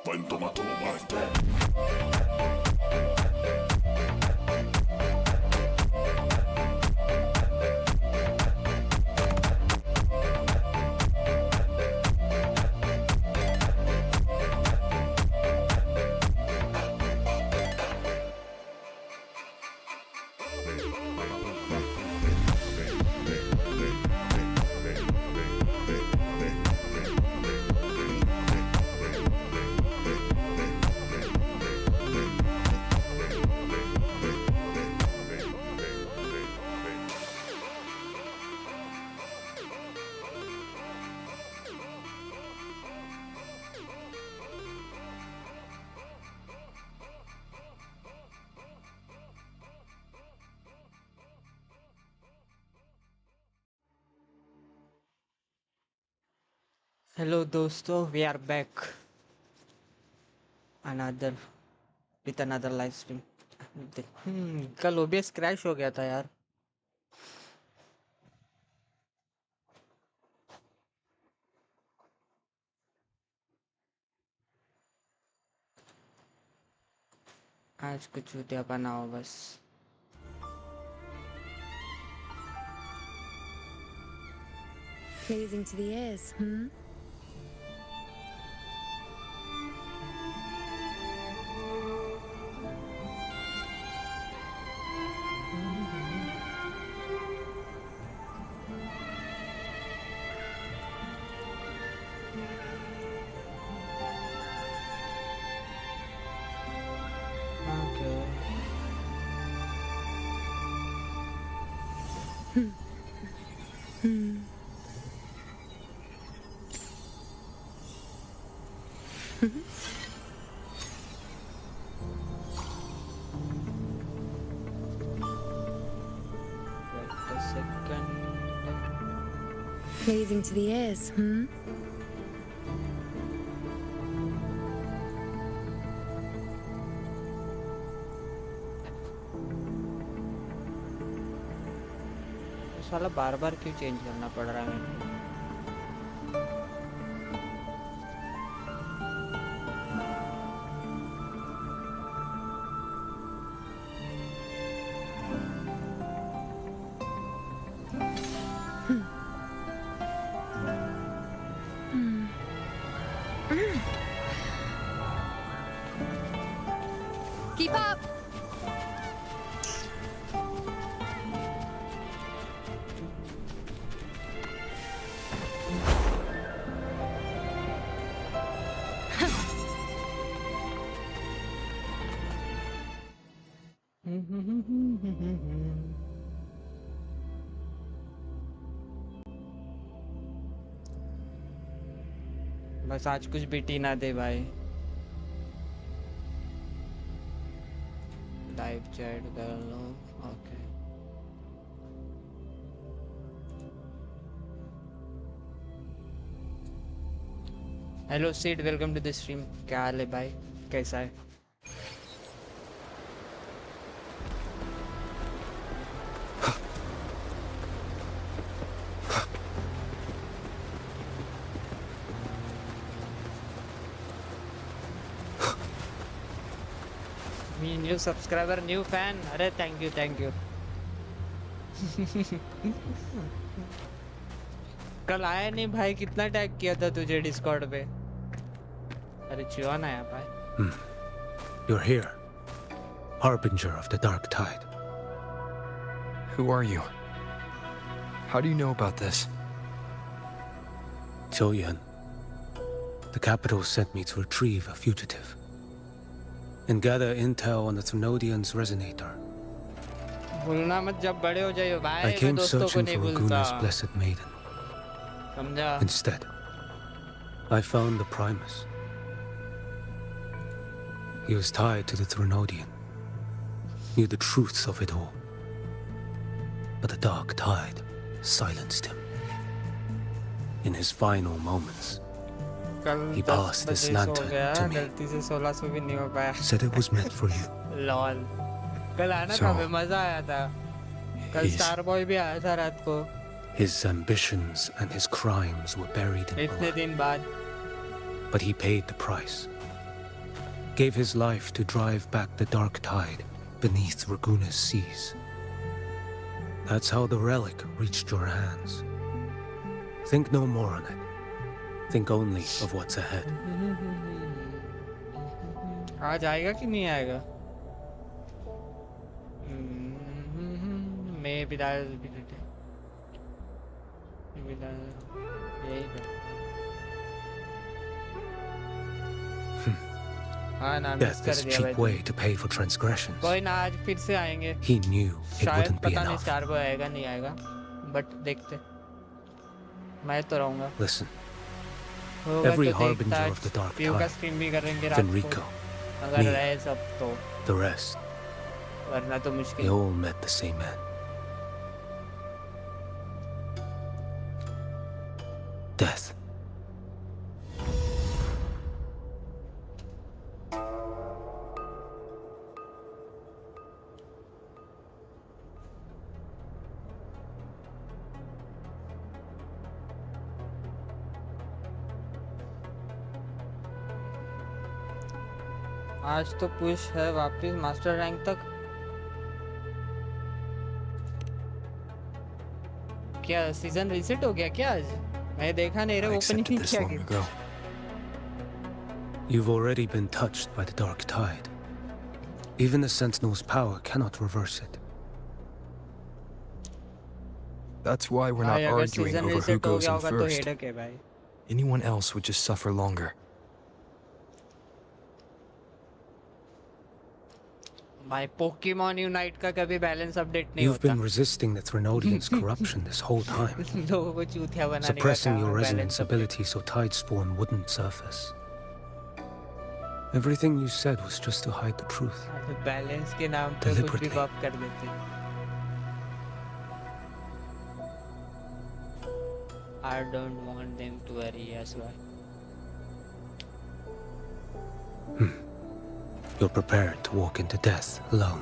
When tomato mate. Hello दोस्तों, we are back another with another live stream. कल OBS crash हो गया था यार। आज कुछ चूतिया बनाओ बस। Pleasing to the ears, hmm? Pleasing to the ears, hmm? साला बार बार क्यों चेंज करना पड़ रहा है मेरे को? Keep up! बस आज कुछ बीटी ना दे भाई। लाइव चैट कर लो। ओके हेलो सीड, वेलकम टू द स्ट्रीम। क्या हाल है भाई, कैसा है? New subscriber, new fan. अरे थैंक यू थैंक यू। कल आया नहीं भाई, कितना टैग किया था तुझे डिस्कॉर्ड पे। अरे चिवान आया भाई। You're here, harbinger of the dark tide. Who are you? How do you know about this? Choyan. The capital sent me to retrieve a fugitive and gather intel on the Thrunodian's resonator. भूलना मत जब बड़े हो जाइए भाई। I came दोस्तों को searching नहीं for भूलता। Aguna's blessed maiden. समझा? Instead, I found the Primus. He was tied to the Thrunodian, knew the truths of it all. But the dark tide silenced him. In his final moments, कल he 10 passed this बजे सो lantern गया, to me. गलती से 1600 भी नहीं हो पाया। Said it was meant for you. Lol. कल आना So, था, मजा आया था। कल he's- स्टार बॉय भी आया था रात को। His ambitions and his crimes were buried in इतने blood. दिन बाद। But he paid the price. gave his life to drive back the dark tide beneath Raguna's seas. That's how the relic reached your hands. Think no more on it. Think only of what's ahead. आज आएगा कि नहीं आएगा? Maybe that will be the day. Maybe that यही तो. हाँ ना miss Death कर is a दिया cheap भाई. way to pay for transgressions. कोई ना आज फिर से आएंगे. He knew it शायद wouldn't be पता नहीं enough. स्टार बॉय आएगा नहीं आएगा. But देखते. मैं तो रहूँगा. Listen, होगा every तो harbinger देखता. of the dark व्यू का tide, स्ट्रीम भी करेंगे रात को. Fenrico, अगर me, रहे सब तो. the rest, वरना तो they मुश्किल. all met the same end. Death. आज तो पुश है वापस मास्टर रैंक तक. क्या सीजन रीसेट हो गया क्या आज? मैं देखा नहीं रे, I ओपन ही accepted नहीं this किया long कि. ago. You've already been touched by the dark tide. Even the Sentinel's power cannot reverse it. That's why we're भाई not अगर arguing season over who reset हो goes गया in होगा तो first. Headache है भाई. Anyone else would just suffer longer. भाई Pokemon unite का कभी बैलेंस अपडेट नहीं You've होता. been resisting the Threnodians' corruption this whole time, लोगों को चूतिया बनाने का suppressing काम your है resonance balance update. ability so Tidespawn wouldn't surface. Everything you said was just to hide the truth. Balance के नाम पे कुछ भी Deliberately. बफ कर देते हैं. I don't want them to worry as well. You're prepared to walk into death alone.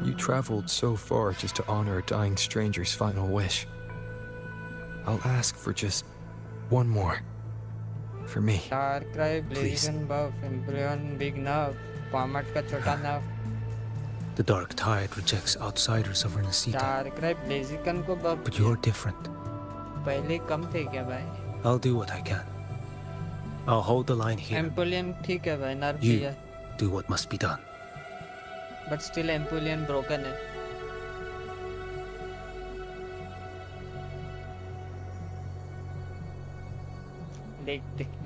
You traveled so far just to honor a dying stranger's final wish. I'll ask for just one more. For me. Darkrai, Blaziken buff, Embryon big nerf, Format का छोटा nerf. The dark tide rejects outsiders of Renacita, Darkrai, Blaziken को buff. but you're different. पहले कम थे क्या भाई? I'll do what I can. I'll hold the line here. Empoleon ठीक है भाई, nerf You किया. do what must be done. But still Empoleon broken है. देख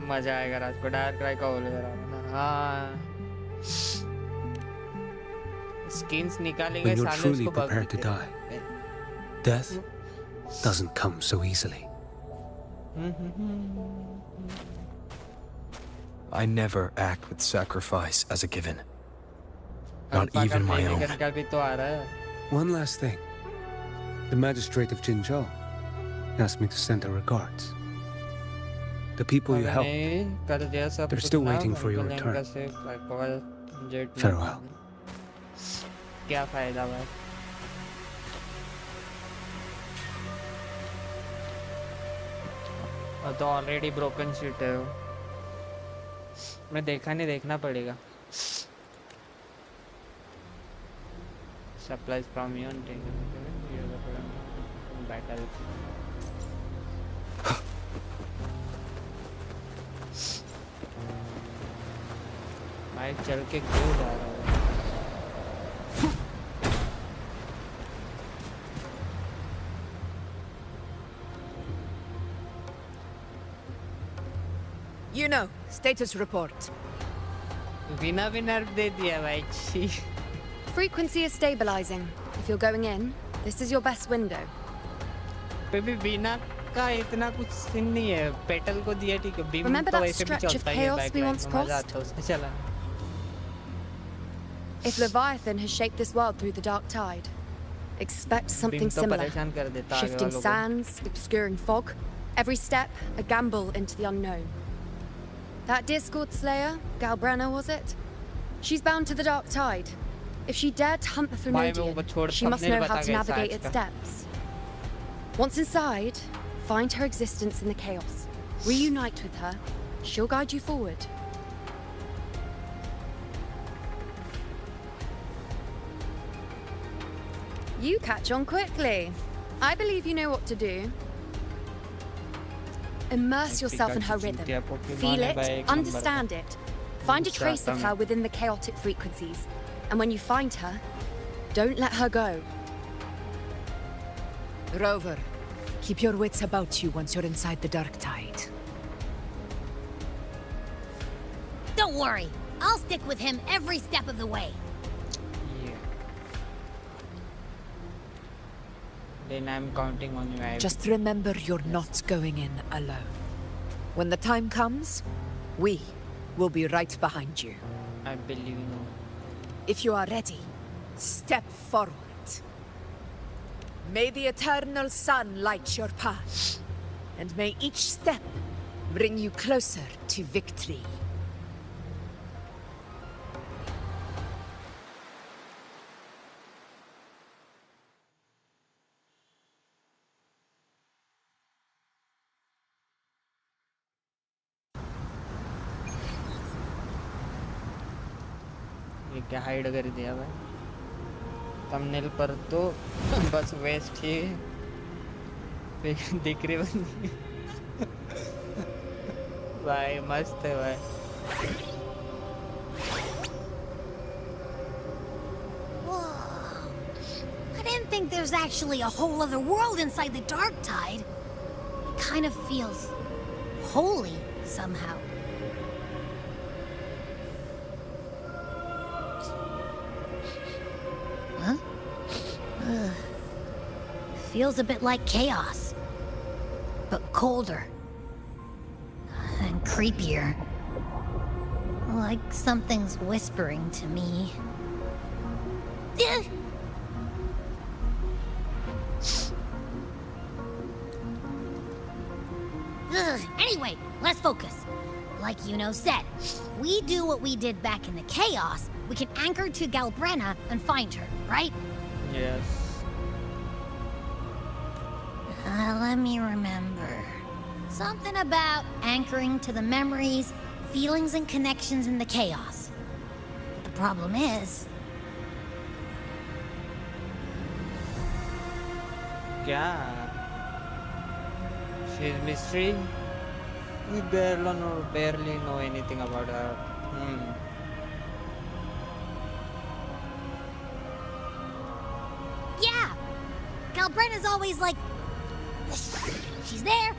मजा आएगा रात को. डार्कराई का होल करा ना. हाँ. स्किन्स निकालेंगे When you're साले truly उसको बग prepared to देते die, हैं. death doesn't come so easily. I never act with sacrifice as a given. Not alpha का even my own. प्लेनिकन का भी तो आ रहा है. One last thing. The magistrate of Jinzhou asked me to send her regards. The people you helped, मैंने कर दिया सब they're कुछ still ना, waiting for your Empoleon return. का सिर्फ alcohol, jet में. Farewell. क्या फायदा भाई? और तो ऑलरेडी ब्रोकन शीट है वो. मैं देखा नहीं, देखना पड़ेगा. Supplies from you and battle. भाई चल के क्यों जा रहा है? You know, status report. बिना भी नर्व दे दिया भाई. छी. Frequency is stabilizing. If you're going in, this is your best window. पे भी बिना का इतना कुछ सीन नहीं है. पेटल को दिया ठीक है. बीम Remember तो that वैसे भी stretch of चलता ही है. chaos we backline once में मजा crossed? आता है उसमें चला. If Leviathan has shaped this world through the dark tide, expect something beam तो similar. परेशान कर देता आगे Shifting वालों को. sands, obscuring fog. Every step, a gamble into the unknown. That Discord Slayer, Galberina was it? She's bound to the dark tide. If she dared to hunt the भाई मैं वो Threnodian, छोड़ she must thumbnail know how बता to गया navigate आज its का. depths. Once inside, find her existence in the chaos. Reunite with her. She'll guide you forward. You catch on quickly. I believe you know what to do. Immerse yourself in her rhythm. Feel it, understand it. Find a trace of her within the chaotic frequencies. And when you find her, don't let her go. Rover, keep your wits about you once you're inside the Dark Tide. Don't worry. I'll stick with him every step of the way. Yeah. Then I'm counting on you. Just remember you're not going in alone. When the time comes, we will be right behind you. I believe you. If you are ready, step forward. May the eternal sun light your path, and may each step bring you closer to victory. ये क्या hide कर दिया भाई thumbnail पर तो बस waste ही दिख रही बंदी भाई मस्त है भाई Whoa. I didn't think there's actually a whole other world inside the Dark Tide. It kind of feels holy somehow. Huh? Ugh. Feels a bit like chaos, but colder and creepier. Like something's whispering to me. Ugh. Anyway, let's focus. Like Yuno said, if we do what we did back in the chaos, we can anchor to Galberina and find her, right? yes Let me remember. Something about anchoring to the memories, feelings, and connections in the chaos. But the problem is, क्या she's mystery we barely know anything about her yeah, Galberina's always like, she's there,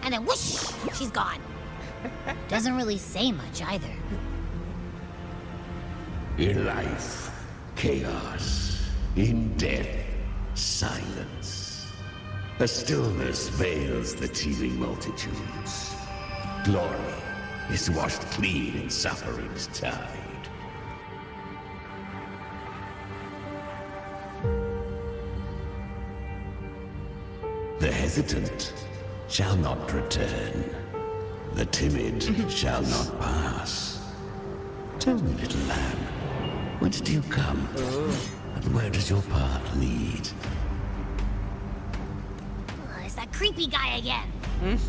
and then whoosh, she's gone. Doesn't really say much either. In life, chaos. In death, silence. A stillness veils the teeming multitudes. Glory is washed clean in suffering's tide. The hesitant shall not return. The timid shall not pass. Tell me, little lamb, whence do you come? And where does your path lead? It's that creepy guy again.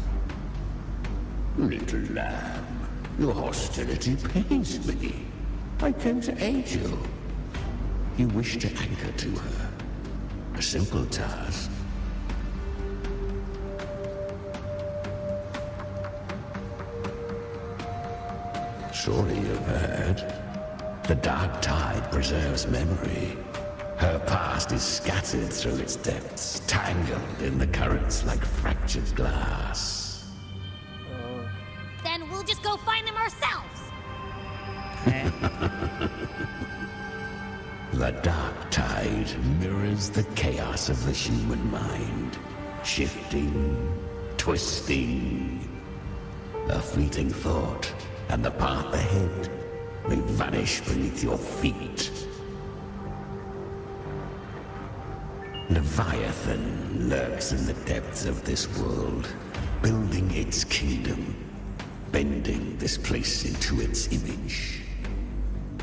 Little lamb, your hostility pains me. I came to aid you. You wish to anchor to her. A simple task. Surely you've heard. The Dark Tide preserves memory. Her past is scattered through its depths, tangled in the currents like fractured glass. Then we'll just go find them ourselves. The Dark Tide mirrors the chaos of the human mind, shifting, twisting. A fleeting thought, and the path ahead may vanish beneath your feet. Leviathan lurks in the depths of this world, building its kingdom, bending this place into its image.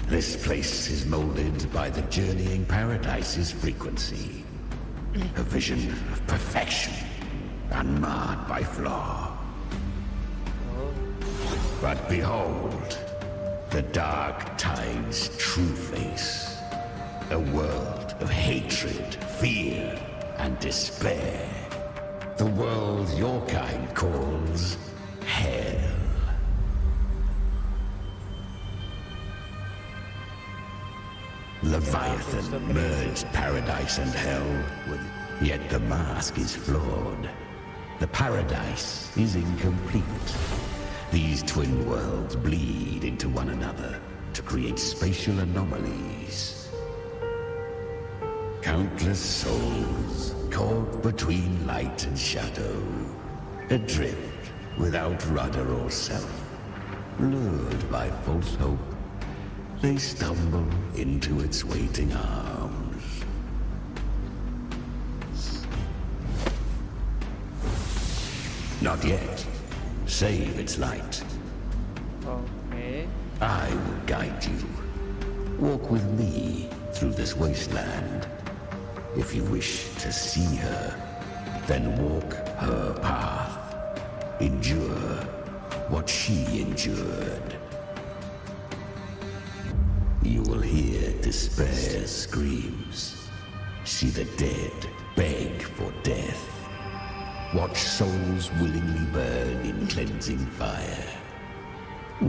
This place is molded by the journeying paradise's frequency, a vision of perfection, unmarred by flaw. But behold, the Dark Tide's true face. A world of hatred, fear, and despair. The world your kind calls Hell. Leviathan merged paradise and hell, yet the mask is flawed. The paradise is incomplete. These twin worlds bleed into one another to create spatial anomalies. Countless souls caught between light and shadow, adrift without rudder or self, lured by false hope. They stumble into its waiting arms. Not yet. Save its light. Okay. I will guide you. Walk with me through this wasteland. If you wish to see her, then walk her path. Endure what she endured. You will hear despair's screams. See the dead beg for death. Watch souls willingly burn in cleansing fire.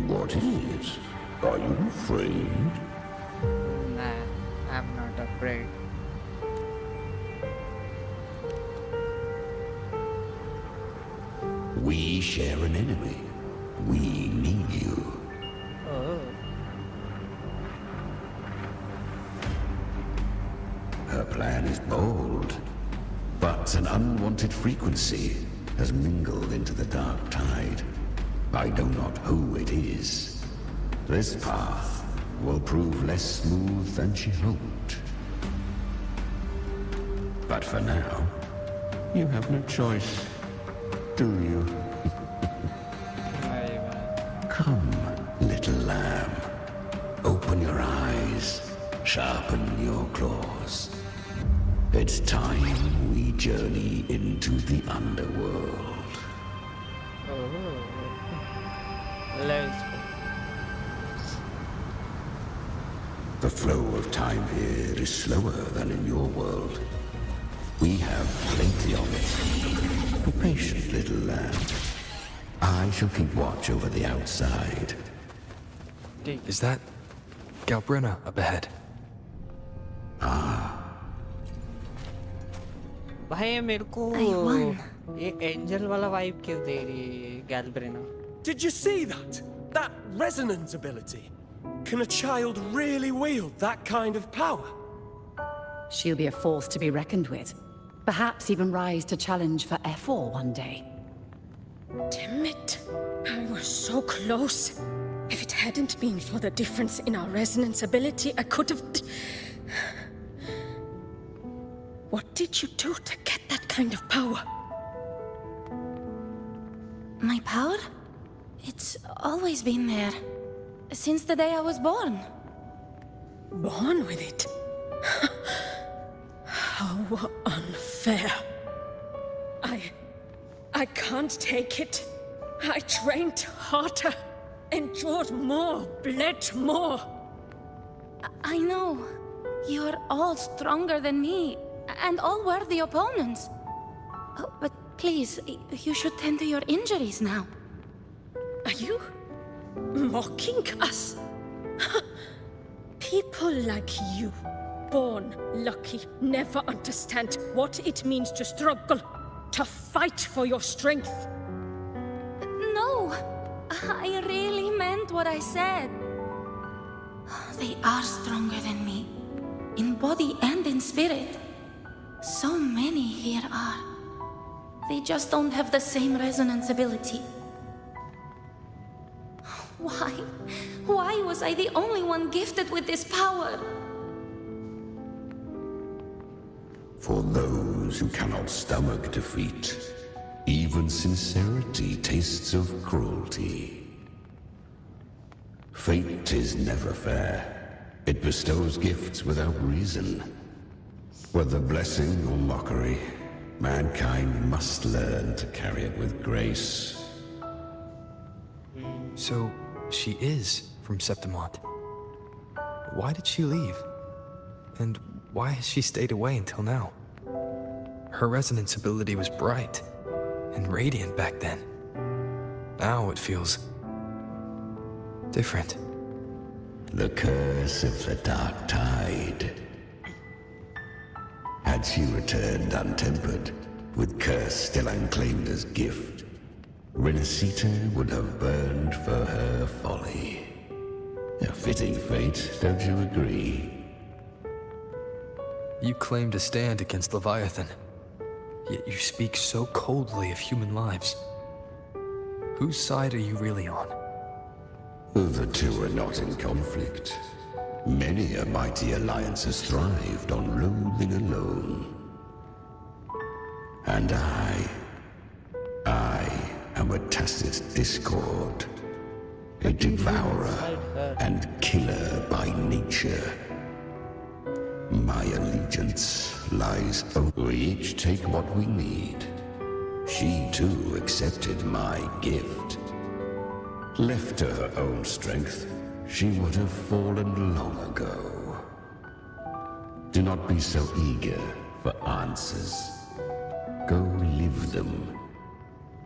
What is it? Are you afraid? Nah, I'm not afraid. We share an enemy. We need you. Oh. Her plan is bold, but an unwanted frequency has mingled into the Dark Tide. I know not who it is. This path will prove less smooth than she hoped. But for now, you have no choice, do you? Hey, man. Come, little lamb. Open your eyes, sharpen your claws. It's time we journey into the underworld. Oh. Let's go. The flow of time here is slower than in your world. We have plenty of it. Be patient, little lamb. I shall keep watch over the outside. Is that Galberina up ahead? भाई ये मेरे को I won. ये angel वाला vibe क्यों दे रही है ये गैल्ब्रेना? Did you see that? That resonance ability? Can a child really wield that kind of power? She'll be a force to be reckoned with. Perhaps even rise to challenge for F4 one day. Damn it. I was so close. If it hadn't been for the difference in our resonance ability, I could have... What did you do to get that kind of power? My power? It's always been there. Since the day I was born. Born with it? How unfair. I can't take it. I trained harder, endured more, bled more. I know. You're all stronger than me, and all worthy opponents. Oh, but please, you should tend to your injuries now. Are you mocking us? People like you, born lucky, never understand what it means to struggle, to fight for your strength. No, I really meant what I said. They are stronger than me, in body and in spirit. So many here are. They just don't have the same resonance ability. Why? Why was I the only one gifted with this power? For those who cannot stomach defeat, even sincerity tastes of cruelty. Fate is never fair. It bestows gifts without reason. Whether blessing or mockery, mankind must learn to carry it with grace. So, she is from Septimont. Why did she leave? And why has she stayed away until now? Her resonance ability was bright and radiant back then. Now it feels different. The curse of the dark tide. Had she returned untempered, with curse still unclaimed as gift, Renacita would have burned for her folly. A fitting fate, don't you agree? You claim to stand against Leviathan, yet you speak so coldly of human lives. Whose side are you really on? The two are not in conflict. Many a mighty alliance has thrived on loathing alone. And I am a tacit discord. A devourer and killer by nature. My allegiance lies over. We each take what we need. She too accepted my gift. Left to her own strength, she would have fallen long ago. Do not be so eager for answers. Go live them.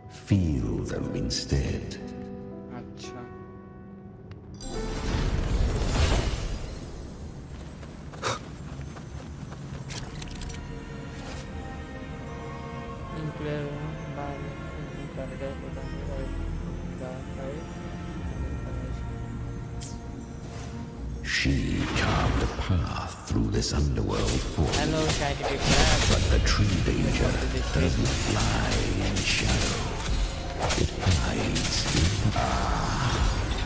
Feel them instead. अच्छा She carved a path through this underworld for Hello, me. shiny big crab. But the true danger doesn't fly in shadow. It hides in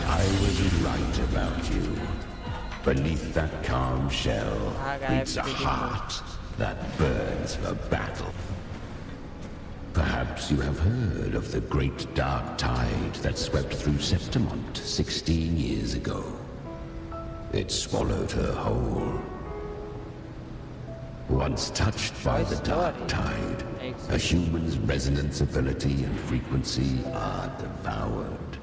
I was right about you. Beneath that calm shell beats a heart that burns for battle. Perhaps you have heard of the great dark tide that swept through Septimont 16 years ago. It swallowed her whole. Once touched by the dark tide, a human's resonance ability and frequency are devoured.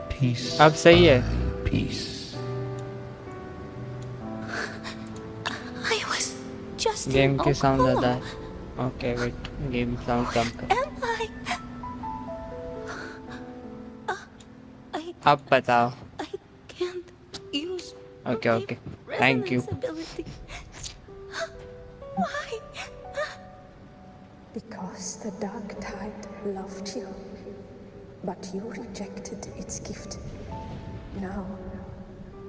Piece अब सही है by piece. I was just game in के sound Oklahoma. ज़्यादा है okay wait game sound कम कर Am I? I अब बताओ can't use okay okay my thank you resonance ability. Why? Because the dark tide loved you, but you rejected its gift. Now,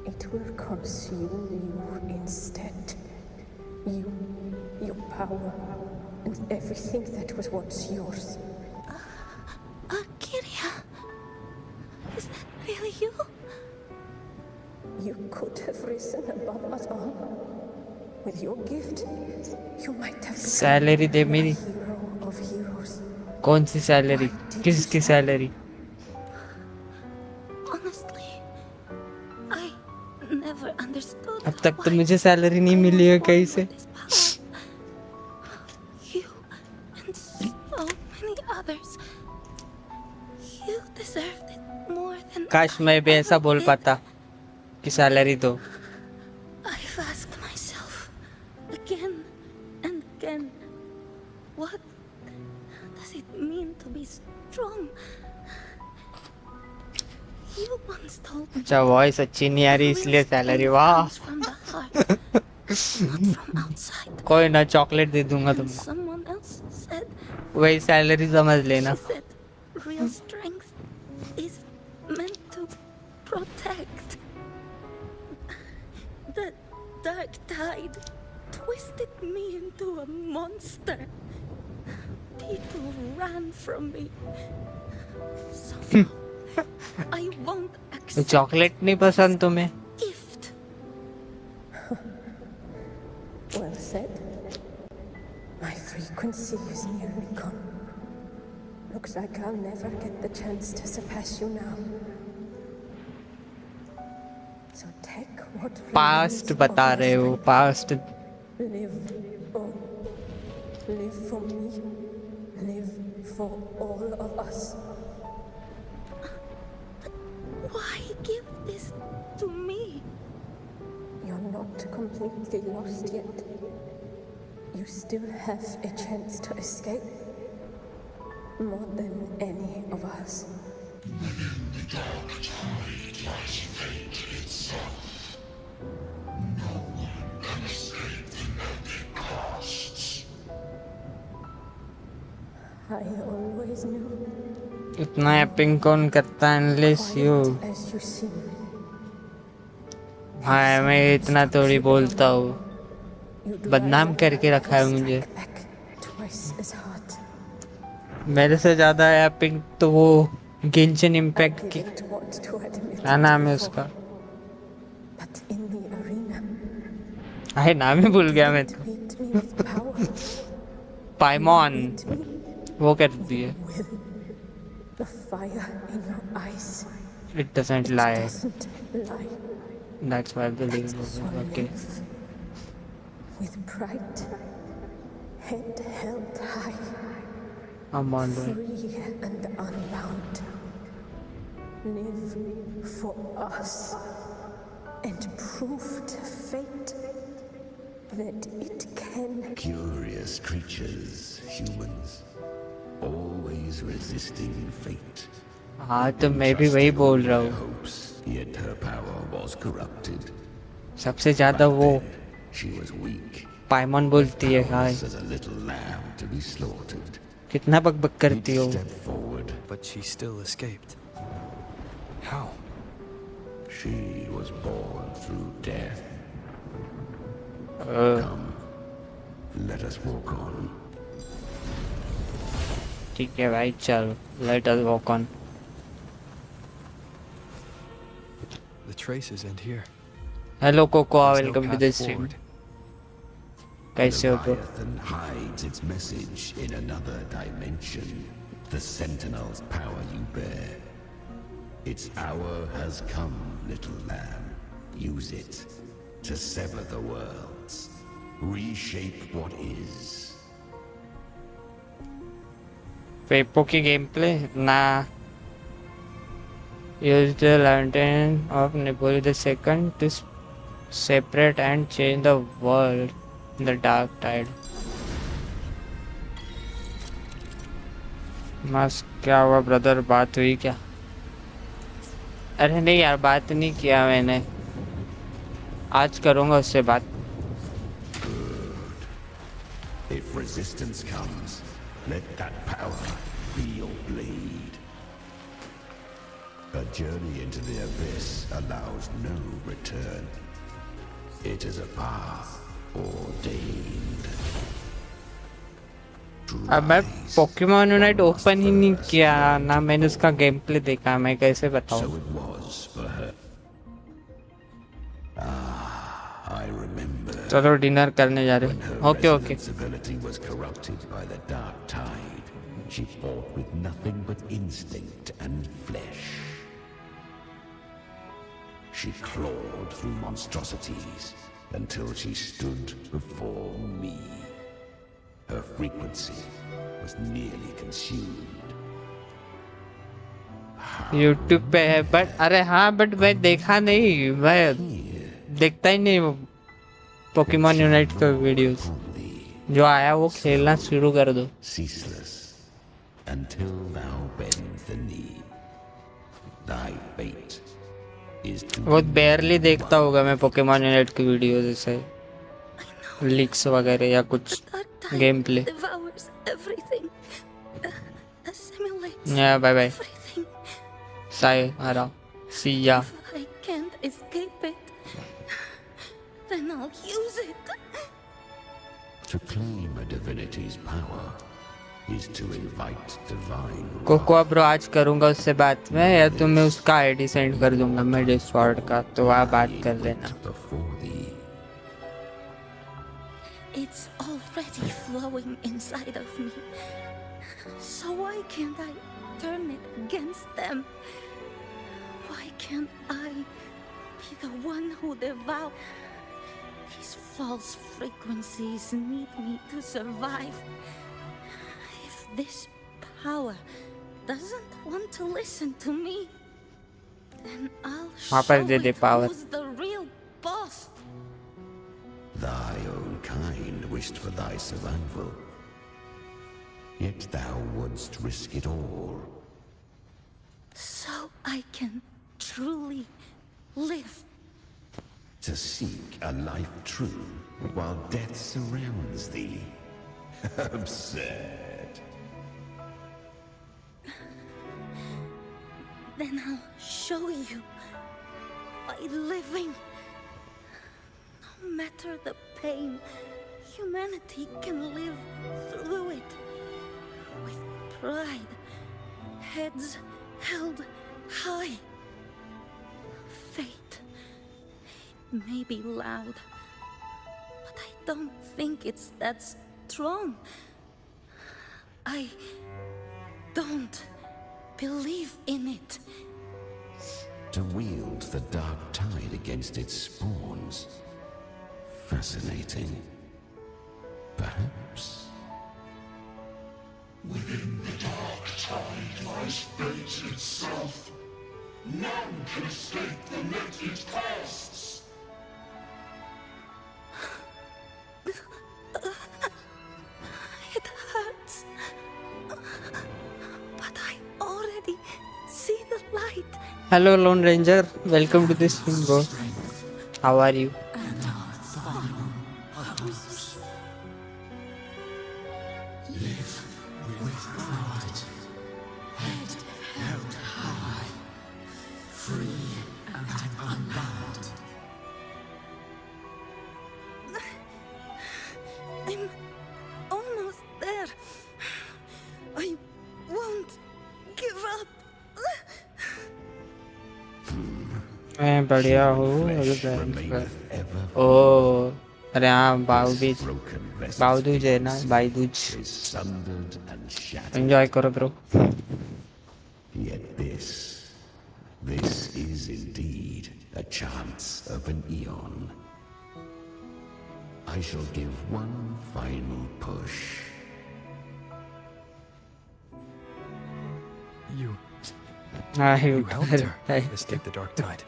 it will consume you instead. You, your power, and everything that was once yours. Kiria, is that really you? You could have risen above us all. With your gift, you might have become salary दे मेरी a hero of heroes. कौन सी salary किसकी salary Honestly, I never understood. अब तक तो मुझे salary नहीं मिली है कहीं से You and so many others. You deserved it more than काश मैं भी ऐसा बोल पाता कि सैलरी दो I've asked myself again and again, what does it mean to be strong? You once told me अच्छा वॉइस अच्छी नहीं आ रही इसलिए सैलरी वाह comes from the heart, not from outside. कोई ना चॉकलेट दे दूंगा And तुमको someone else said, वही सैलरी समझ लेना she said, real strength is meant to protect. The dark tide twisted me into a monster. People ran from me. Somehow, I won't accept chocolate नहीं पसंद तुम्हें gift. Well said. My frequency is nearly gone. Looks like I'll never get the chance to surpass you now. So take what past remains बता of your रहे हो strength. Past Live on. Live for me. Live for all of us. Why give this to me? You're not completely lost yet. You still have a chance to escape. More than any of us. Within the dark tide lies fate itself. No one can escape the epic costs. I always knew. इतना aping कौन करता है unless you? Quiet as you seem. हाँ मैं इतना थोड़ी बोलता हूँ, बदनाम करके रखा है मुझे। Twice as hard. मेरे से ज्यादा एपिंग तो वो गेंशिन इम्पैक्ट की, Didn't want to admit क्या it नाम है before, उसका? But in the arena, अरे नाम ही भूल गया मैं तो। beat me with power. पाइमॉन Beat me वो करती है। with the fire in your eyes. It doesn't lie. Doesn't lie. That's why I believe So it. Okay. live with pride, head held high, I'm on the free and unbound. Live for us and prove to fate that it can. Curious creatures, humans. Always resisting fate. हाँ तो मैं भी वही बोल रहा हूँ। Hopes, yet her power was corrupted. सबसे ज्यादा वो She was weak. पाइमॉन बोलती है हाँ। As a little lamb to be slaughtered. कितना बकबक करती हो? Step forward. But she still escaped. How? She was born through death. Uh. Come, let us walk on. ठीक है भाई चल, let us walk on. The traces end here. Hello Coco, There's no welcome to path the stream. forward. कैसे हो तुम? Leviathan hides its message in another dimension. The Sentinel's power you bear. Its hour has come, little lamb. Use it to sever the worlds. Reshape what is. पेपो की game play ना use the lantern of Napoleon II to separate and change the world in the dark tide. मस्त क्या हुआ brother, बात हुई क्या? अरे नहीं यार बात नहीं किया मैंने, आज करूँगा उससे बात। If resistance comes, let that power be your blade. A journey into the abyss allows no return. It is a path ordained. अब मैं पोकेमॉन यूनाइट ओपन ही नहीं किया ना, मैंने उसका गेम प्ले देखा, मैं कैसे बताऊं? So it was for her. I remember. चलो डिनर करने जा रहे हैं। Okay okay. Ability was corrupted by the dark tide. She fought with nothing but instinct and flesh. She clawed through monstrosities until she stood before me. Her frequency was nearly consumed. YouTube पे है but अरे हाँ but मैं देखा नहीं, मैं देखता ही नहीं वो पोकेमॉन यूनाइट का वीडियोस, जो आया वो खेलना शुरू कर दो। Ceaseless until thou bend the knee. Thy fate is to बहुत बेयरली देखता होगा मैं पोकेमॉन यूनाइट की वीडियोस, जैसे लीक्स वगैरह या कुछ game play. Devours everything. Assimilates या बाय बाय everything. साय आ रहा, सी या। If I can't escape it, then I'll use it. To claim a divinity's power is to invite divine Coco bro आज करूंगा उससे बात में, या तो मैं उसका आईडी सेंड कर दूंगा मैं डिस्कॉर्ड का, तो वहाँ बात कर लेना। before thee. It's already flowing inside of me. So why can't I turn it against them? Why can't I be the one who devours? These false frequencies need me to survive. If this power doesn't want to listen to me, Then I'll वहाँ पर show they they it power. who's the real boss. Thy own kind wished for thy survival. Yet thou wouldst risk it all. So I can truly live. To seek a life true while death surrounds thee. Absurd. Then I'll show you by living. No matter the pain, humanity can live through it. With pride, heads held high. Fate, it may be loud, but I don't think it's that strong. I don't believe in it. To wield the dark tide against its spawns. Fascinating. Perhaps. Within the dark tide lies fate itself. None can escape the net it casts. It hurts. But I already see the light. Hello Lone Ranger, welcome to this stream bro. How are you? I'm almost there. I won't give up. मैं बढ़िया हूँ ओ अरे हाँ बावदूज है ना बायदूज enjoy करो bro. Yet this is indeed a chance of an eon. I shall give one final push. You you helped her escape the dark tide.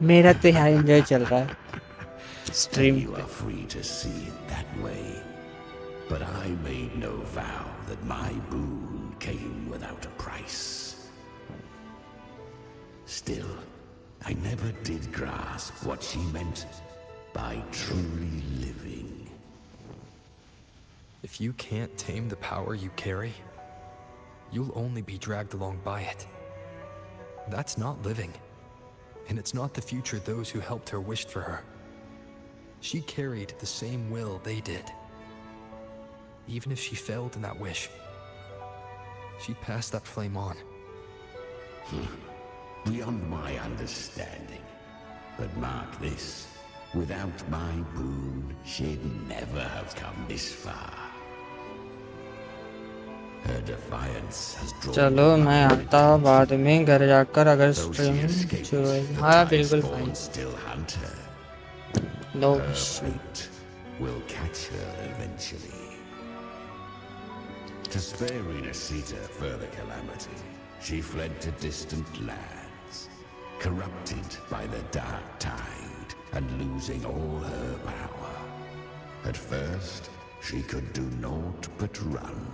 मेरा तो यहाँ एंजॉय चल रहा है stream. You are free to see it that way, but I made no vow that my boon came without a price. Still, I never did grasp what she meant by truly living. If you can't tame the power you carry, you'll only be dragged along by it. That's not living. And it's not the future those who helped her wished for her. She carried the same will they did. Even if she failed in that wish, she passed that flame on. Beyond my understanding. But mark this, without my boon, she'd never have come this far. Her defiance has drawn. चलो मैं आता हूँ बाद में घर जाकर अगर stream हाँ बिल्कुल fine. Still hunt her. No Her fate will catch her eventually. To spare Renasita further calamity, she fled to distant lands, corrupted by the dark tide and losing all her power. At first, she could do naught but run.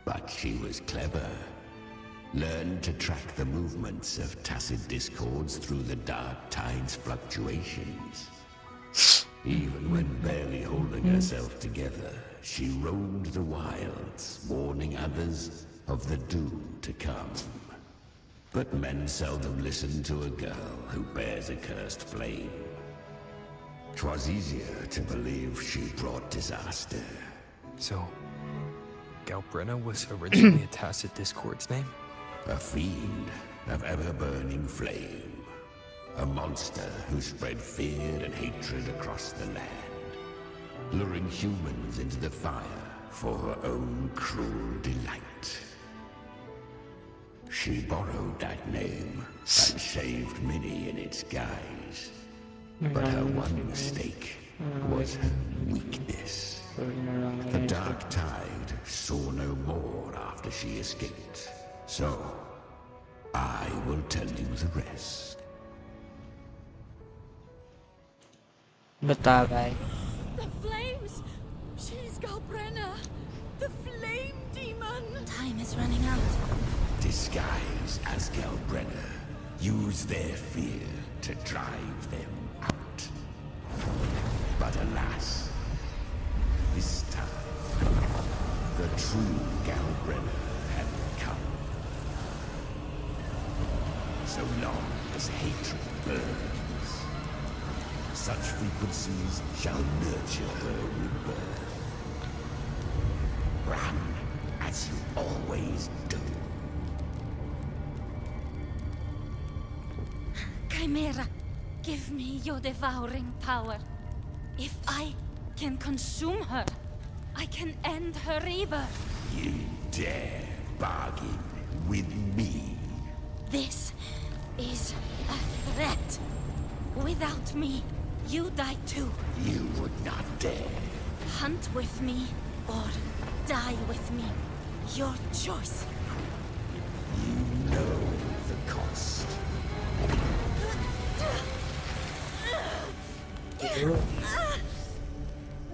But she was clever. Learned to track the movements of tacit discords through the dark tide's fluctuations. Even when barely holding herself together, she roamed the wilds, warning others of the doom to come. But men seldom listen to a girl who bears a cursed flame. 'Twas easier to believe she brought disaster. So, Galberina was originally a tacit discord's name? A fiend of ever-burning flame. A monster who spread fear and hatred across the land, luring humans into the fire for her own cruel delight. She borrowed that name and saved many in its guise. But her one mistake was her weakness. The dark tide saw no more after she escaped. So, I will tell you the rest. बता भाई. The flames! She's Galberina! The flame demon! Time is running out. Disguised as Galberina, use their fear to drive them out. But alas, this time, the true Galberina had come. So long as hatred burns, such frequencies shall nurture her rebirth. Run as you always do. Chimera, give me your devouring power. If I can consume her, I can end her rebirth. You dare bargain with me? This is a threat. Without me, you die too. You would not dare. Hunt with me or die with me. Your choice. You know the cost.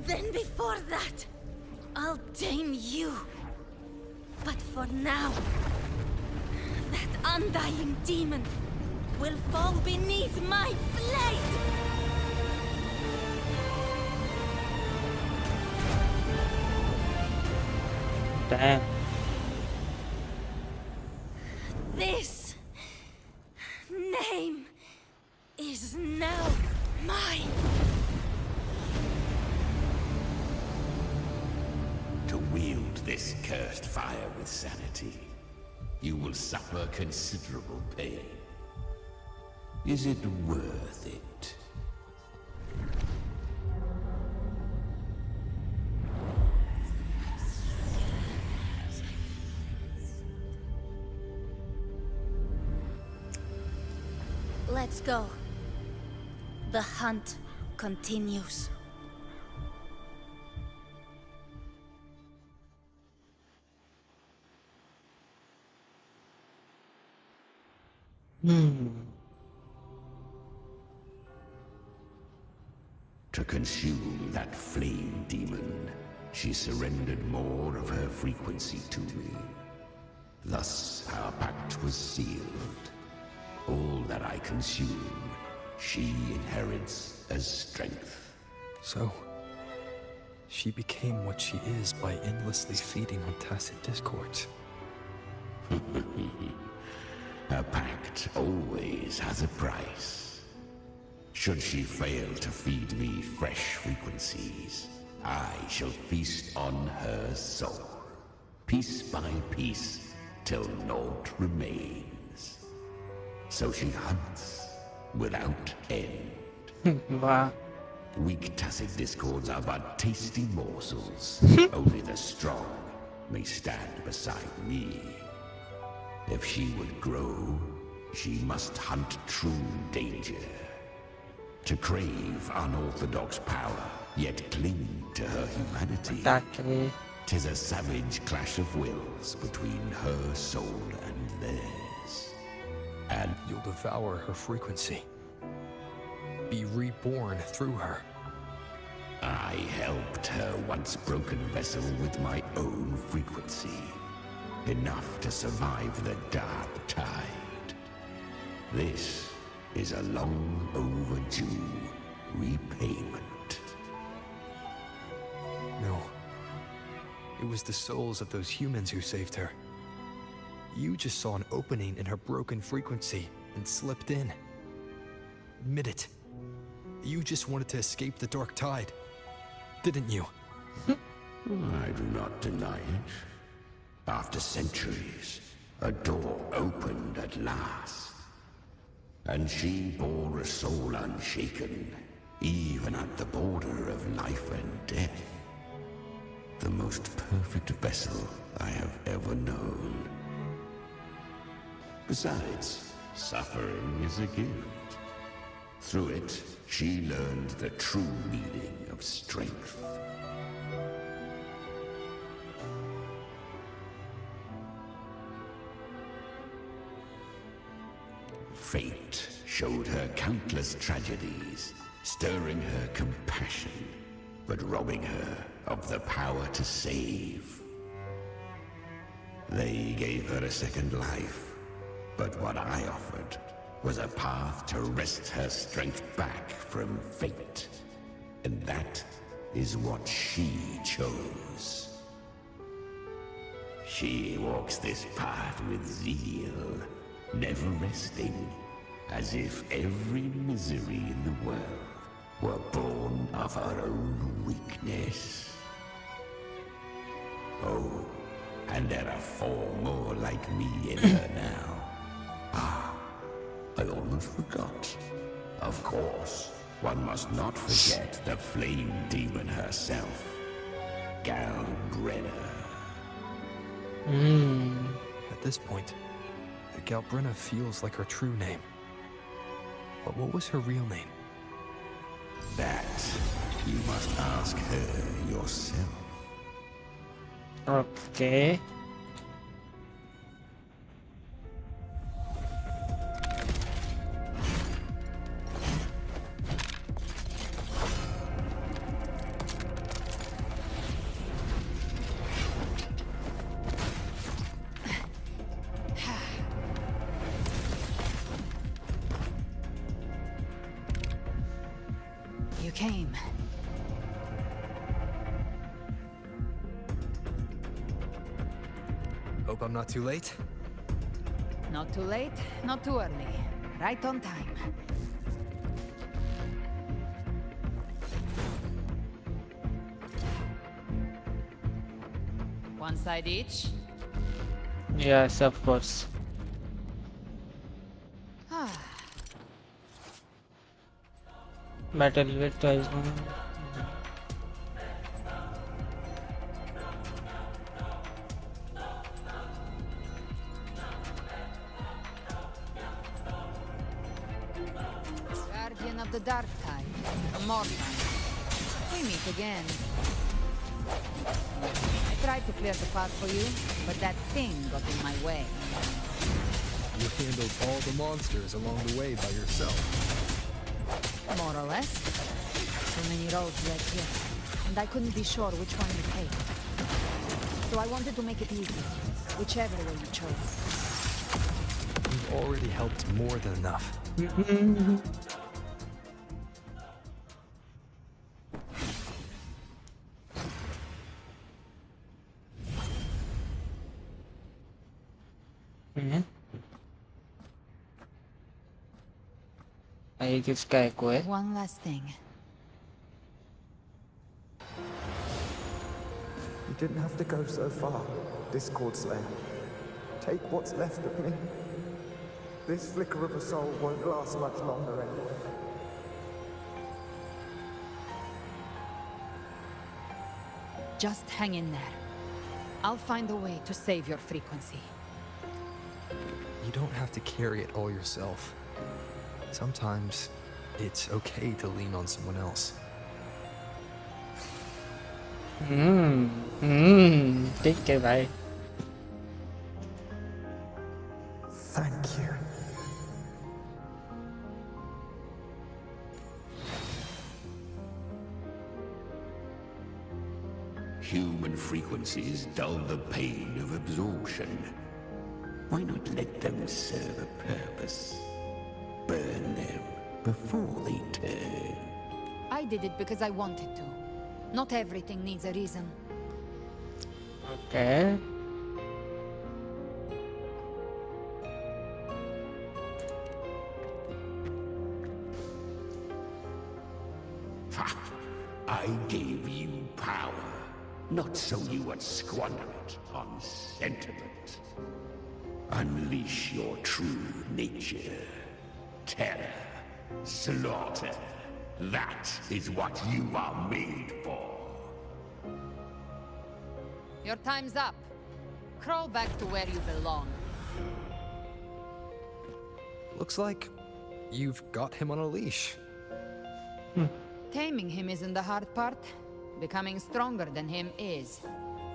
Then before that, I'll tame you. But for now, that undying demon will fall beneath my blade! Damn. This name is now mine. To wield this cursed fire with sanity, you will suffer considerable pain. Is it worth it? Let's go. The hunt continues. To consume that flame demon, she surrendered more of her frequency to me. Thus, our pact was sealed. All that I consume, she inherits as strength. So, she became what she is by endlessly feeding on tacit discords. A pact always has a price. Should she fail to feed me fresh frequencies, I shall feast on her soul, piece by piece, till naught remains. So she hunts without end. Wow. Weak tacit discords are but tasty morsels. Only the strong may stand beside me. If she would grow, she must hunt true danger. To crave unorthodox power, yet cling to her humanity. Exactly. 'Tis a savage clash of wills between her soul and theirs. And you'll devour her frequency. Be reborn through her. I helped her once broken vessel with my own frequency. Enough to survive the dark tide. This is a long overdue repayment. No. It was the souls of those humans who saved her. You just saw an opening in her broken frequency and slipped in. Admit it. You just wanted to escape the dark tide, didn't you? I do not deny it. After centuries, a door opened at last. And she bore a soul unshaken, even at the border of life and death. The most perfect vessel I have ever known. Besides, suffering is a gift. Through it, she learned the true meaning of strength. Fate showed her countless tragedies, stirring her compassion, but robbing her of the power to save. They gave her a second life, but what I offered was a path to wrest her strength back from fate. And that is what she chose. She walks this path with zeal, never resting, as if every misery in the world were born of her own weakness. Oh, and there are 4 more like me in her now. Ah, I almost forgot. Of course, one must not forget the flame demon herself, Galberina. At this point, Galberina feels like her true name. But what was her real name? That you must ask her yourself. Okay. You came. Hope I'm not too late. Not too late, not too early. Right on time. One side each. Yes, of course. Battle with Talisman. Guardian of the Dark Tide, Immortal. We meet again. I tried to clear the path for you, but that thing got in my way. You handled all the monsters along the way by yourself. More or less. So many roads led here, and I couldn't be sure which one to take. So I wanted to make it easy, whichever way you chose. You've already helped more than enough. किसका एको है? One last thing. You didn't have to go so far, Discord Slayer. Take what's left of me. This flicker of a soul won't last much longer anyway. Just hang in there. I'll find a way to save your frequency. You don't have to carry it all yourself. Sometimes it's okay to lean on someone else. ठीक है भाई. Thank you. Human frequencies dull the pain of absorption. Why not let them serve a purpose? Burn them before they turn. I did it because I wanted to. Not everything needs a reason. Okay. I gave you power, not so you would squander it on sentiment. Unleash your true nature. Terror, slaughter. That is what you are made for. Your time's up. Crawl back to where you belong. Looks like you've got him on a leash. Taming him isn't the hard part. Becoming stronger than him is.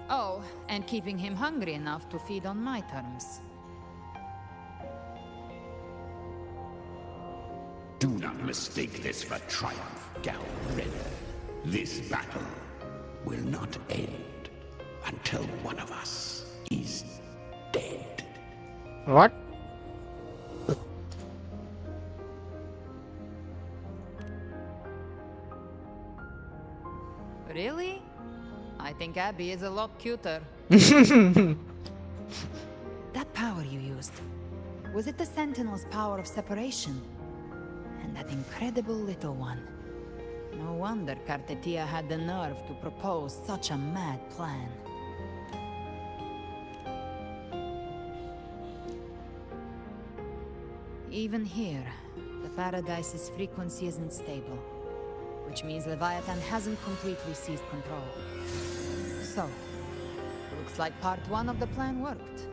Oh, and keeping him hungry enough to feed on my terms. mistake this for triumph, Galberina. This battle will not end until one of us is dead. What? Really? I think Abby is a lot cuter. That power you used, was it the Sentinel's power of separation? And that incredible little one. No wonder Cartetia had the nerve to propose such a mad plan. Even here, the Paradise's frequency isn't stable, which means Leviathan hasn't completely seized control. So, looks like part 1 of the plan worked.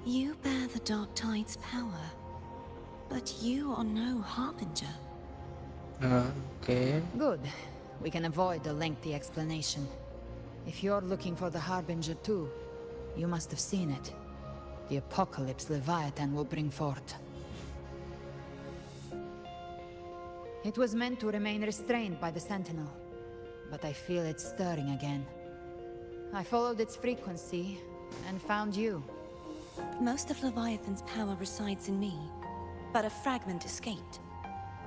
You bear the Dark Tide's power, but you are no Harbinger. Okay. Good. We can avoid a lengthy explanation. If you're looking for the Harbinger too, you must have seen it. The apocalypse Leviathan will bring forth. It was meant to remain restrained by the Sentinel, but I feel it stirring again. I followed its frequency and found you. Most of Leviathan's power resides in me, but a fragment escaped.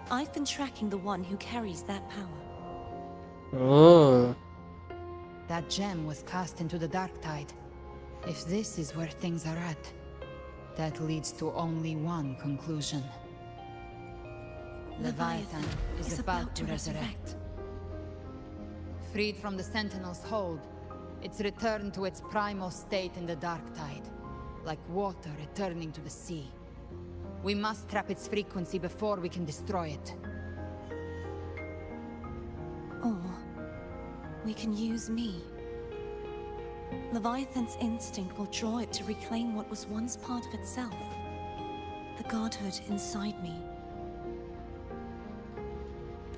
I've been tracking the one who carries that power. Oh. That gem was cast into the Dark Tide. If this is where things are at, that leads to only one conclusion. Leviathan is about to resurrect. Freed from the Sentinel's hold, it's returned to its primal state in the Dark Tide, like water returning to the sea. We must trap its frequency before we can destroy it. Or we can use me. Leviathan's instinct will draw it to reclaim what was once part of itself. The godhood inside me.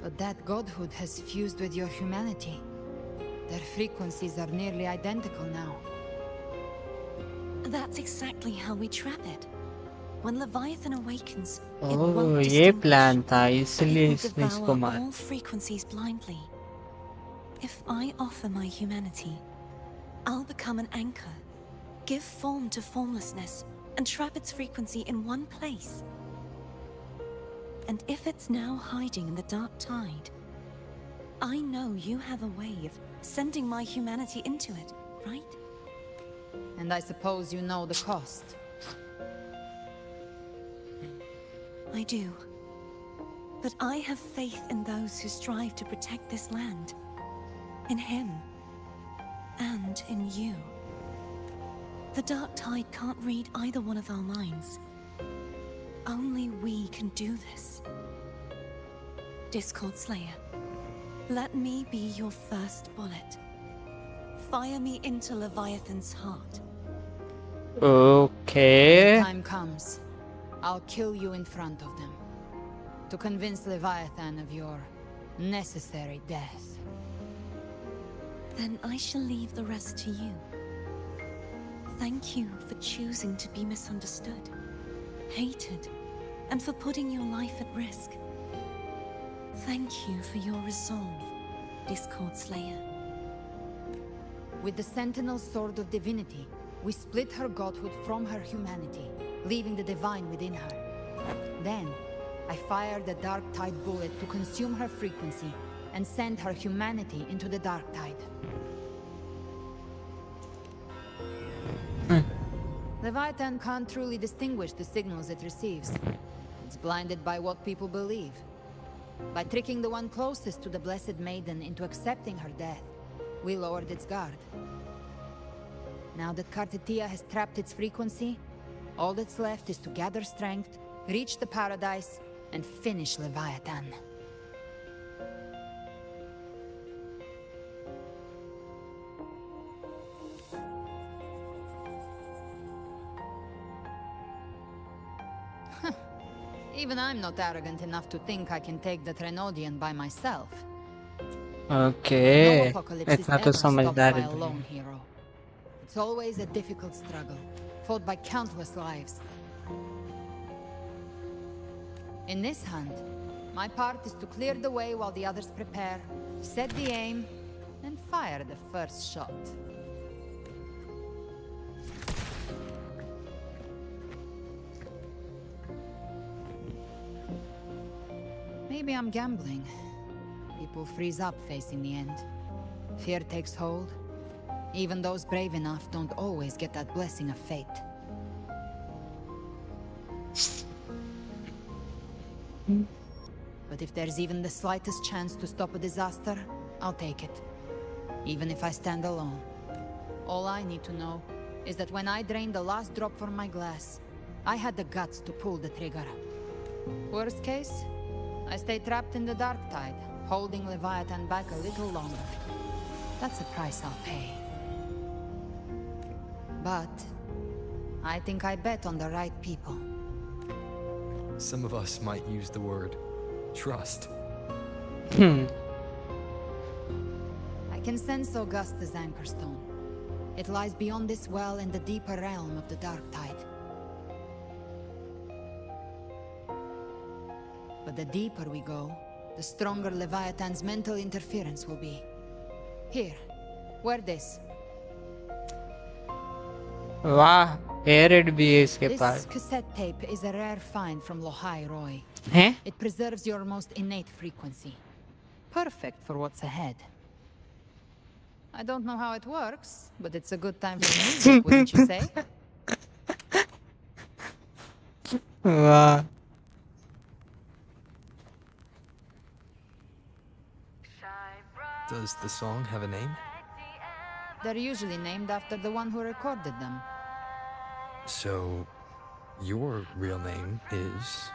But that godhood has fused with your humanity. Their frequencies are nearly identical now. That's exactly how we trap it. When Leviathan awakens, it Oh, won't ये distinguish. plan था It इसलिए will इसने इसको devour मारा. all frequencies blindly. If I offer my humanity, I'll become an anchor, give form to formlessness, and trap its frequency in one place. And if it's now hiding in the Dark Tide, I know you have a way of sending my humanity into it, right? And I suppose you know the cost. I do. But I have faith in those who strive to protect this land. In him. And in you. The Dark Tide can't read either one of our minds. Only we can do this. Discord Slayer, let me be your first bullet. Fire me into Leviathan's heart. Okay. When the time comes, I'll kill you in front of them. To convince Leviathan of your necessary death. Then I shall leave the rest to you. Thank you for choosing to be misunderstood, hated, and for putting your life at risk. Thank you for your resolve, Discord Slayer. With the Sentinel's Sword of Divinity, we split her godhood from her humanity, leaving the divine within her. Then, I fired the Dark Tide bullet to consume her frequency and send her humanity into the Dark Tide. Leviathan can't truly distinguish the signals it receives. It's blinded by what people believe. By tricking the one closest to the Blessed Maiden into accepting her death, we lowered its guard. Now that Cartetia has trapped its frequency, all that's left is to gather strength, reach the Paradise, and finish Leviathan. Even I'm not arrogant enough to think I can take the Trenodian by myself. Okay. No apocalypse is इतना तो ever stopped by समझदार a है. lone hero. It's always a difficult struggle, fought by countless lives. In this hunt, my part is to clear the way while the others prepare, set the aim, and fire the first shot. Maybe I'm gambling. People freeze up facing the end. Fear takes hold. Even those brave enough don't always get that blessing of fate. But if there's even the slightest chance to stop a disaster, I'll take it. Even if I stand alone. All I need to know is that when I drained the last drop from my glass, I had the guts to pull the trigger. Worst case, I stay trapped in the dark tide, holding Leviathan back a little longer. That's a price I'll pay. But I think I bet on the right people. Some of us might use the word trust. I can sense Augusta's anchor stone. It lies beyond this well in the deeper realm of the dark tide. But the deeper we go, the stronger Leviathan's mental interference will be. Here, wear this. वाह एयरेड भी है इसके This pass cassette tape is a rare find from Lohai Roy. हैं It preserves your most innate frequency. Perfect for what's ahead. I don't know how it works, but it's a good time for music, wouldn't you say? वाह Does the song have a name? They're usually named after the one who recorded them. So, your real name is...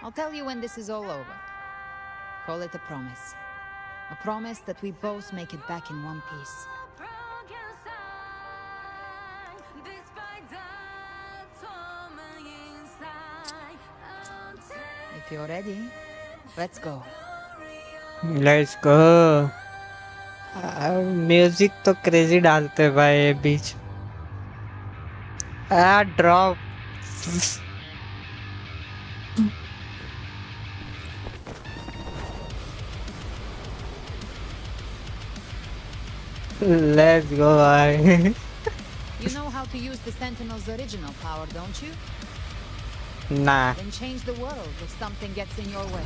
I'll tell you when this is all over. Call it a promise. A promise that we both make it back in one piece. If you're ready, let's go. Let's go music तो crazy डालते हैं भाई ये बीच drop let's go भाई You know how to use the Sentinel's original power, don't you? nah Then change the world if something gets in your way.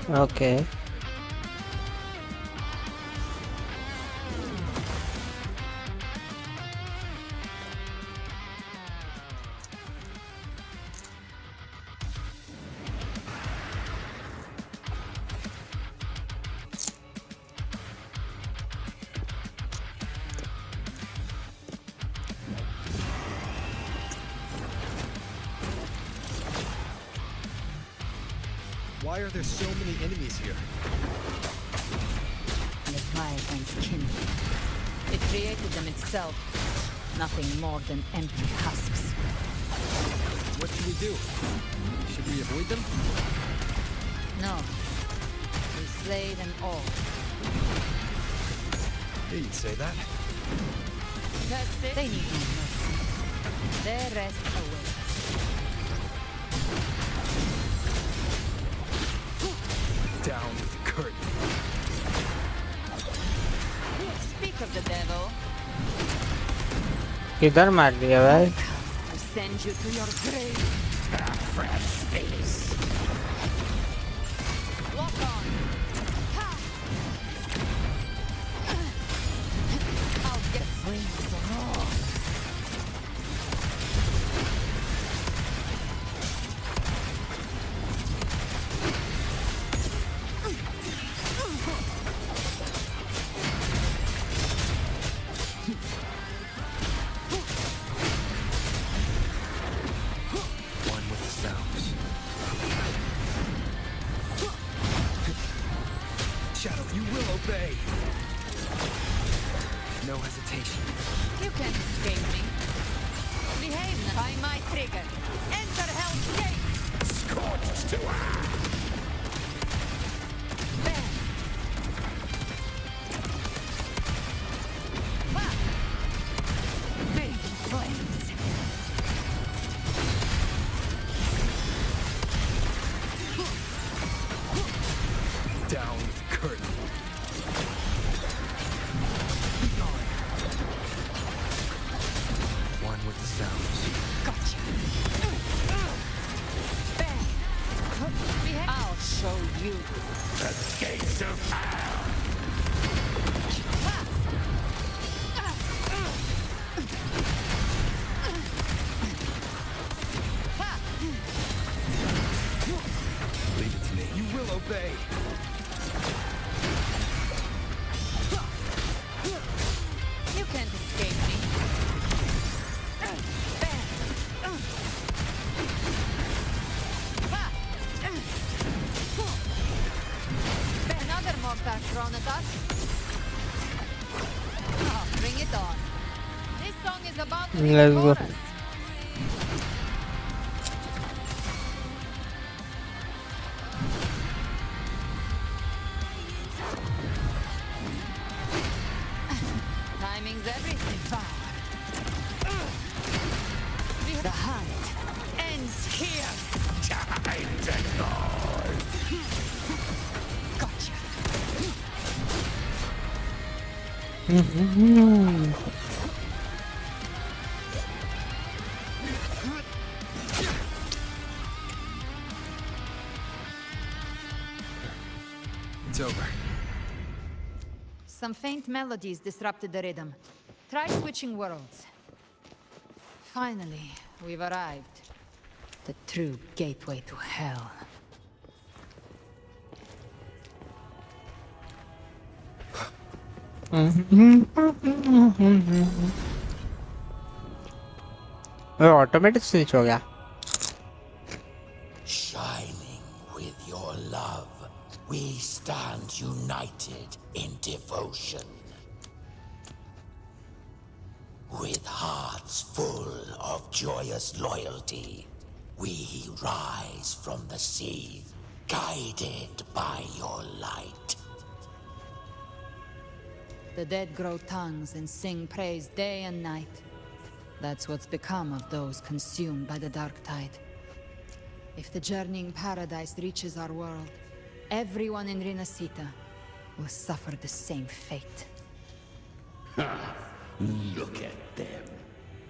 okay Why are there so many enemies here? Leviathan's kindred. It created them itself. Nothing more than empty husks. What should we do? Should we avoid them? No. We slay them all. Yeah, you'd say that. That's it. They need no mercy. Their rest awaits. Down with the curtain. Speak of the devil. किधर मार दिया भाई I send you to your grave. Fresh space. Walk on. Ha! I'll get flames raw. One with the sounds. Shadow, you will obey. No hesitation. You can't escape me. Behave now. By my trigger. Enter Hell's Gate. Scorched to ash. you. The gates of hell! Leave it to me. You will obey. You can't escape me. Another mortar thrown at us. Oh, bring it on. This song is about to be Let's go. chorus. Timing's everything. The hunt ends here. Time to go! Gotcha. It's over. Some faint melodies disrupted the rhythm. Try switching worlds. Finally, we've arrived. The true gateway to hell. Automatic switch हो गया. Shining with your love, we stand united in devotion. With hearts full of joyous loyalty, we rise from the sea, guided by your light. The dead grow tongues and sing praise day and night. That's what's become of those consumed by the dark tide. If the journeying paradise reaches our world, everyone in Rinasita will suffer the same fate. Look at them,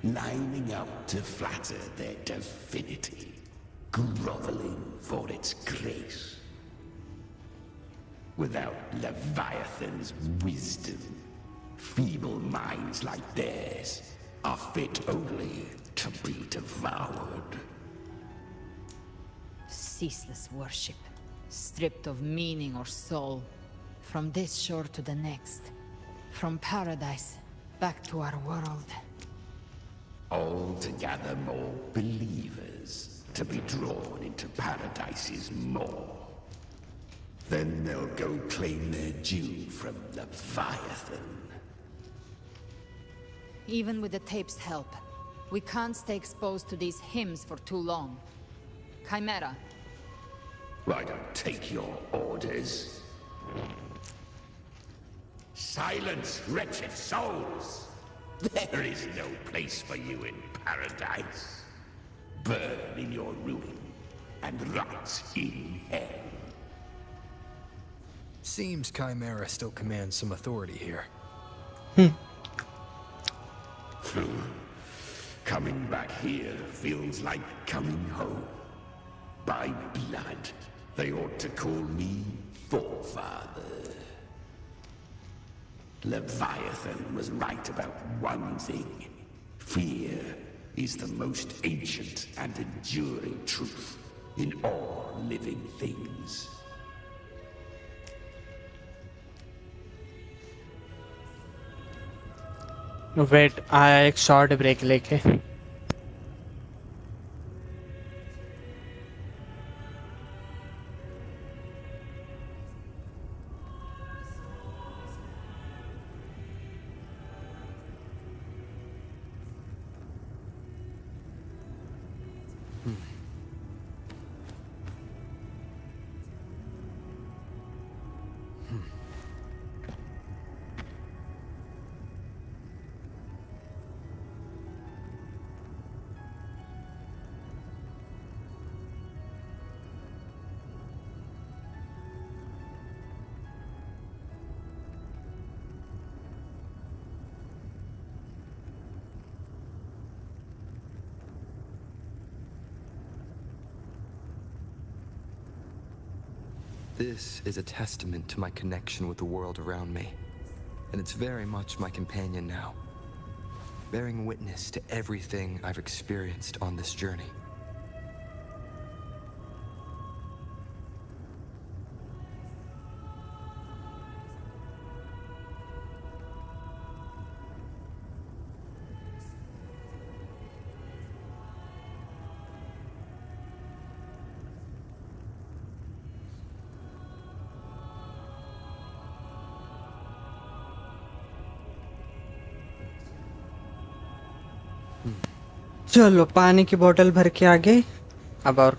lining up to flatter their divinity, groveling for its grace. Without Leviathan's wisdom, feeble minds like theirs are fit only to be devoured. Ceaseless worship, stripped of meaning or soul. From this shore to the next. From paradise back to our world. All to gather more believers to be drawn into Paradise's maw. Then they'll go claim their due from Leviathan. Even with the tape's help, we can't stay exposed to these hymns for too long. Chimera. I don't take your orders. Silence, wretched souls! There is no place for you in paradise. Burn in your ruin and rot in hell. Seems Chimera still commands some authority here. Coming back here feels like coming home. By blood, they ought to call me Forefather. Leviathan was right about one thing. Fear is the most ancient and enduring truth in all living things. Wait आया एक short break लेके. This is a testament to my connection with the world around me, and it's very much my companion now, bearing witness to everything I've experienced on this journey. चलो पानी की बोतल भर के आ गए अब और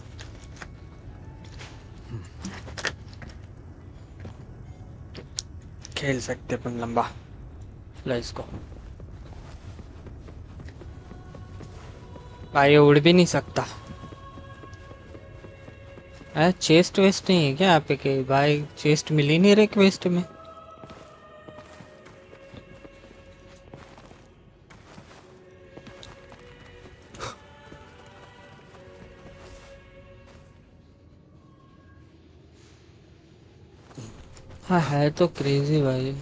खेल सकते अपन लंबा लेट्स गो भाई उड़ भी नहीं सकता चेस्ट वेस्ट नहीं है क्या यहाँ पे के भाई चेस्ट मिल ही नहीं रहे क्वेस्ट में हाँ है तो क्रेजी भाई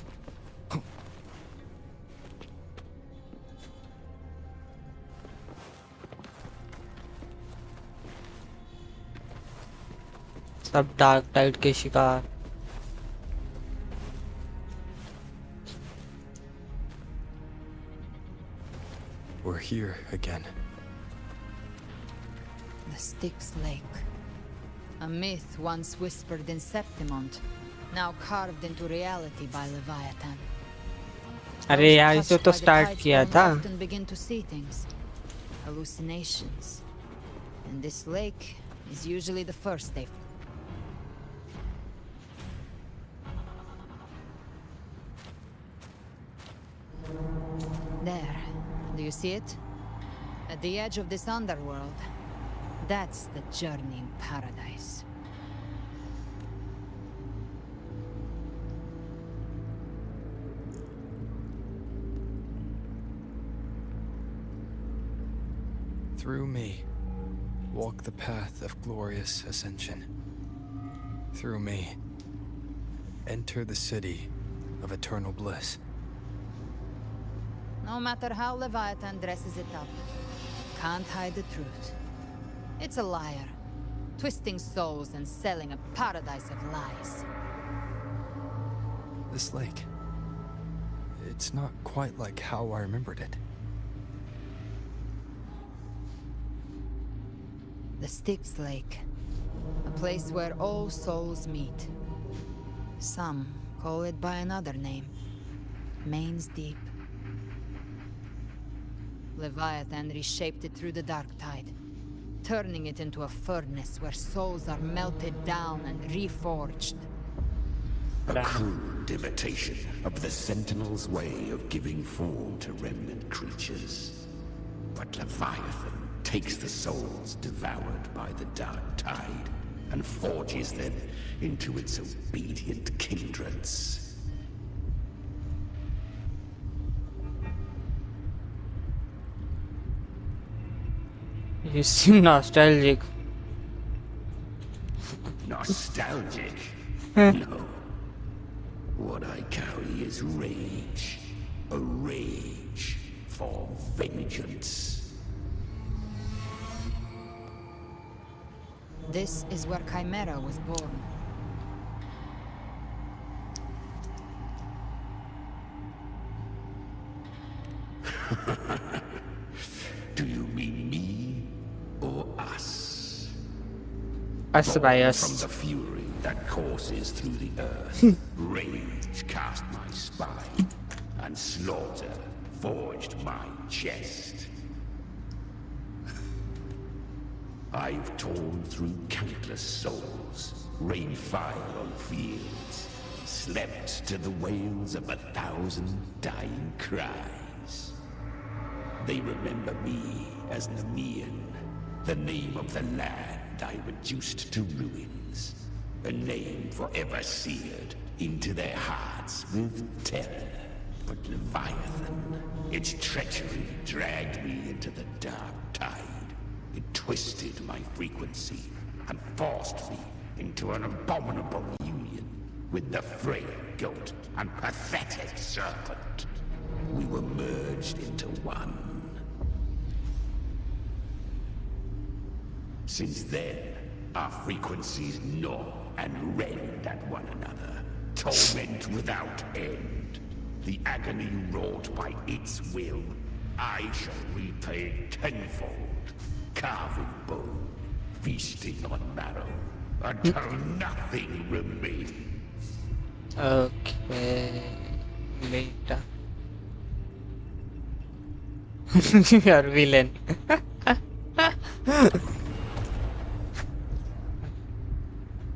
सब डार्क टाइड के शिकार We're here again. The Styx Lake. A myth once whispered in Septimont, now carved into reality by Leviathan. अरे यार इसे तो स्टार्ट किया था Often begin to see things, hallucinations, and this lake is usually the first they. There, do you see it? At the edge of this underworld, that's the journeying paradise. Through me, walk the path of glorious ascension. Through me, enter the city of eternal bliss. No matter how Leviathan dresses it up, can't hide the truth. It's a liar, twisting souls and selling a paradise of lies. This lake, it's not quite like how I remembered it. The Styx Lake, a place where all souls meet. Some call it by another name, Main's Deep. Leviathan reshaped it through the dark tide, turning it into a furnace where souls are melted down and reforged. A crude imitation of the Sentinel's way of giving form to remnant creatures. But Leviathan takes the souls devoured by the dark tide and forges them into its obedient kindreds. You seem nostalgic. Nostalgic? No. What I carry is rage. A rage for vengeance. This is where Chimera was born. Do you mean me or us? Us by us. From the fury that courses through the earth, rage cast my spine, and slaughter forged my chest. I've torn through countless souls, rained fire on fields, slept to the wails of 1,000 dying cries. They remember me as Nemean, the name of the land I reduced to ruins, a name forever seared into their hearts with terror. But Leviathan, its treachery dragged me into the dark tide. It twisted my frequency and forced me into an abominable union. with the frail goat and pathetic serpent. We were merged into one. Since then, our frequencies gnaw and rend at one another, torment without end. The agony wrought by its will, I shall repay tenfold, carving bone, feasting on marrow, until nothing remains. Okay, later. You are villain.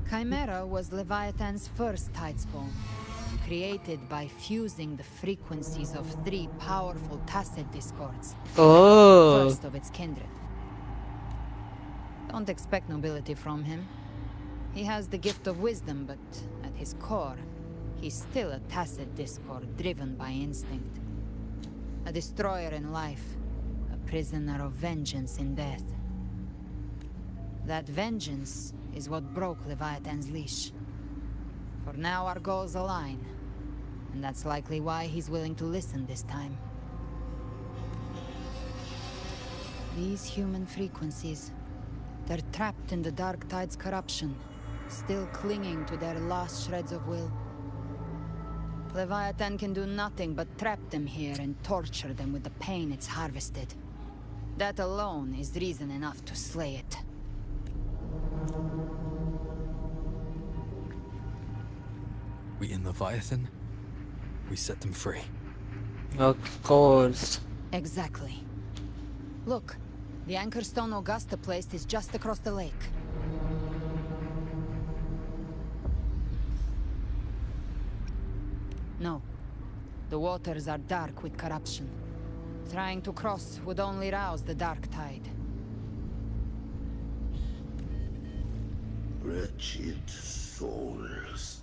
Chimera was Leviathan's first tidespawn, created by fusing the frequencies of 3 powerful tacit discords. Oh. First of its kindred. Don't expect nobility from him. He has the gift of wisdom, but at his core, he's still a tacit discord driven by instinct. A destroyer in life, a prisoner of vengeance in death. That vengeance is what broke Leviathan's leash. For now our goals align, and that's likely why he's willing to listen this time. These human frequencies, they're trapped in the Dark Tide's corruption, still clinging to their last shreds of will. Leviathan can do nothing but trap them here and torture them with the pain it's harvested. That alone is reason enough to slay it. We in Leviathan? We set them free. Of course. Exactly. Look, the anchor stone Augusta placed is just across the lake. No. The waters are dark with corruption. Trying to cross would only rouse the Dark Tide. Wretched souls.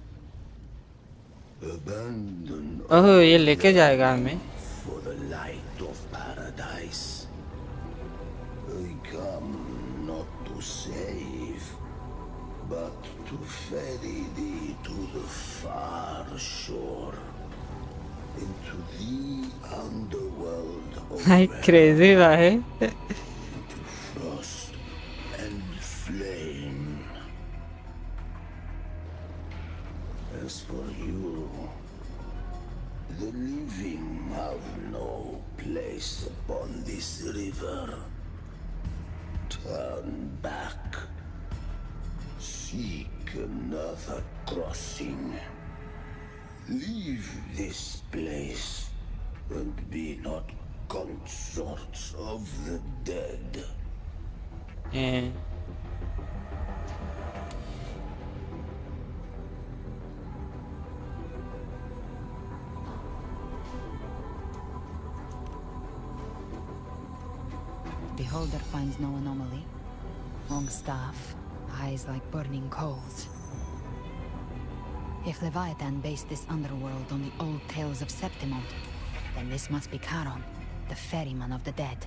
Abandon ओह ये लेके जाएगा हमें. for the light of paradise. I come not to save, but to ferry thee to the far shore, into the underworld of Crazy भाई. into frost and flame. As for you, the living have no place upon this river. Turn back. Seek another crossing. Leave this place and be not consorts of the dead. Yeah. Beholder finds no anomaly. Long staff, eyes like burning coals. If Leviathan based this underworld on the old tales of Septimont, then this must be Charon, the ferryman of the dead.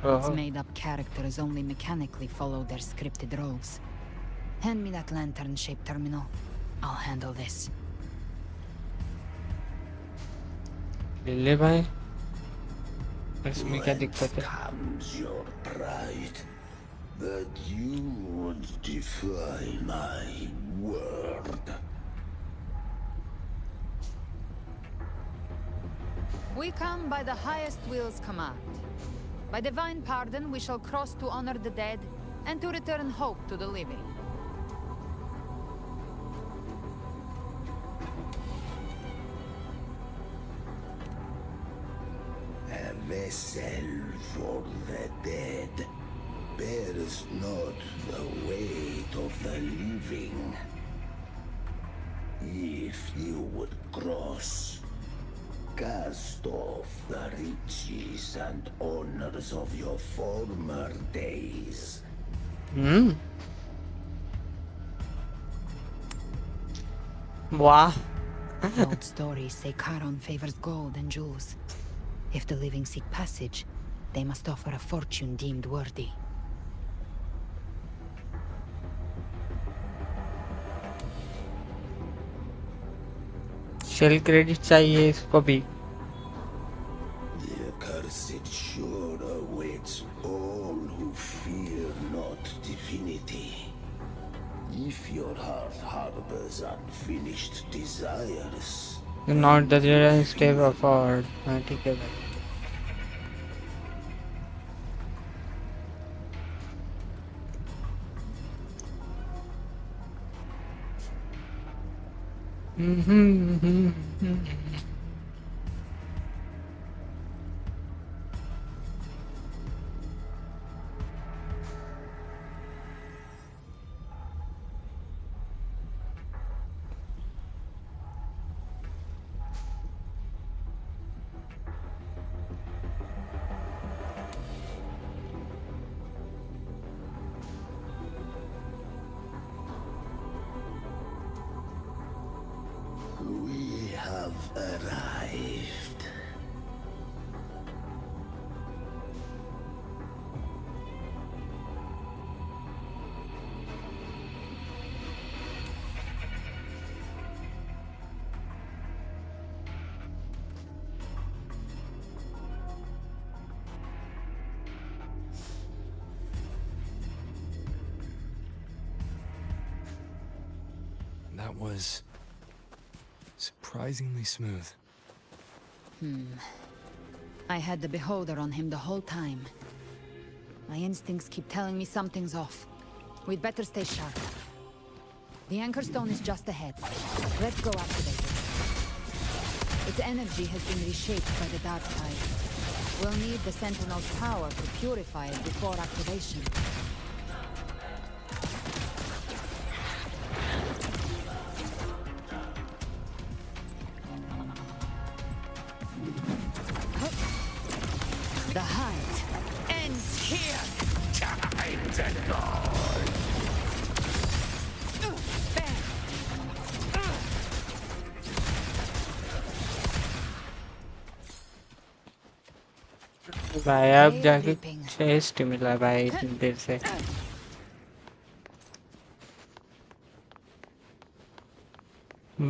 Its made-up characters only mechanically follow their scripted roles. Hand me that lantern-shaped terminal. I'll handle this. ले भाई. इसमें क्या दिक्कत है? Comes your pride that you would defy my word. We come by the highest will's command. By divine pardon, we shall cross to honor the dead and to return hope to the living. A vessel for the dead bears not the weight of the living. If you would cross, cast off the riches and honors of your former days. Wow. Old stories say Charon favors gold and jewels. If the living seek passage, they must offer a fortune deemed worthy. Shell credit चाहिए इसको भी. The accursed sure awaits all who fear not divinity. If your heart harbors unfinished desires, Not the step forward. हाँ ठीक है भाई. we have arrived. That was surprisingly smooth. I had the beholder on him the whole time. My instincts keep telling me something's off. We'd better stay sharp. The anchor stone is just ahead. Let's go activate it. Its energy has been reshaped by the dark tide. We'll need the Sentinel's power to purify it before activation. The hunt ends here! Time to go. भाई अब जाके chest मिला भाई इतनी देर से.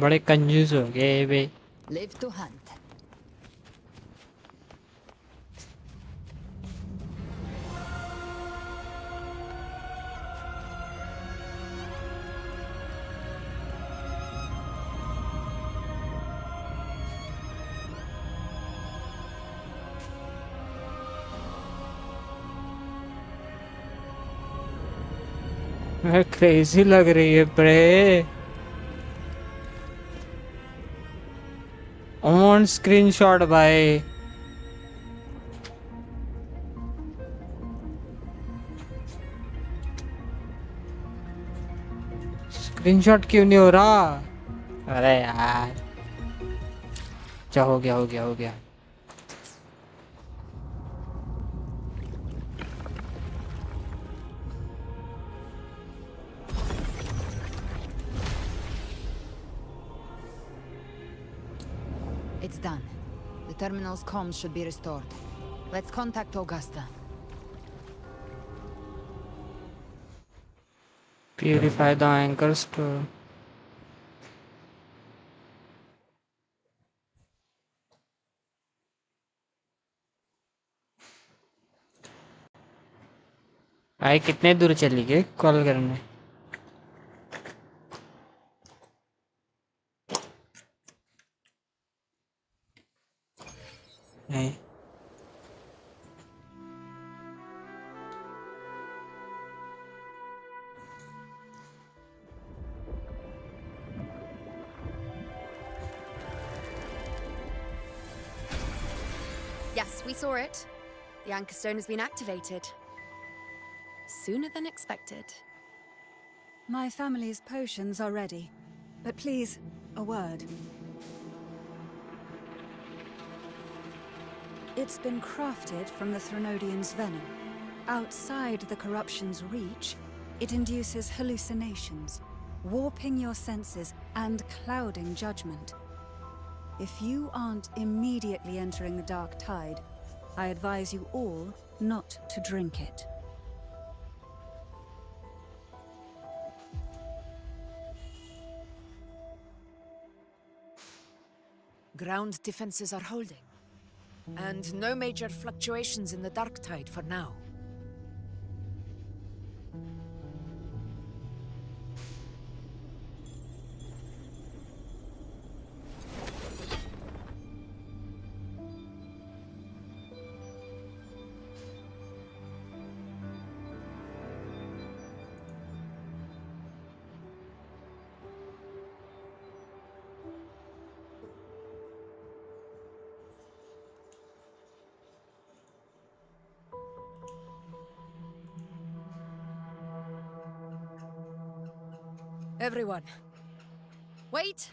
बड़े कंजूस हो गए बे. Live to hunt. क्रेजी लग रही है ब्रे. ऑन स्क्रीनशॉट भाई. स्क्रीनशॉट क्यों नहीं हो रहा? अरे यार. क्या हो गया हो गया हो गया. It's done. The terminal's comms should be restored. Let's contact Augusta. Purify the anchor store. भाई कितने दूर चली गई कॉल करने? नहीं. Yes, we saw it. The anchor stone has been activated. Sooner than expected. My family's potions are ready. But please, a word. It's been crafted from the Threnodian's venom. Outside the corruption's reach, it induces hallucinations, warping your senses and clouding judgment. If you aren't immediately entering the dark tide, I advise you all not to drink it. Ground defenses are holding. And no major fluctuations in the dark tide for now. Everyone. Wait!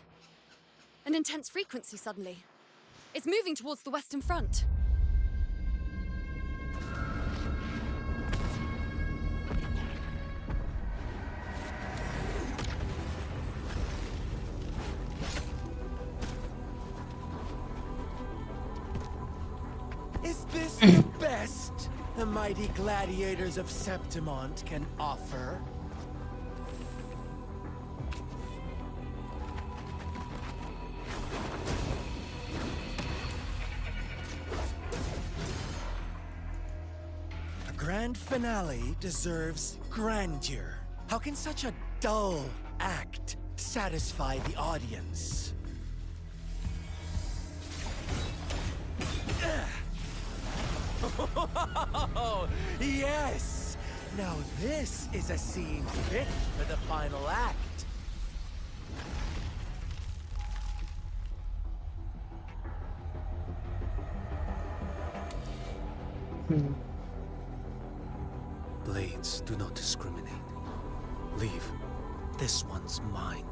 An intense frequency suddenly. It's moving towards the Western Front. Is this the best the mighty gladiators of Septimont can offer? A grand finale deserves grandeur. How can such a dull act satisfy the audience? Oh, yes! Now this is a scene fit for the final act. Blades do not discriminate. Leave. This one's mine.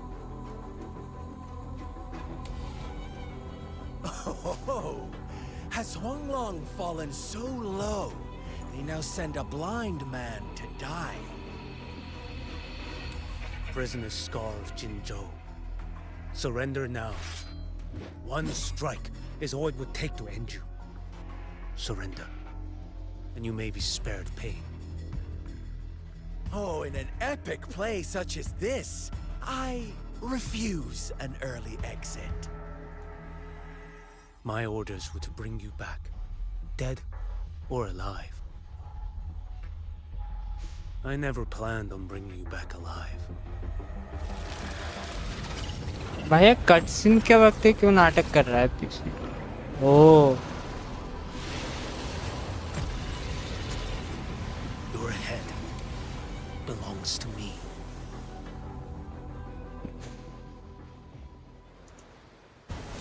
Oh, has Huanglong fallen so low, they now send a blind man to die? Prisoner Scar of Jinzhou. Surrender now. One strike is all it would take to end you. Surrender, and you may be spared pain. Oh, in an epic play such as this, I refuse an early exit. My orders were to bring you back, dead or alive. I never planned on bringing you back alive. भैया cut scene के वक्त ही क्यों नाटक कर रहा है पीछे? ओह Your head belongs to me.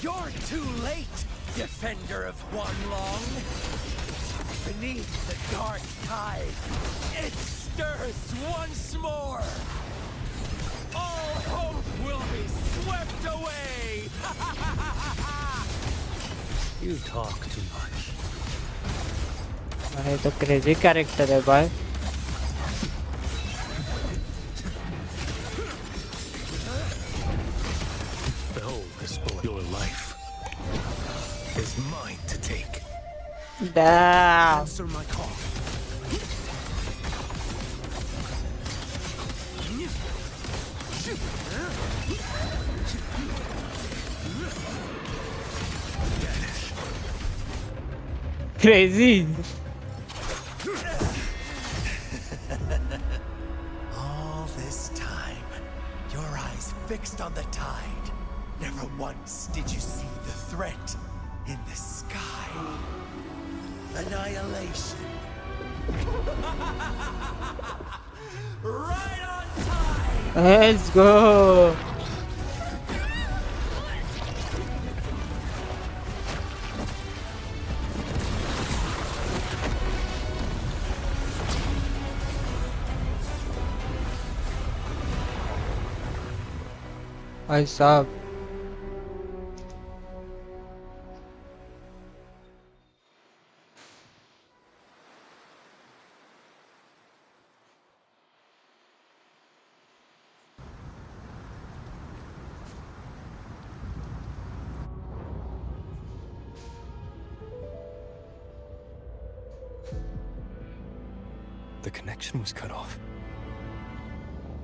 You're too late, defender of Huanglong. Beneath the dark tide, it stirs once more. All hope will be swept away. You talk too much. भाई तो क्रेजी कैरेक्टर है भाई. Your life is mine to take. Damn. Answer my call. Crazy. All this time, your eyes fixed on the tide. Never once did you see the threat in the sky. Annihilation. Right on time! Let's go! भाई साहब The connection was cut off.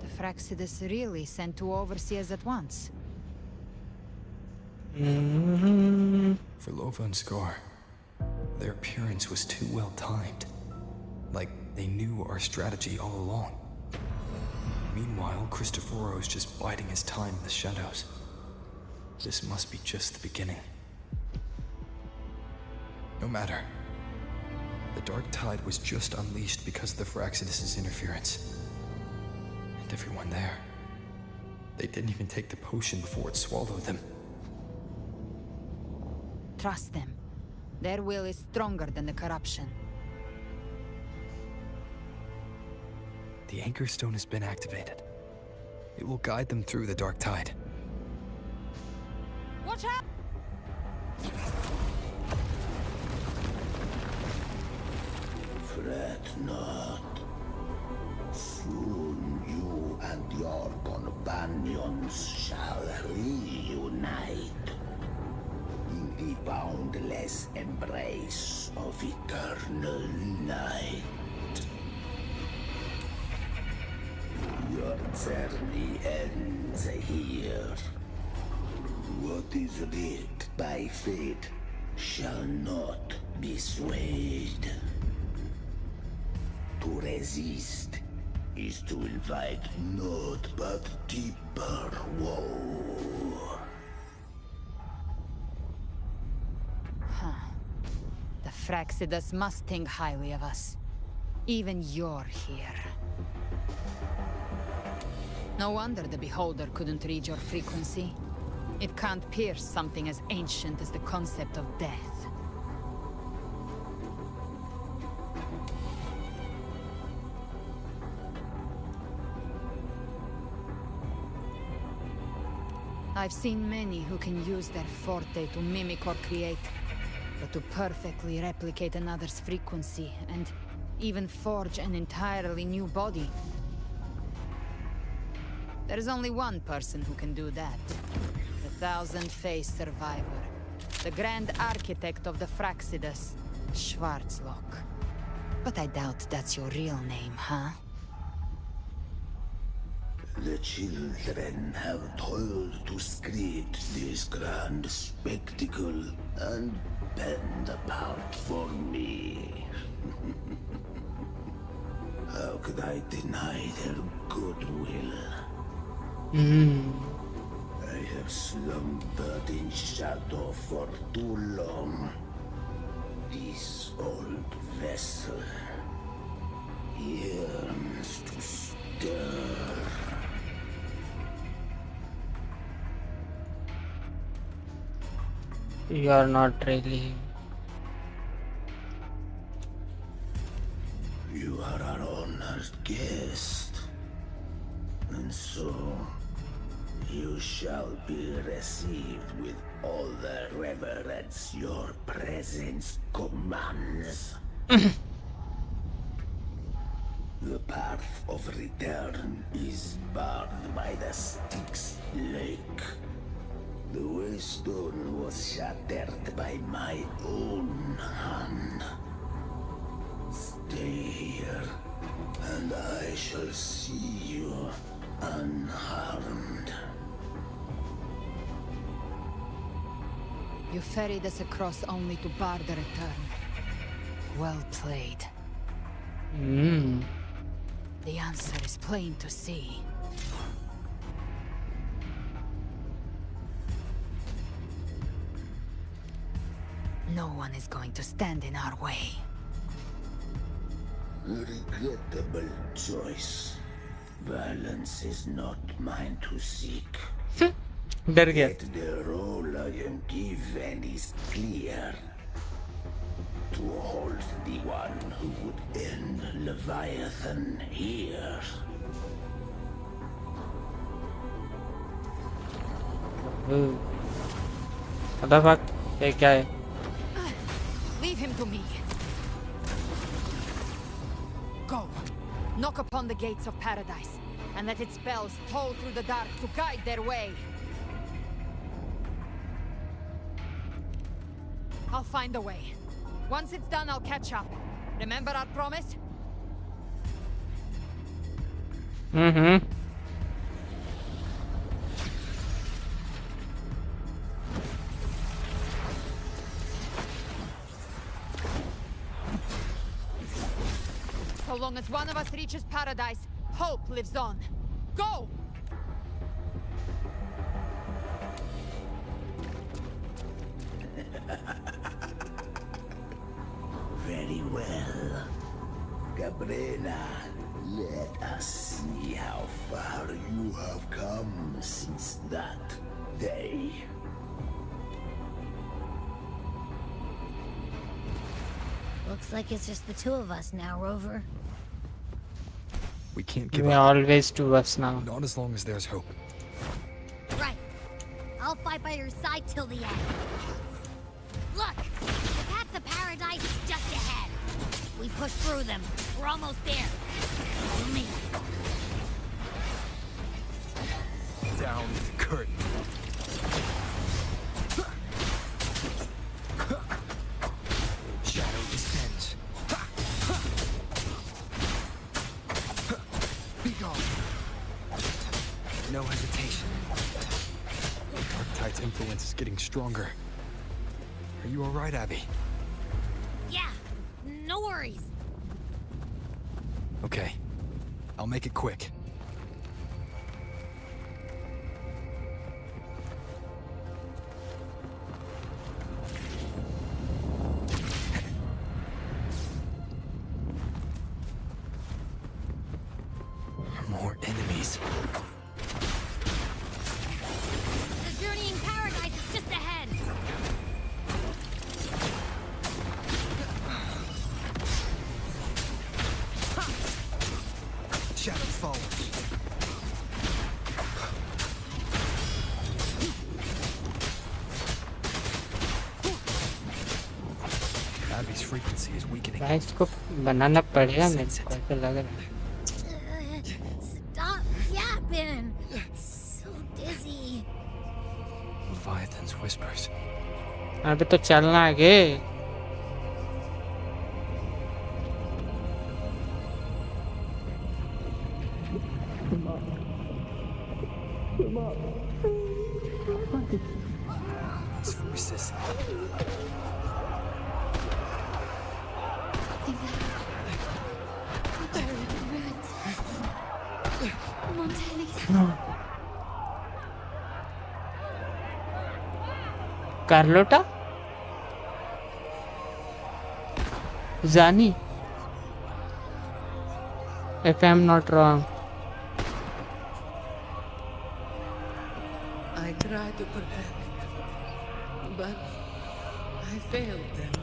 The Fraxidus really sent two overseers at once. For Lova and Scar, their appearance was too well timed. Like they knew our strategy all along. Meanwhile, Cristoforo's just biding his time in the shadows. This must be just the beginning. No matter. The Dark Tide was just unleashed because of the Fraxidus' interference. And everyone there, they didn't even take the potion before it swallowed them. Trust them. Their will is stronger than the corruption. The Anchor Stone has been activated. It will guide them through the Dark Tide. Watch out! Fret not. Soon you and your companions shall reunite in the boundless embrace of eternal night. Your journey ends here. What is writ by fate shall not be swayed. To resist is to invite naught but deeper woe. The Fraxidus must think highly of us. Even you're here. No wonder the Beholder couldn't read your frequency. It can't pierce something as ancient as the concept of death. I've seen many who can use their forte to mimic or create, but to perfectly replicate another's frequency and even forge an entirely new body. There's only one person who can do that. The Thousand-Faced Survivor. The Grand Architect of the Fraxidus, Schwarzlock. But I doubt that's your real name, huh? The children have toiled to script this grand spectacle and bend apart for me. How could I deny their goodwill? I have slumbered in shadow for too long. This old vessel yearns to stir. You're not really. You are our honored guest, and so you shall be received with all the reverence your presence commands. The path of return is barred by the Styx Lake. The waystone was shattered by my own hand. Stay here, and I shall see you unharmed. You ferried us across only to bar the return. Well played. The answer is plain to see. No one is going to stand in our way. Regrettable choice. Violence is not mine to seek. Yet the role I am given is clear. To hold the one who would end Leviathan here. What the fuck? What is Leave him to me. Go. Knock upon the gates of paradise, and let its bells toll through the dark to guide their way. I'll find a way. Once it's done, I'll catch up. Remember our promise? So long as one of us reaches paradise, hope lives on. Go! Very well. Galberina, let us see how far you have come since that day. Looks like it's just the two of us now, Rover. We can't give We up. always do us now. Not as long as there's hope. Right. I'll fight by your side till the end. Look! The path to paradise is just ahead. We push through them. We're almost there. Follow me. Down the curtain. Shadow descends. Be gone. No hesitation. Darktide's influence is getting stronger. Are you alright, Abby? Yeah, no worries. Okay. I'll make it quick. More enemies. The journey in paradise is just ahead. Shadow follows. Abby's frequency is weakening. भाई इसको बनाना पड़ेगा मेरे को ऐसा लग रहा है. Stop yapping. So dizzy. Leviathan's whispers. अबे तो चलना आगे. His voices. Carlota? Zani? If I'm not wrong. I tried to protect, but I failed them.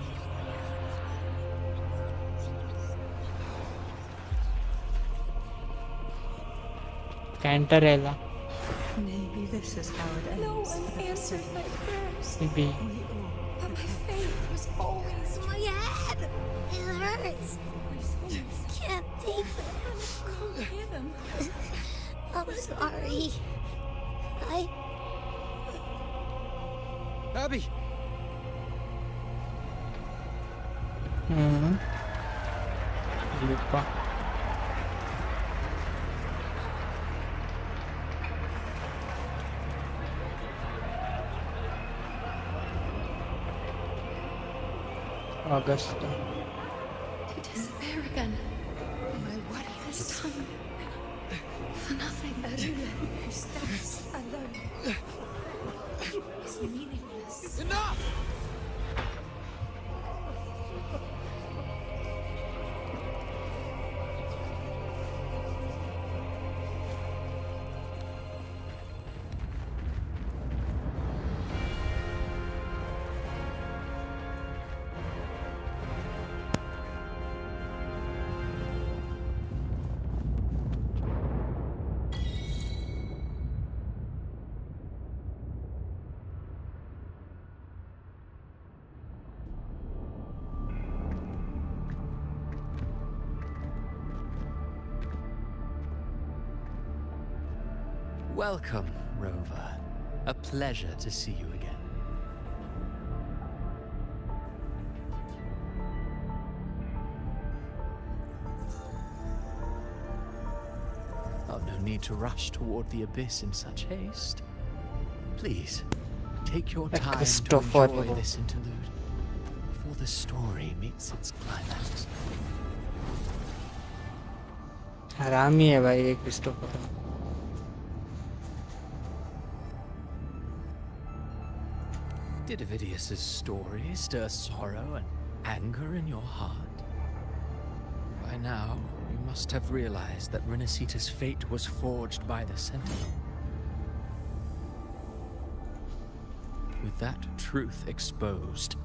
Cantarella. Maybe this is how it ends. No one answered my prayers. Maybe. But my faith was always My head! It hurts. Can't take it. couldn't hear them. I'm sorry. Abby! Lupa. August. To disappear again. My worry this time. For nothing. Who stands alone. Is meaningless. Enough! Welcome, Rover. A pleasure to see you again. Oh, no need to rush toward the abyss in such haste. Please, take your time to enjoy this interlude before the story meets its climax. हरामी है भाई ये Christopher. Did Ovidius's story stir sorrow and anger in your heart? By now, you must have realized that Renacita's fate was forged by the Sentinel. With that truth exposed,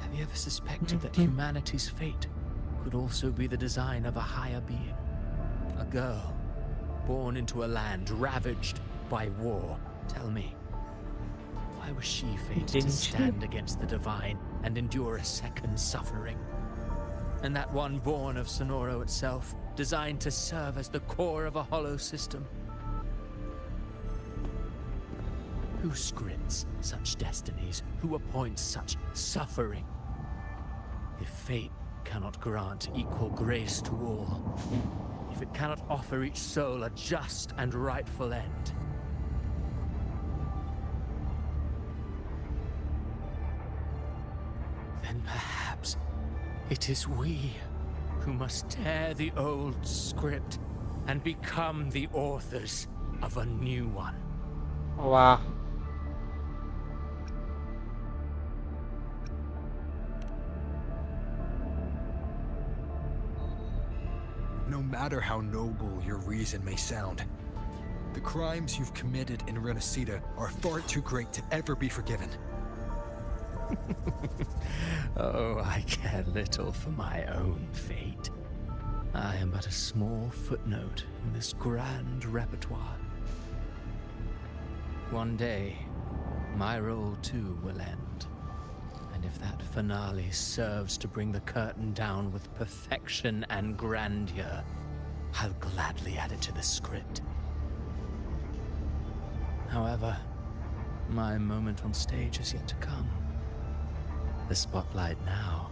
have you ever suspected that humanity's fate could also be the design of a higher being? A girl, born into a land ravaged by war. Tell me, why was she fated to stand against the divine and endure a second suffering? And that one born of Sonoro itself, designed to serve as the core of a hollow system? Who scripts such destinies? Who appoints such suffering? If fate cannot grant equal grace to all, if it cannot offer each soul a just and rightful end, then perhaps it is we who must tear the old script and become the authors of a new one. Wow. No matter how noble your reason may sound, the crimes you've committed in Renacita are far too great to ever be forgiven. Oh, I care little for my own fate. I am but a small footnote in this grand repertoire. One day, my role too will end. And if that finale serves to bring the curtain down with perfection and grandeur, I'll gladly add it to the script. However, my moment on stage is yet to come. The spotlight now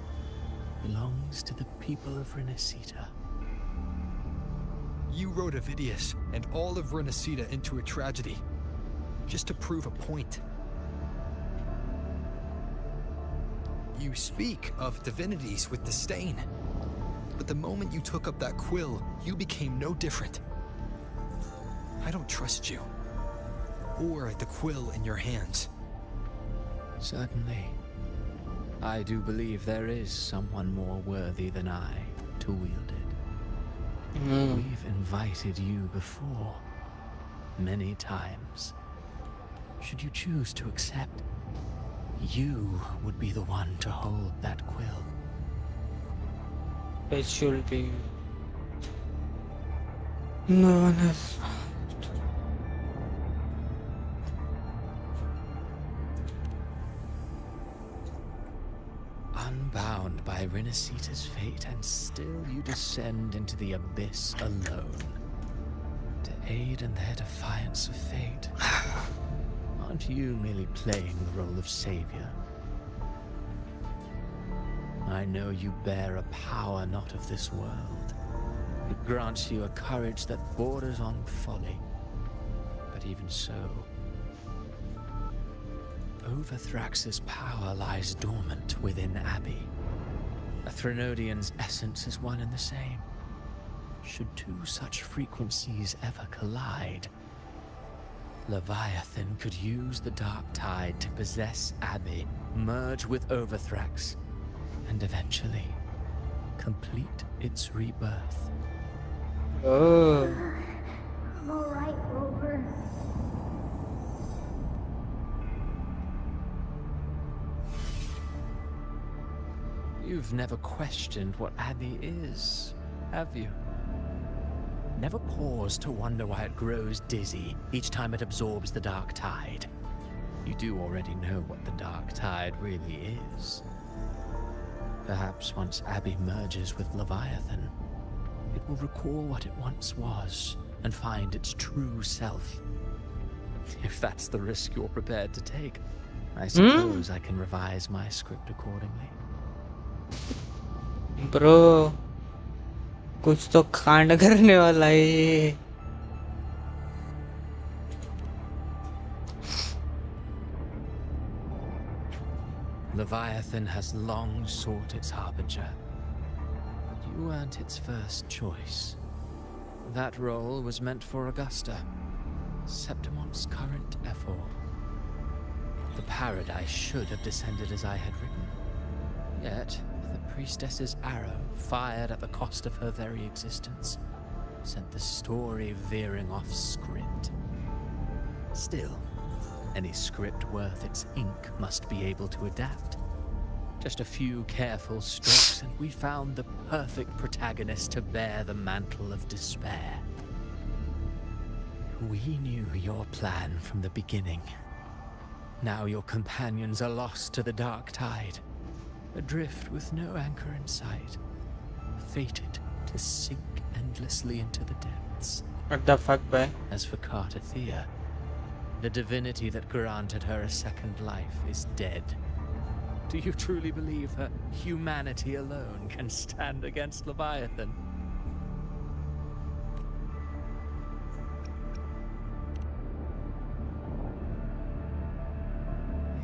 belongs to the people of Renacita. You wrote Ovidius and all of Renacita into a tragedy, just to prove a point. You speak of divinities with disdain, but the moment you took up that quill, you became no different. I don't trust you, or the quill in your hands. Certainly. I do believe there is someone more worthy than I to wield it. We've invited you before, many times. Should you choose to accept, you would be the one to hold that quill. It should be. No one else. Unbound by Renacita's fate, and still you descend into the abyss alone to aid in their defiance of fate. Aren't you merely playing the role of savior? I know you bear a power not of this world. It grants you a courage that borders on folly. But even so, Overthrax's power lies dormant within Abbey. A Threnodian's essence is one and the same. Should two such frequencies ever collide, Leviathan could use the dark tide to possess Abbey, merge with Overthrax, and eventually complete its rebirth. Oh. I'm alright, Rover. You've never questioned what Abbey is, have you? Never paused to wonder why it grows dizzy each time it absorbs the dark tide. You do already know what the dark tide really is. Perhaps once Abbey merges with Leviathan, it will recall what it once was and find its true self. If that's the risk you're prepared to take, I suppose I can revise my script accordingly. Bro, कुछ तो कांड करने वाला है ये. Leviathan has long sought its harbinger, but you weren't its first choice. That role was meant for Augusta, Septimon's current Ephor. The paradise should have descended as I had written. Yet, the priestess's arrow, fired at the cost of her very existence, sent the story veering off script. Still, any script worth its ink must be able to adapt. Just a few careful strokes and we found the perfect protagonist to bear the mantle of despair. We knew your plan from the beginning. Now your companions are lost to the dark tide, adrift with no anchor in sight, fated to sink endlessly into the depths. What the fuck, boy? As for Carter Thea, the divinity that granted her a second life is dead. Do you truly believe her humanity alone can stand against Leviathan?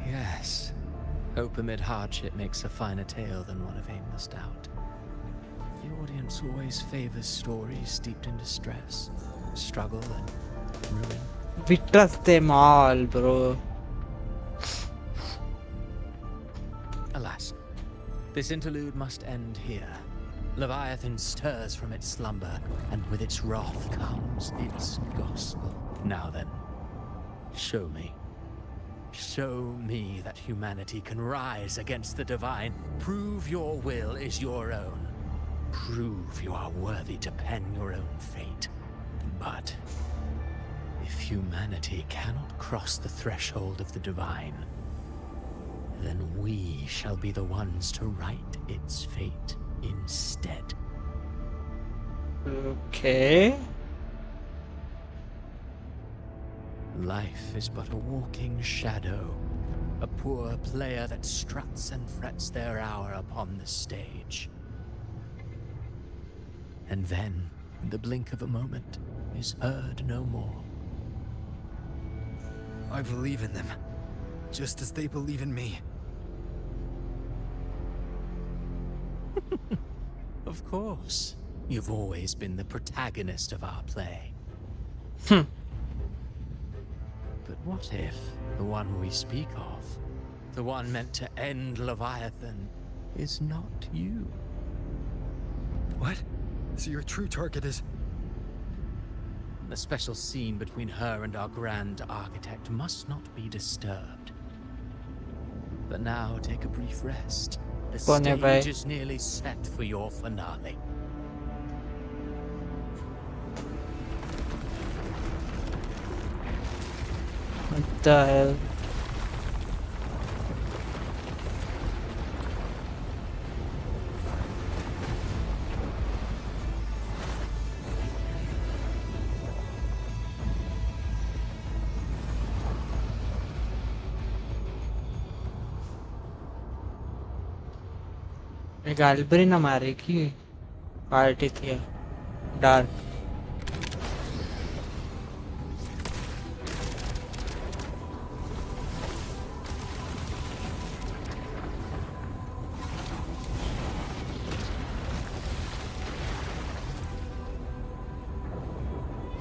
Yes. Hope amid hardship makes a finer tale than one of aimless doubt. The audience always favors stories steeped in distress, struggle, and ruin. We trust them all, bro. Alas, this interlude must end here. Leviathan stirs from its slumber, and with its wrath comes its gospel. Now then, show me. Show me that humanity can rise against the divine. Prove your will is your own. Prove you are worthy to pen your own fate. But if humanity cannot cross the threshold of the divine, then we shall be the ones to write its fate instead. Okay. Life is but a walking shadow, a poor player that struts and frets their hour upon the stage. And then, in the blink of a moment, is heard no more. I believe in them, just as they believe in me. Of course. You've always been the protagonist of our play. But what if the one we speak of, the one meant to end Leviathan, is not you? What? So your true target is... The special scene between her and our grand architect must not be disturbed. But now take a brief rest. The stage is nearly set for your finale. What the hell? Galberina मारेगी party थी dark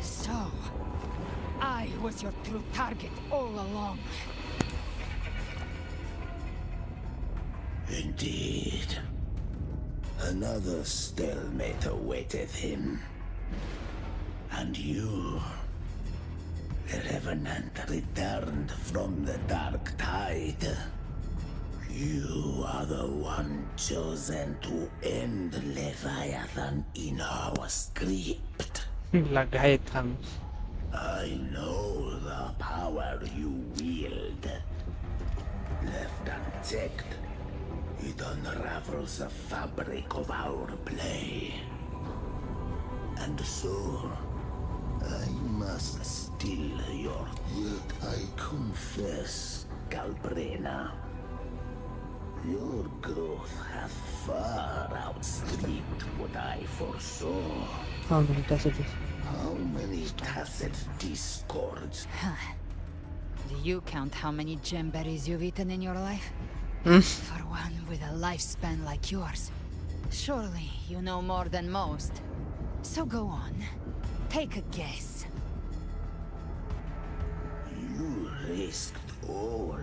So, I was your true target all along. Indeed. Another stalemate awaiteth him. And you, the Revenant returned from the dark tide. You are the one chosen to end Leviathan in our script. लगाए था I know the power you wield. Left unchecked, it unravels the fabric of our play. And so, I must steal your... Yet I confess, Galberina, your growth hath far outstripped what I foresaw. How many tacit discords? Do you count how many gemberries you've eaten in your life? For one with a lifespan like yours, surely you know more than most. So go on. Take a guess. You risked all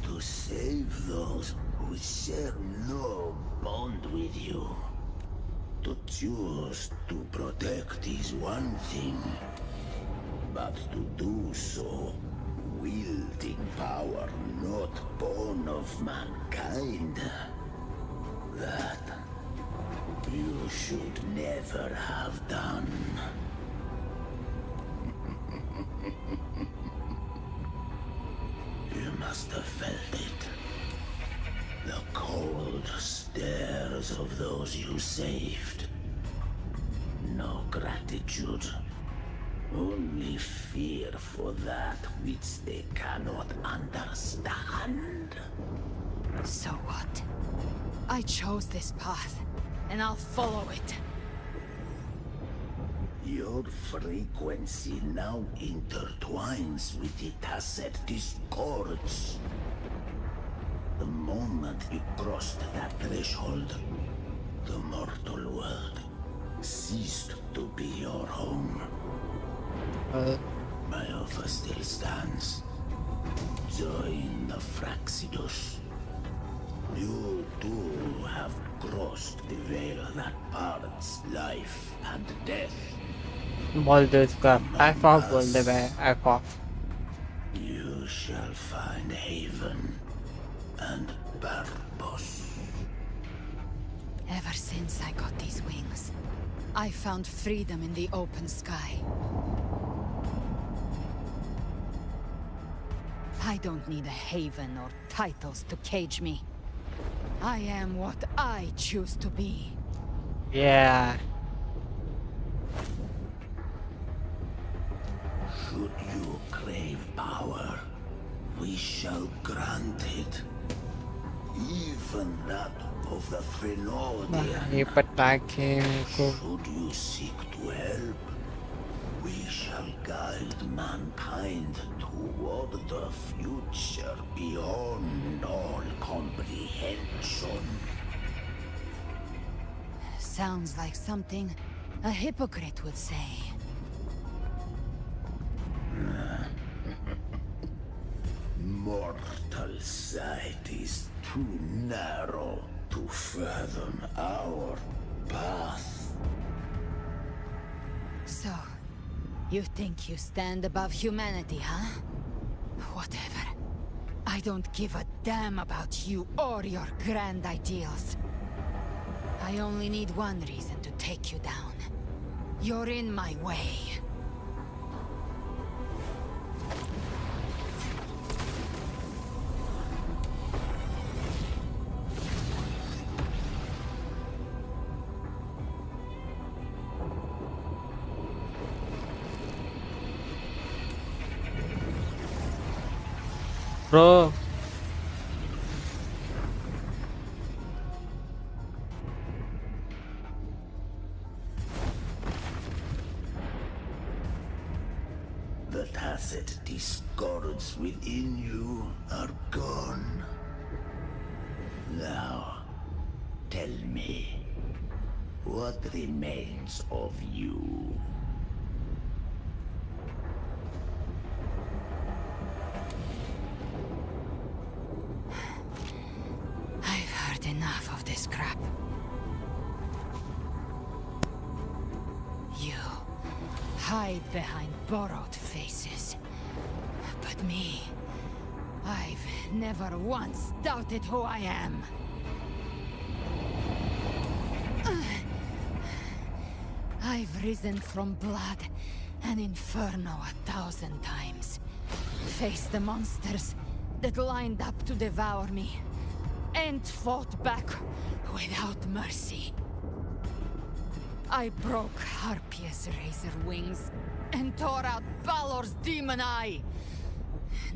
to save those who share no bond with you. To choose to protect is one thing, but to do so wielding power not born of mankind, that you should never have done. You must have felt it. The cold stares of those you saved. No gratitude. Only fear for that which they cannot understand. So what? I chose this path, and I'll follow it. Your frequency now intertwines with the tacet discords. The moment you crossed that threshold, the mortal world ceased to be your home. My offer still stands. Join the Fraxidus. You too have crossed the veil that parts life and death. बोल दो इसका I-Foff बोल दे भाई I-Foff. You shall find haven and purpose. Ever since I got these wings, I found freedom in the open sky. I don't need a haven or titles to cage me. I am what I choose to be. Yeah. Should you crave power, we shall grant it. Even that of the Threnodia. ये पता है को. Should you seek to help, we shall guide mankind toward the future beyond all comprehension. Sounds like something a hypocrite would say. Mortal sight is too narrow to fathom our path. So, you think you stand above humanity, huh? Whatever. I don't give a damn about you or your grand ideals. I only need one reason to take you down. You're in my way. Bro. The tacit discords within you are gone. Now, tell me, what remains of you? I've heard enough of this crap. You hide behind borrowed faces. But me, I've never once doubted who I am. I've risen from blood and inferno 1,000 times. Faced the monsters that lined up to devour me, and fought back without mercy. I broke Harpia's razor wings and tore out Balor's demon eye.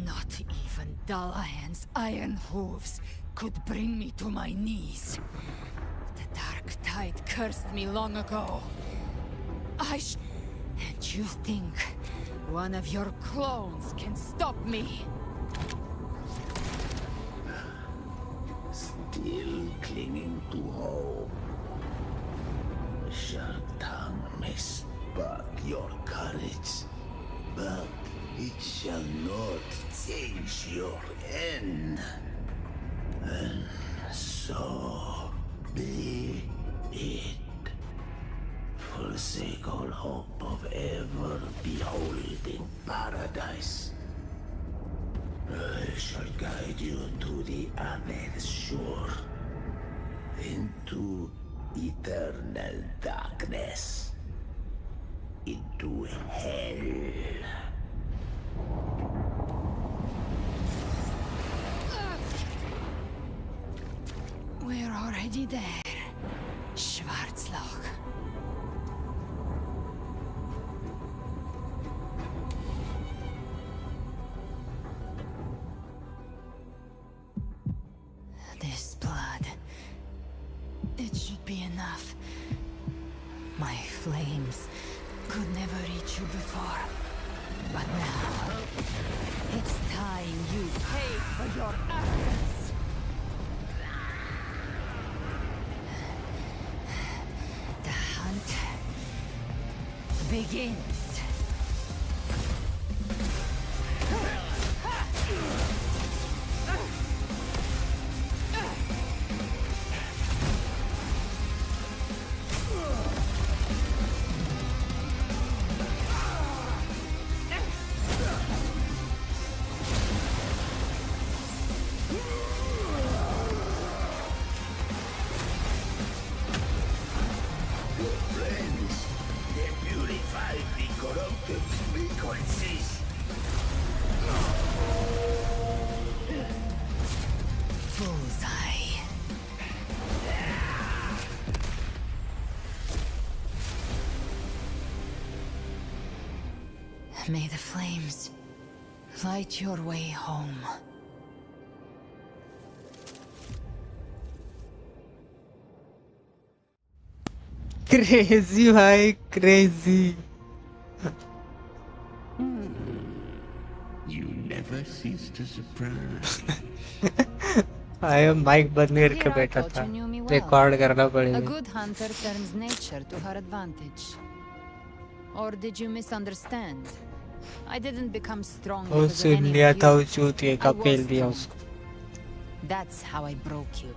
Not even Dalahan's iron hooves could bring me to my knees. The Dark Tide cursed me long ago. And you think one of your clones can stop me? Still clinging to hope. The sharp tongue may spark your courage, but it shall not change your end. And so be it. Forsake all hope of ever beholding paradise. I shall guide you to the other shore, into eternal darkness, into hell. We're already there, Schwarzloch. This blood, it should be enough. My flames could never reach you before, but now it's time you pay for your arrogance. The hunt begins. Bullseye. May the flames light your way home. Crazy भाई, crazy. You never cease to surprise. आया mic बंद करके बैठा था, record करना A पड़ेगा. good hunter turns nature to her advantage. Or did you misunderstand? I didn't become strong वो because of soon any लिया of था, you. वो चूतिए I का was पेल दिया strong. उसको. That's how I broke you.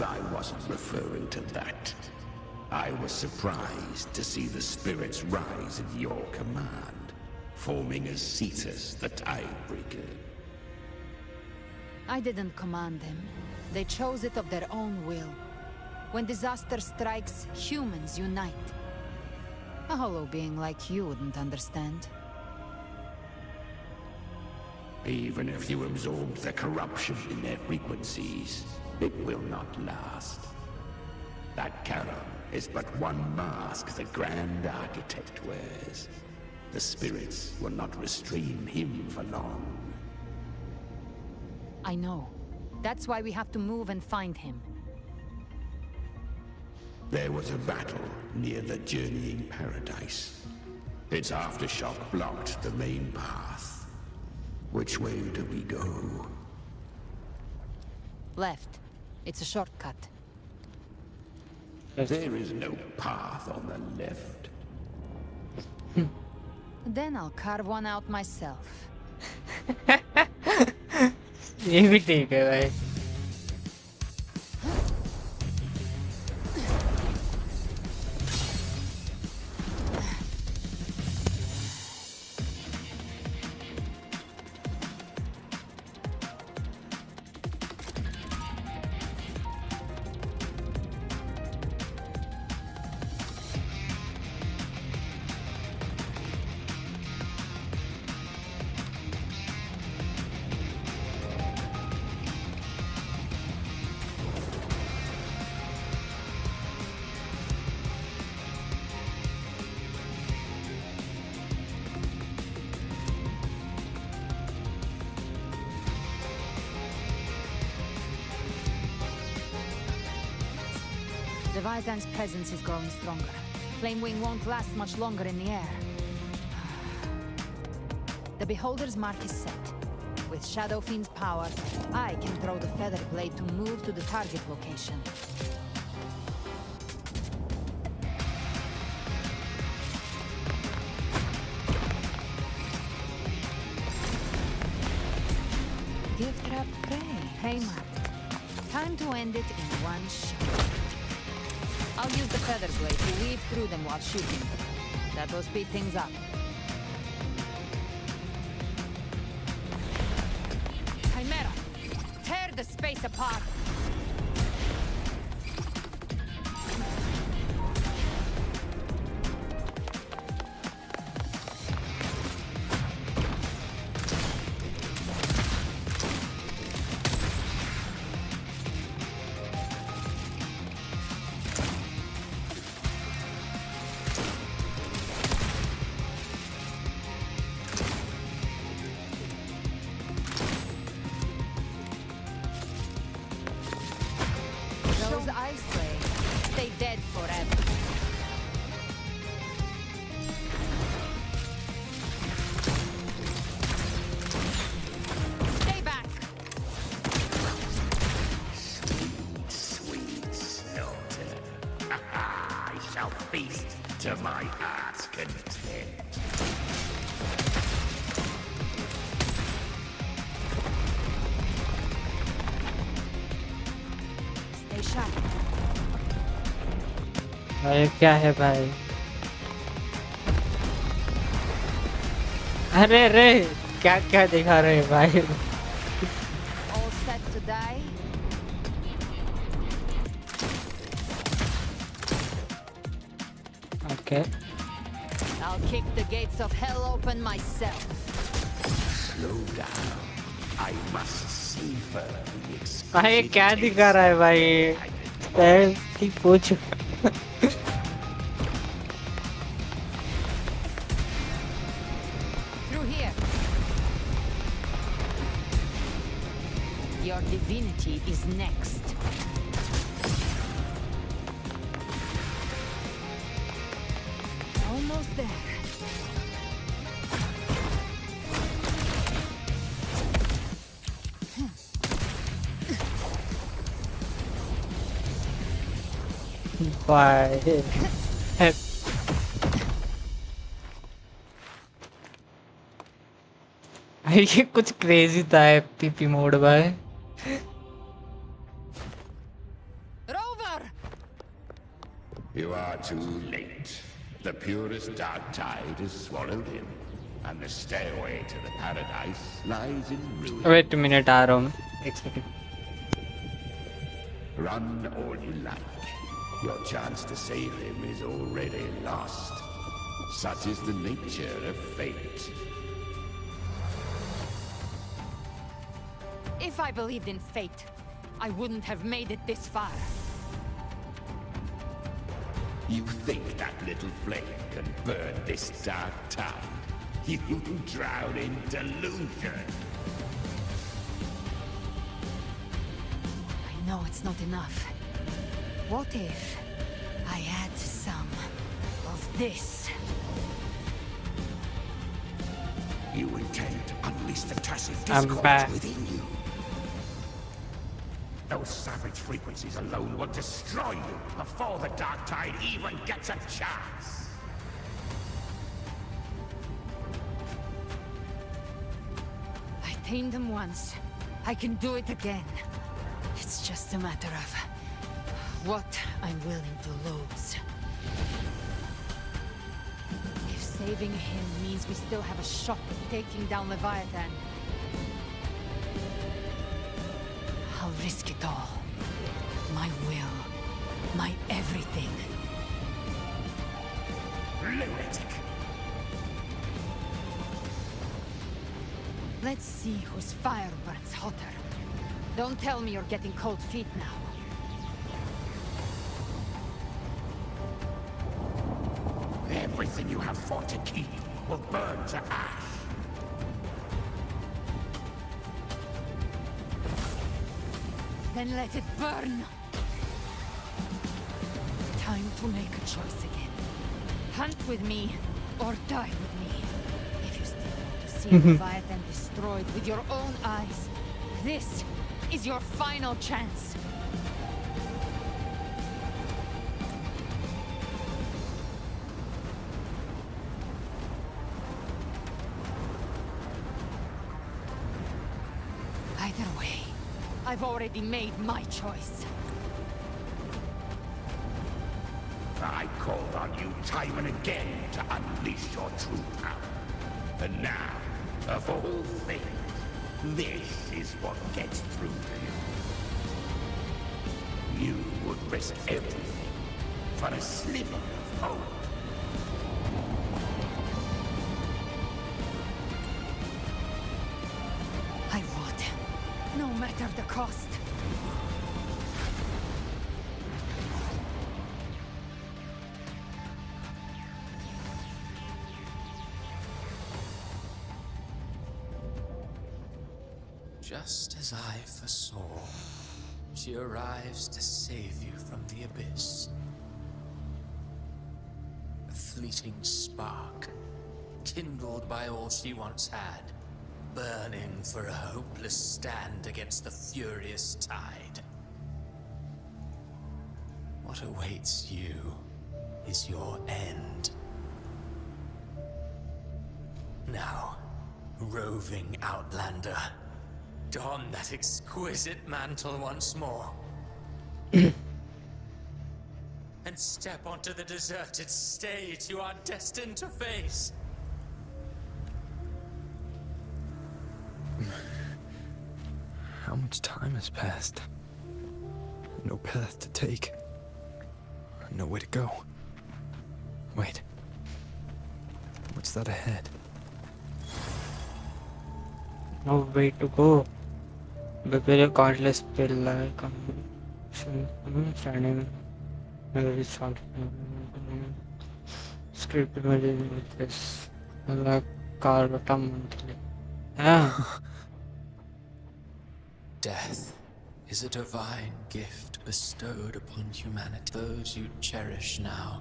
I wasn't referring to that. I was surprised to see the spirits rise at your command, forming as Cetus the Tidebreaker. I didn't command them. They chose it of their own will. When disaster strikes, humans unite. A hollow being like you wouldn't understand. Even if you absorb the corruption in their frequencies, it will not last. That Charon is but one mask the Grand Architect wears. The spirits will not restrain him for long. I know. That's why we have to move and find him. There was a battle near the Journeying Paradise. Its aftershock blocked the main path. Which way do we go? Left. It's a shortcut. There is no path on the left. Then I'll carve one out myself. ये भी ठीक है भाई. The Leviathan's presence is growing stronger. Flamewing won't last much longer in the air. The Beholder's mark is set. With Shadow Fiend's power, I can throw the Feather Blade to move to the target location. Trap prey. Hey, man. Time to end it in one shot. I'll use the feather blade to weave through them while shooting. That will speed things up. Chimera, tear the space apart. Those ice slaves stay dead forever. Stay back! Sweet slaughter. I shall feast to my heart's content. Stay sharp. भाई क्या है भाई? अरे रे क्या क्या दिखा रहे हैं भाई? All set to die? Okay. I'll kick the gates of hell open myself. Slow down. I must savor the भाई exquisite क्या दिखा रहा है भाई? पैर की पूछ. Through here. Your divinity is next. Almost there. भाई ये कुछ क्रेजी था पीपी मोड भाई. You are too late. The purest dark tide has swallowed him, and the stairway to the paradise lies in ruin. Wait a minute, आ रहा हूँ. एक second. Run all you like. Your chance to save him is already lost. Such is the nature of fate. If I believed in fate, I wouldn't have made it this far. You think that little flame can burn this dark tide? You drown in delusion. I know it's not enough. What if I add some of this? You intend to unleash the tacit I'm discord back. within you. Those savage frequencies alone will destroy you before the dark tide even gets a chance. I tamed them once. I can do it again. It's just a matter of what I'm willing to lose. If saving him means we still have a shot at taking down Leviathan, I'll risk it all. My will. My everything. Lunatic! Let's see whose fire burns hotter. Don't tell me you're getting cold feet now. Everything you have fought to keep will burn to ash. Then let it burn! Time to make a choice again. Hunt with me, or die with me. If you still want to see Leviathan destroyed with your own eyes, this is your final chance. Either I've already made my choice. I called on you time and again to unleash your true power. And now, of all things, this is what gets through to you. You would risk everything for a sliver of hope. I would, no matter the cost. Just as I foresaw, she arrives to save you from the abyss. A fleeting spark, kindled by all she once had, burning for a hopeless stand against the furious tide. What awaits you is your end. Now, roving outlander, don that exquisite mantle once more. And step onto the deserted stage you are destined to face. How much time has passed? No path to take. Nowhere to go. Wait. What's that ahead? No way to go. Prepare a cordless pill like standing very short script images with this like car monthly. Yeah. Death is a divine gift bestowed upon humanity. Those you cherish now.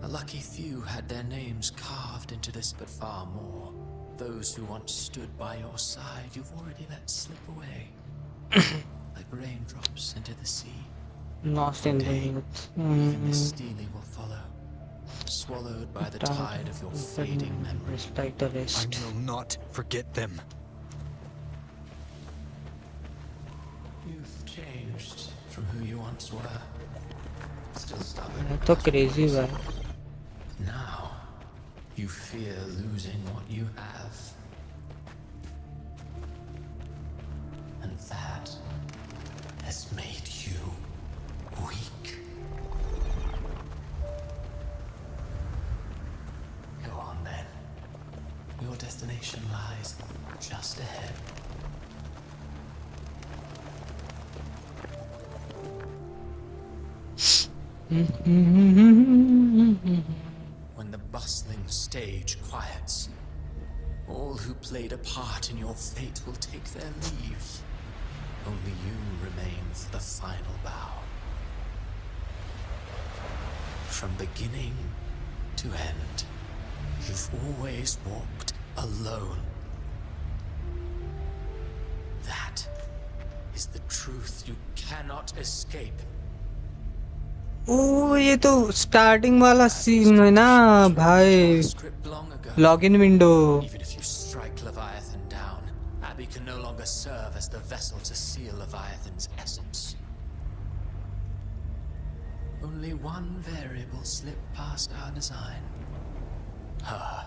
A lucky few had their names carved into this, but far more. Those who once stood by your side, you've already let slip away. Like raindrops into the sea. Lost in the even this steely will follow. Swallowed by the tide of your fading memory. Respect the rest. I will not forget them. You've changed from who you once were. Still stubborn. That's so crazy, man. Now, you fear losing what you have. And that has made you weak. Go on then. Your destination lies just ahead. When the bustling stage quiets, all who played a part in your fate will take their leave. Only you remain for the final bow. From beginning to end, you've always walked alone. That is the truth you cannot escape. ओ ये तो starting वाला scene है ना भाई login window Even if you strike Leviathan down, Abby can no longer serve as the vessel to seal Leviathan's essence. Only one variable slipped past our design. Her.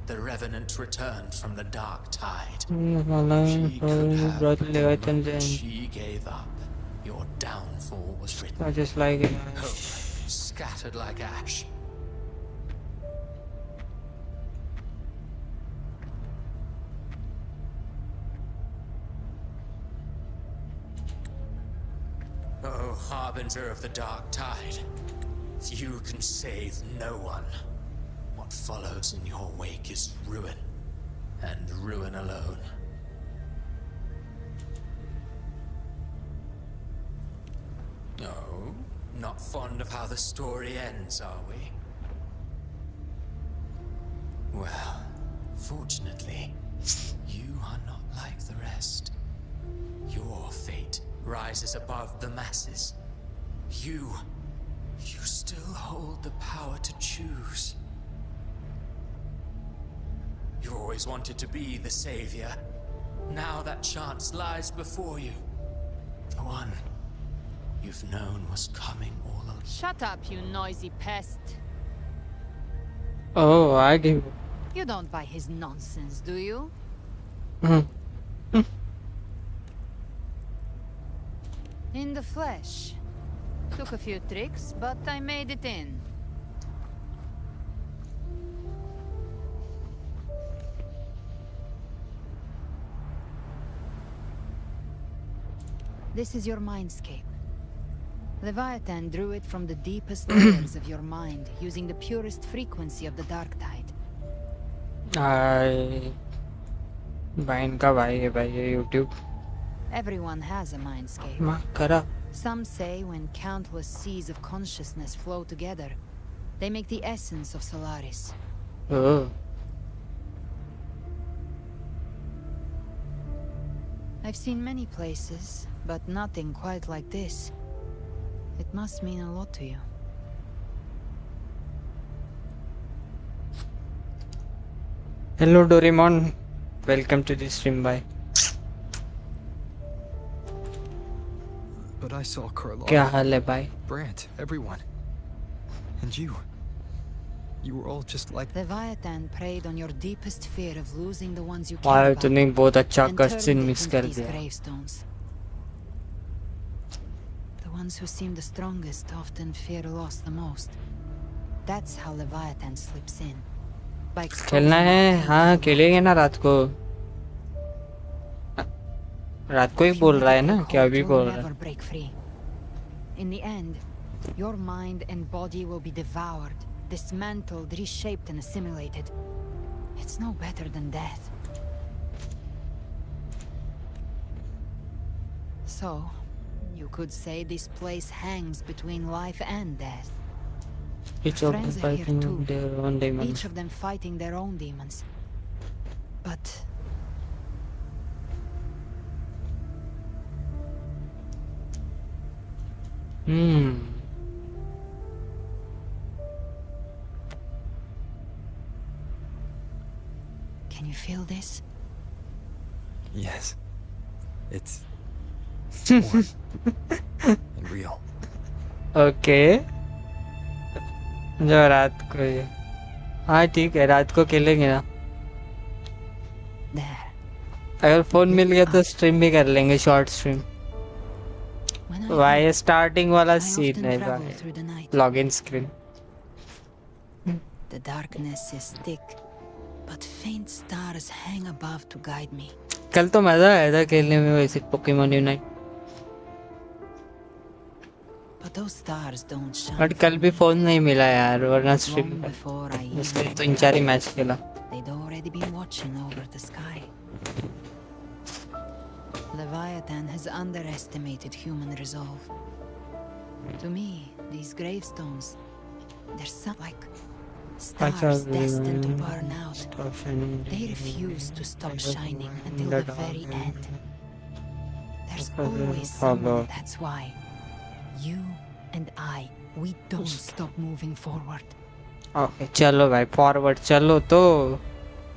The Revenant returned from the dark tide. She could have become what she gave up. Your downfall was written. I just like it. Hope scattered like ash. Oh, harbinger of the dark tide, you can save no one. What follows in your wake is ruin, and ruin alone. No, not fond of how the story ends, are we? Well, fortunately, you are not like the rest. Your fate rises above the masses. You still hold the power to choose. You always wanted to be the savior. Now that chance lies before you. one you've known was coming all along. Shut up, you noisy pest. Oh, I give. You don't buy his nonsense, do you? In the flesh. Took a few tricks, but I made it in. This is your mindscape. Leviathan drew it from the deepest layers of your mind, using the purest frequency of the dark tide. YouTube. Everyone has a mindscape. Kara. Some say when countless seas of consciousness flow together, they make the essence of Solaris. Oh. I've seen many places, but nothing quite like this. It must mean a lot to you. Hello Doraemon. Welcome to the stream, bye. But I saw Kurla, क्या हाल है भाई? Brant, everyone. And you. You were all just like... Leviathan preyed on your deepest fear of losing the ones you care वाह about, तूने बहुत अच्छा and turned question it miss into कर these दिया. gravestones. The ones who seem the strongest often fear loss the most. That's how Leviathan slips in. By exposing खेलना है? their pain हाँ to the खेलेंगे ना रात को. रात को ही बोल रहा है ना? क्या अभी बोल रहा है? never break free. In the end, your mind and body will be devoured, dismantled, reshaped, and assimilated. It's no better than death. So, you could say this place hangs between life and death. Each of them Friends are here fighting too. their own demons. Each of them fighting their own demons. But can you feel this? Yes. It's... warm and real. Okay. जो रात को ही. हाँ ठीक है रात को खेलेंगे ना. अगर फोन मिल गया तो स्ट्रीम भी कर लेंगे शॉर्ट स्ट्रीम. वाई स्टार्टिंग वाला सीन है भाई. Login screen. The darkness is thick, but faint stars hang above to guide me. कल तो मजा आया था खेलने में वैसे Pokemon unite. But those stars don't shine. But कल भी फोन नहीं मिला यार वरना स्ट्रीम इसलिए तो 3-4 ही मैच खेला. They'd already been watching over the sky. Leviathan has underestimated human resolve. To me, these gravestones, they're like stars destined to burn out. They refuse to stop shining until the very end. There's always someone, that's why. You and I, we don't stop moving forward. Okay चलो भाई forward चलो तो.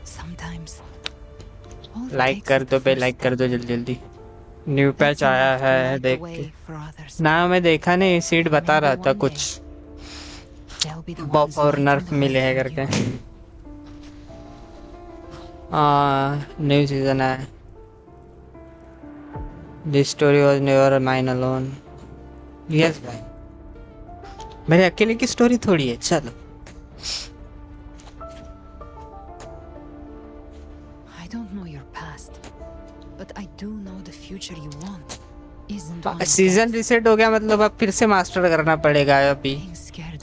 Sometimes like कर दो बे like कर दो जल्दी जल्दी. न्यू पैच आया है देख के. ना मैं देखा नहीं सीड बता रहा था कुछ बफ और नर्फ मिले हैं करके. न्यू सीजन है. This story was never mine alone. Yes भाई मेरे अकेले की स्टोरी थोड़ी है. चलो I don't know your past, but I do know the future you want. Isn't one season reset हो गया मतलब अब फिर से मास्टर करना पड़ेगा अभी.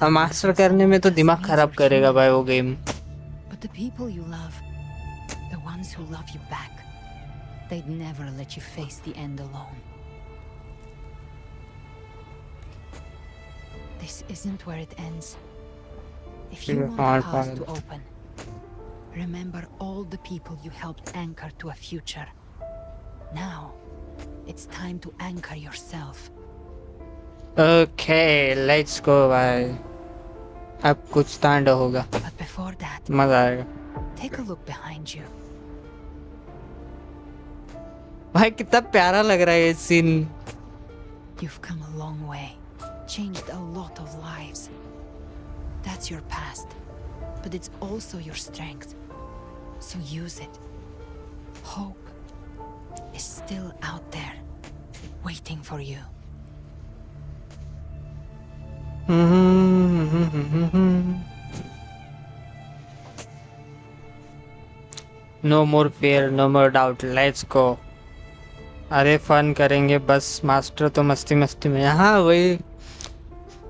अब मास्टर करने में तो दिमाग खराब करेगा भाई वो game. But the people you love, the ones who love you back, they'd never let you face the end alone. This isn't where it ends. If you want the past to open, remember all the people you helped anchor to a future. Now, it's time to anchor yourself. Okay, let's go भाई. अब कुछ तांडव होगा. But before that, मजा आएगा. take a look behind you. भाई कितना प्यारा लग रहा है ये scene. You've come a long way, changed a lot of lives. That's your past, but it's also your strength. So use it. Hope is still out there, waiting for you. No more fear, no more doubt. Let's go. अरे fun करेंगे बस. Master तो मस्ती मस्ती में. हाँ वही.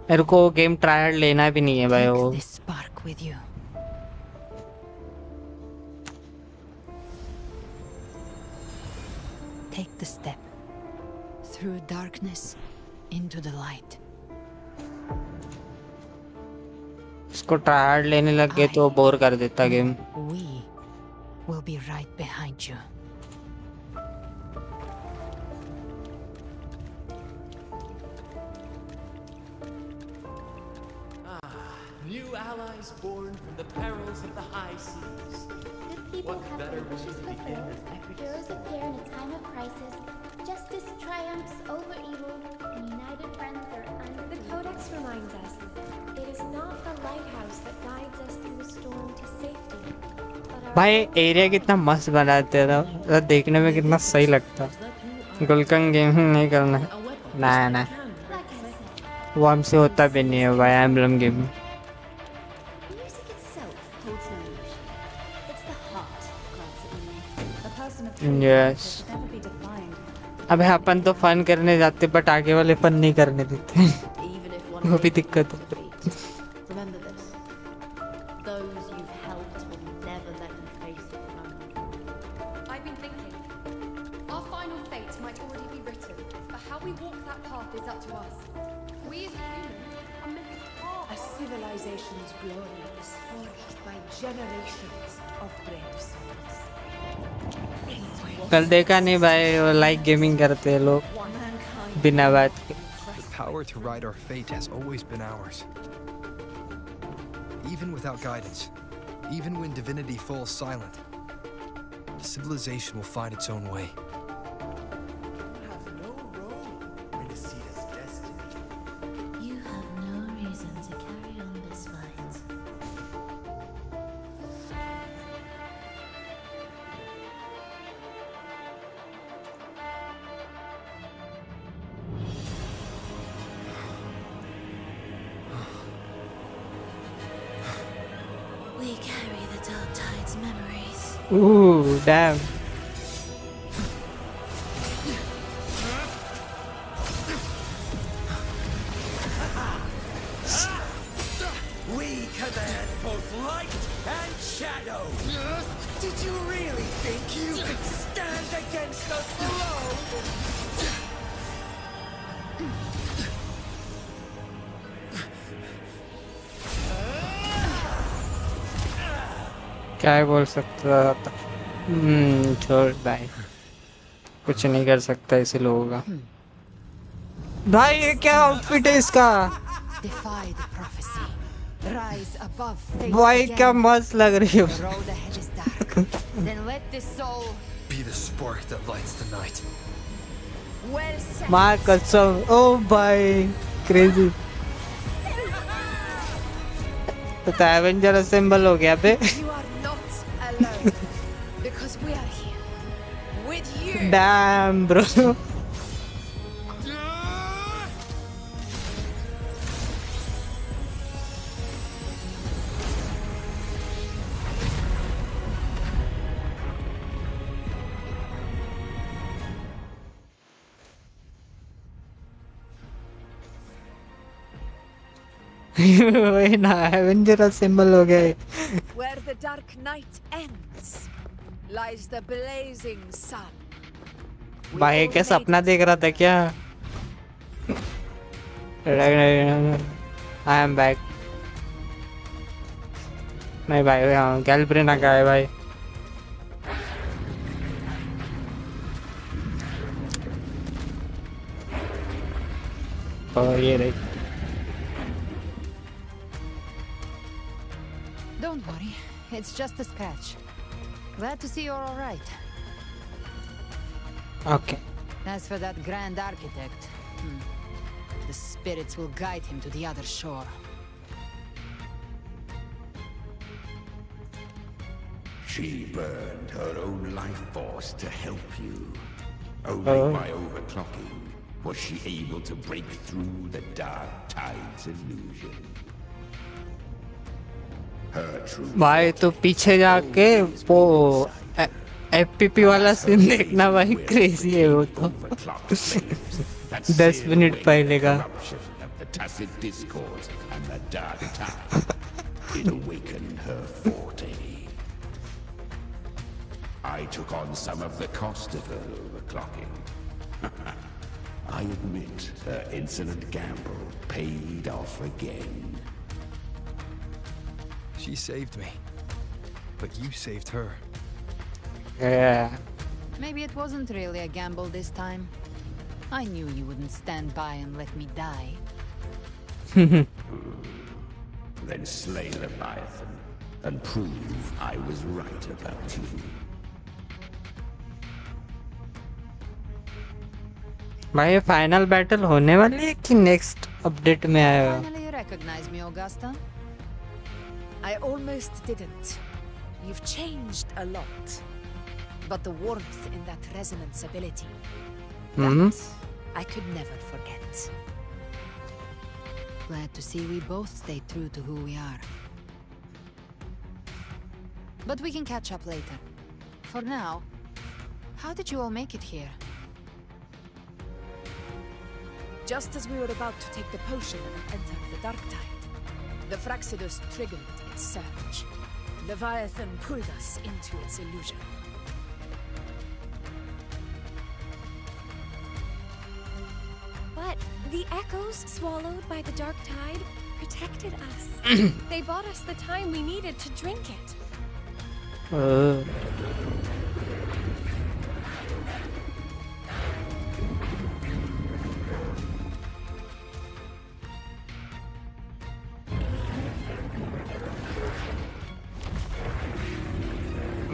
मेरे को गेम ट्रायल लेना भी नहीं है भाई वो. This spark with you. Take the step through darkness into the light. इसको ट्रायल लेने लग गए तो बोर कर देता game. We will be right behind you. New allies born from the perils of the high seas. Good people What have better their way wishes to begin fulfilled. than every Heroes appear in a time of crisis. Justice triumphs over evil, and united friends are undefeated. The Codex reminds us, it is not the lighthouse that guides us through the storm to safety, but our भाई area कितना मस्त बनाते था. देखने में कितना सही लगता. गुलकंग गेमिंग नहीं करना है. ना ना वो हमसे होता भी नहीं है भाई. Emblem game. music itself holds no emotion. It's the heart that grants it meaning. A person of true Yes. purpose should never be defined. अबे अपन तो फन करने जाते बट आगे वाले फन नहीं करने देते. Even if one वो भी day दिक्कत है. remember this. Those you've helped will never let you face it alone. I've been thinking. Our final fate might already be written, but how we walk that path is up to us. We as humans are meant to carve A civilization's glory is forged by generations of brave souls. कल देखा नहीं भाई. वो like gaming करते हैं लोग बिना बात के. The power to write our fate has always been ours. Even without guidance, even when divinity falls silent, civilization will find its own way. You have no reason to carry on this fight. We carry the Dark Tide's memories. Ooh, damn. We command both light and shadow. Did you really think you could stand against us alone? क्या बोल सकता था. छोड़ भाई. कुछ नहीं कर सकता ऐसे लोगों का. भाई ये क्या आउटफिट है इसका. Defy the prophecy. Rise above fate भाई again. क्या मस्त लग रही है. The road ahead is dark. Then let this soul Be the spark that lights the night. well set. मार कसम. ओ भाई क्रेजी. तो एवेंजर असेंबल हो गया बे. You are not alone, because we are here with you. Damn bro. वही ना Avenger assemble हो गए. Where the dark night ends, lies the blazing sun. भाई क्या सपना देख रहा था क्या. I am back. नहीं भाई हाँ गैल्ब्रेना का है भाई. और ये रही. Don't worry, it's just a scratch. Glad to see you're all right. Okay. As for that grand architect, The spirits will guide him to the other shore. She burned her own life force to help you. Only by overclocking was she able to break through the Dark Tide's illusion. Her true भाई तो पीछे जाके वो FPP वाला scene देखना भाई crazy है वो तो 10 मिनट पहले का the tacit discords and the Dark Tide. It awakened her forte. I took on some of the cost of her overclocking. I admit her insolent gamble paid off again. She saved me, but you saved her. Yeah. Maybe it wasn't really a gamble this time. I knew you wouldn't stand by and let me die. Then slay Leviathan and prove I was right about you. भाई ये final battle होने वाली है कि next update में आएगा? Finally you recognize me, Augusta? I almost didn't. You've changed a lot. But the warmth in that resonance ability, that I could never forget. Glad to see we both stayed true to who we are. But we can catch up later. For now, how did you all make it here? Just as we were about to take the potion and enter the Dark Tide, the Fraxidus triggered its surge. Leviathan pulled us into its illusion. But the echoes swallowed by the Dark Tide protected us. They bought us the time we needed to drink it.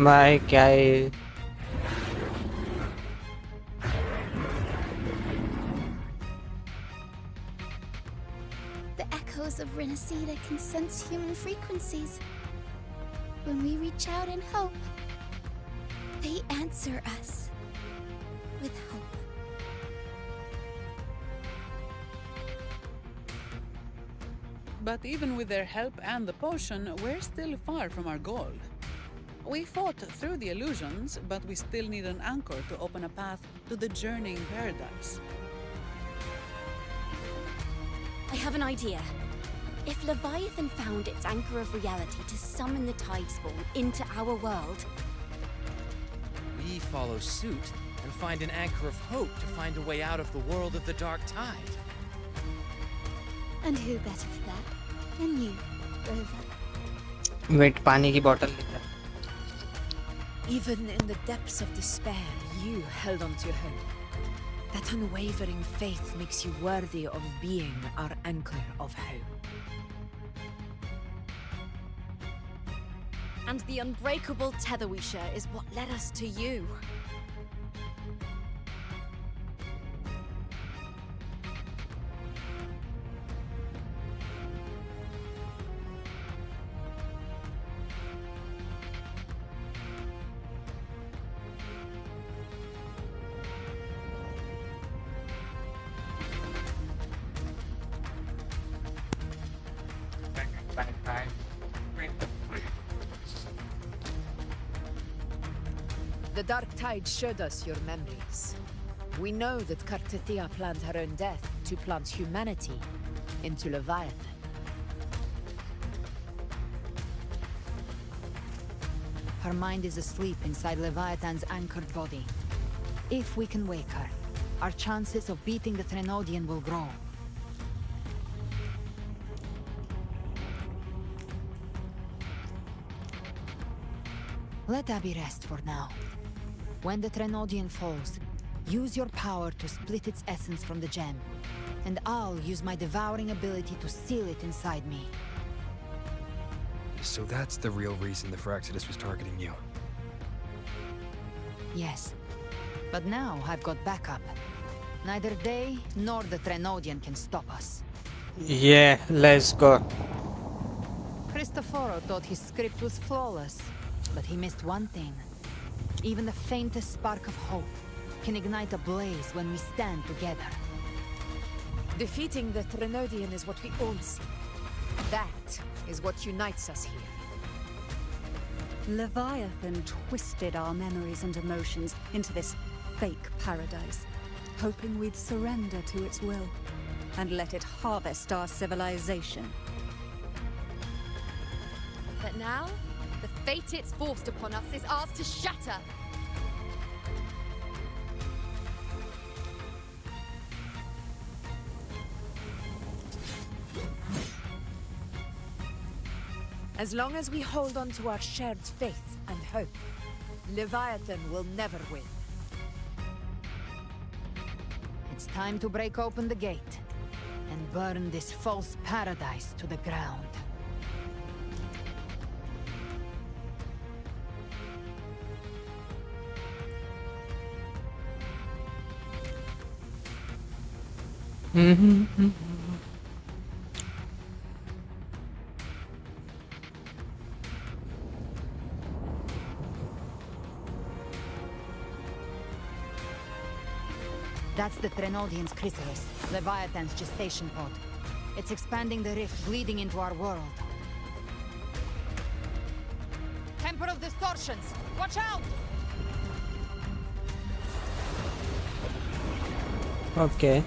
भाई क्या है? The echoes of Renacida can sense human frequencies. When we reach out in hope, they answer us with hope. But even with their help and the potion, we're still far from our goal. We fought through the illusions, but we still need an anchor to open a path to the journeying paradise. I have an idea. If Leviathan found its anchor of reality to summon the Tidespawn into our world, We follow suit and find an anchor of hope to find a way out of the world of the Dark Tide. And who better for that than you, Rover? Wait पानी की बोतल लेकर. Even in the depths of despair, you held on to hope. That unwavering faith makes you worthy of being our anchor of hope. and the unbreakable tether we share is what led us to you. The Dark Tide showed us your memories. We know that Kartithia planned her own death to plant humanity into Leviathan. Her mind is asleep inside Leviathan's anchored body. If we can wake her, our chances of beating the Threnodian will grow. Let Abby rest for now. When the Threnodian falls, use your power to split its essence from the gem, and I'll use my devouring ability to seal it inside me. So that's the real reason the Fraxidus was targeting you. Yes, but now I've got backup. Neither they nor the Trenodian can stop us. Yeah, let's go. Cristoforo thought his script was flawless, but he missed one thing. Even the faintest spark of hope can ignite a blaze when we stand together. Defeating the Trenodian is what we all seek. That is what unites us here. Leviathan twisted our memories and emotions into this fake paradise, hoping we'd surrender to its will and let it harvest our civilization. But now, the fate it's forced upon us is ours to shatter. As long as we hold on to our shared faith and hope, Leviathan will never win. It's time to break open the gate and burn this false paradise to the ground. That's the Trenodian's chrysalis, Leviathan's gestation pod. It's expanding the rift, bleeding into our world. Temper of Distortions! Watch out! Okay.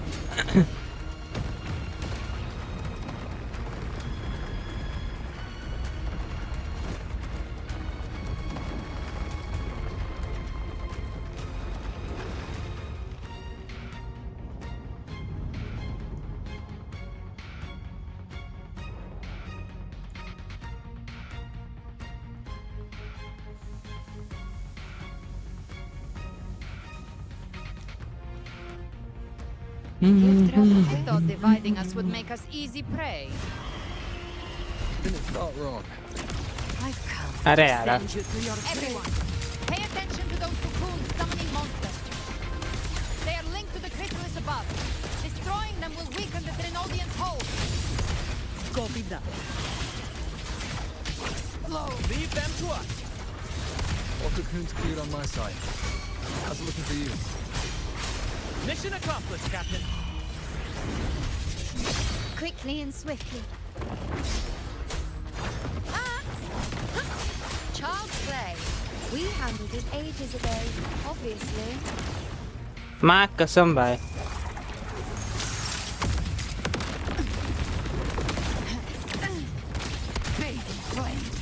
I thought dividing us would make us easy prey. Then it's not wrong. I've come Arre to yaar. send you to your everyone. Pay attention to those cocoons summoning monsters. They are linked to the chrysalis above. Destroying them will weaken the Trenodian's hold. Copy that. Explode. Leave them to us. All cocoons cleared on my side. How's it looking for you? Mission accomplished, Captain. Quickly and swiftly. Child's play. We handled it ages ago, obviously. माँ कसम भाई. Baby flames.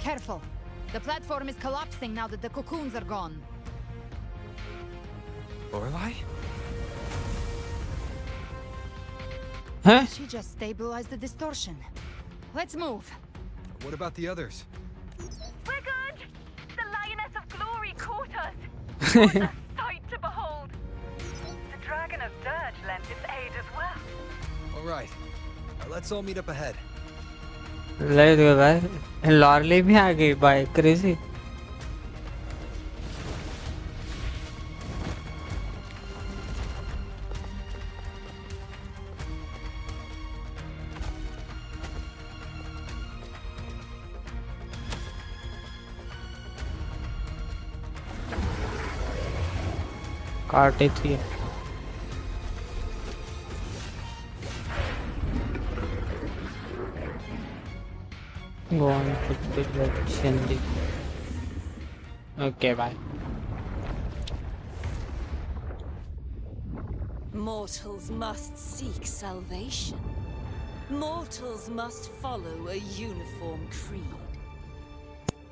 Careful. The platform is collapsing now that the cocoons are gone. Lorelei? Huh? She just stabilized the distortion. Let's move. What about the others? We're good! The Lioness of Glory caught us! What a sight to behold! The Dragon of Dirge lent its aid as well. All right. Let's all meet up ahead. Let's go भाई. लॉरली भी आ गई भाई. Crazy. काटे थी. Go on to the direction. Okay, bye. Mortals must seek salvation. Mortals must follow a uniform creed.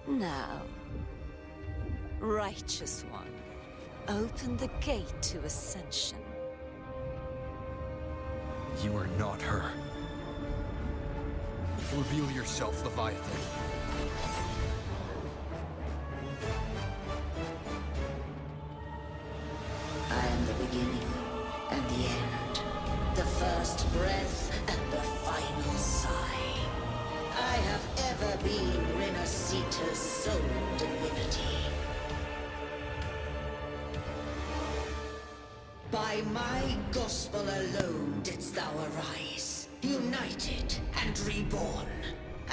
Now, Righteous One, open the gate to ascension. You are not her. Reveal yourself, Leviathan. I am the beginning and the end, the first breath and the final sigh. never been Renacita's sole divinity. By my gospel alone didst thou arise, united and reborn.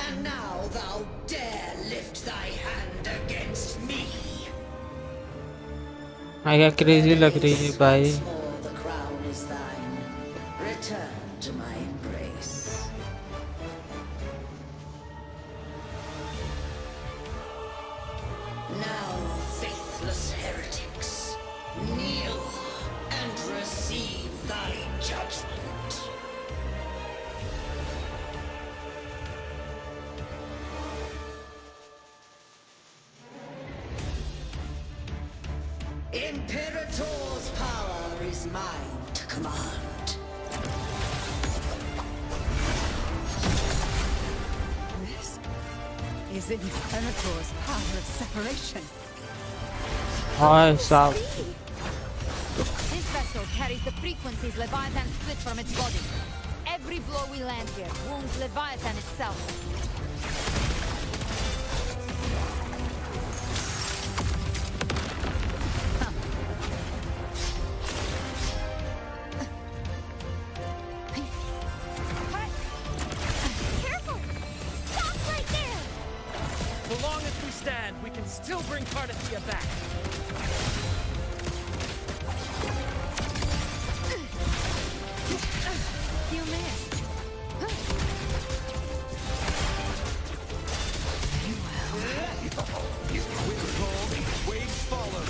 And now thou dare lift thy hand against me. I got crazy लग रही है भाई. Once more the crown is thine. Return to my embrace. Now, faithless heretics, kneel and receive thy judgment. Imperator's power is mine to command. This is Imperator's power of separation. Hi, Saab. This vessel carries the frequencies Leviathan split from its body. Every blow we land here wounds Leviathan itself. Careful! Stop right there! So long as we stand, we can still bring Cardathia back. You missed. Waves follow.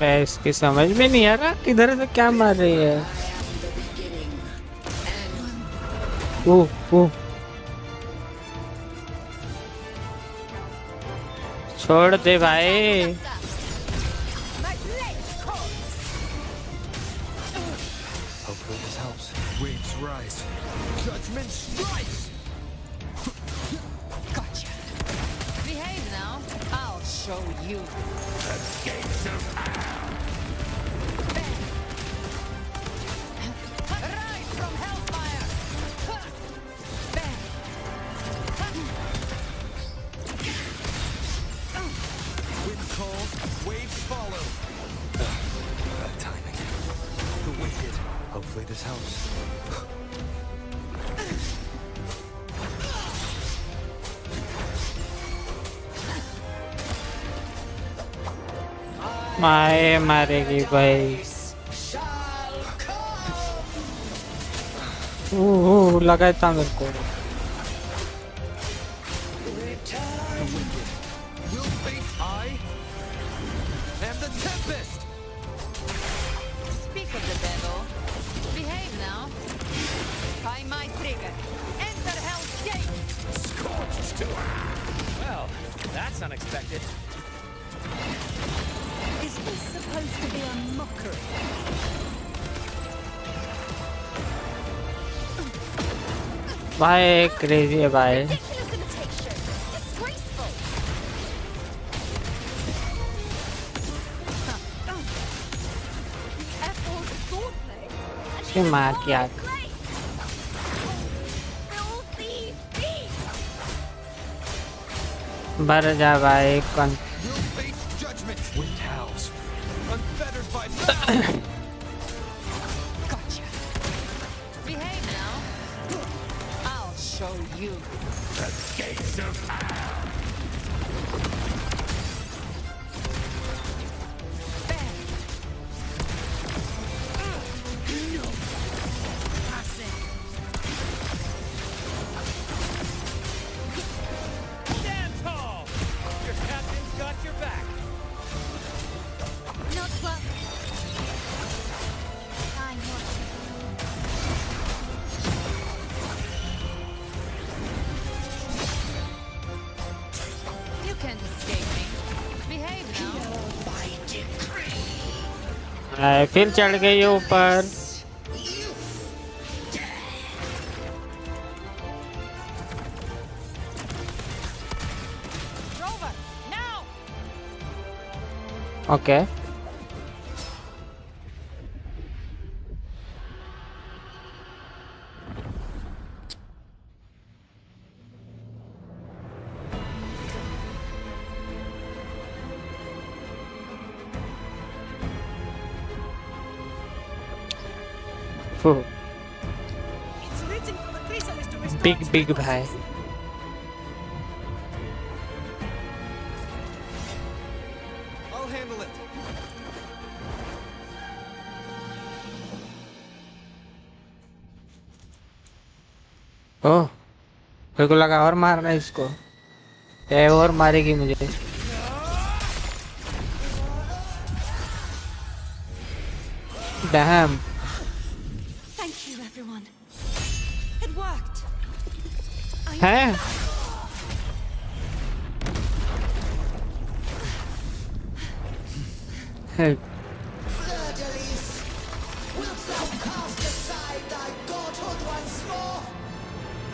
मैं इसकी समझ में नहीं आ रहा किधर से क्या मार रही है. छोड़ दे भाई. Hopefully this helps. Waves rise. Judgment strikes! Gotcha. Behave now. I'll show you. The gates of hell. Rise from hellfire. Bang. Wind calls, waves follow. Bad timing. The wicked. Hopefully this helps. माए मारेगी भाई. लगा था मेरे को. Will face I and the tempest. Speak of the devil. Behave now. By my trigger. Enter Hell's Gate. Scorched to Well, that's unexpected. Is this supposed to be a mockery? भाई crazy है भाई. Ridiculous imitation! Disgraceful! Ethel's swordplay! इसके मार की आग. Filthy beast! भर जा भाई. कौन Will face judgment. Wind howls. Unfettered by power. Gotcha. Behave now. I'll show you. The gates of hell. Stand tall! Your captain's got your back. Not well. Time watching. You can't escape me. Behave now. By decree. फिर चढ़ गई है ऊपर. Rover, now! Okay. Big भाई I'll handle it. ओ मेरे को लगा और मारना है इसको ये और मारेगी मुझे dam Thank you, everyone. It worked. हैं Help. Wilt thou cast aside thy godhood once more?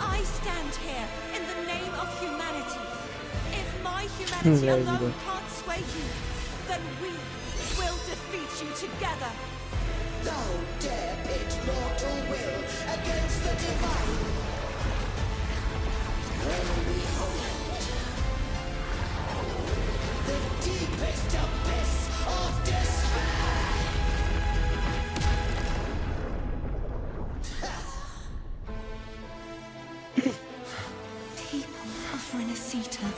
I stand here in the name of humanity. If my humanity There you alone go. can't sway you, then we will defeat you together. Thou dare pit mortal will against the divine. Well, behold, the deepest abyss of despair. People of Renacita,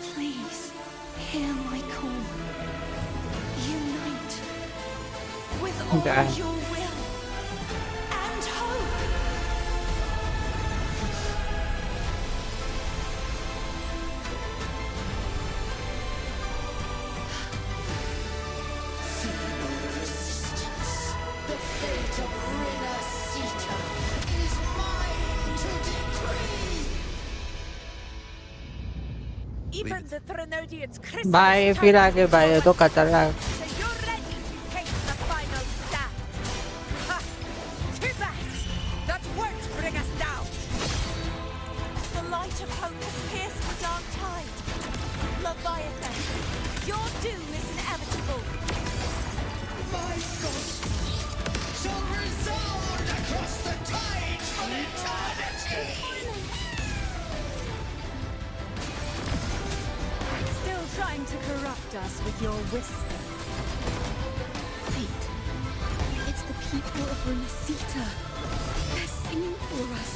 please hear my call. Unite with all Damn. your will and hope. The fate of Renacita is mine to decree. Even the Threnodians भाई फिर आगे भाई ये तो खतरनाक So you're ready to take the final stand. Ha! Too bad. That won't bring us down. The light of hope has pierced the dark tide. Leviathan, your doom is inevitable. My ghost shall resound across the tides for eternity. Still trying to corrupt us with your whispers. Wait, it's the people of Renacita. They're singing for us.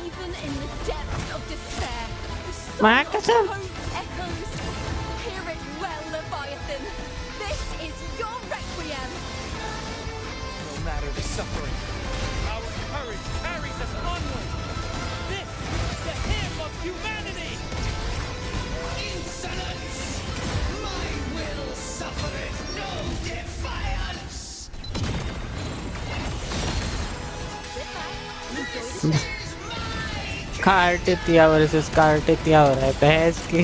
Even in the depths of despair, the माँ कसम hope echoes. Hear it well, Leviathan. This is your requiem. No matter the suffering, our courage carries us onward. This is the hymn of humanity. Insolence! My will suffereth no defiance. Cartethyia versus Cartethyia हो रहा है बहस की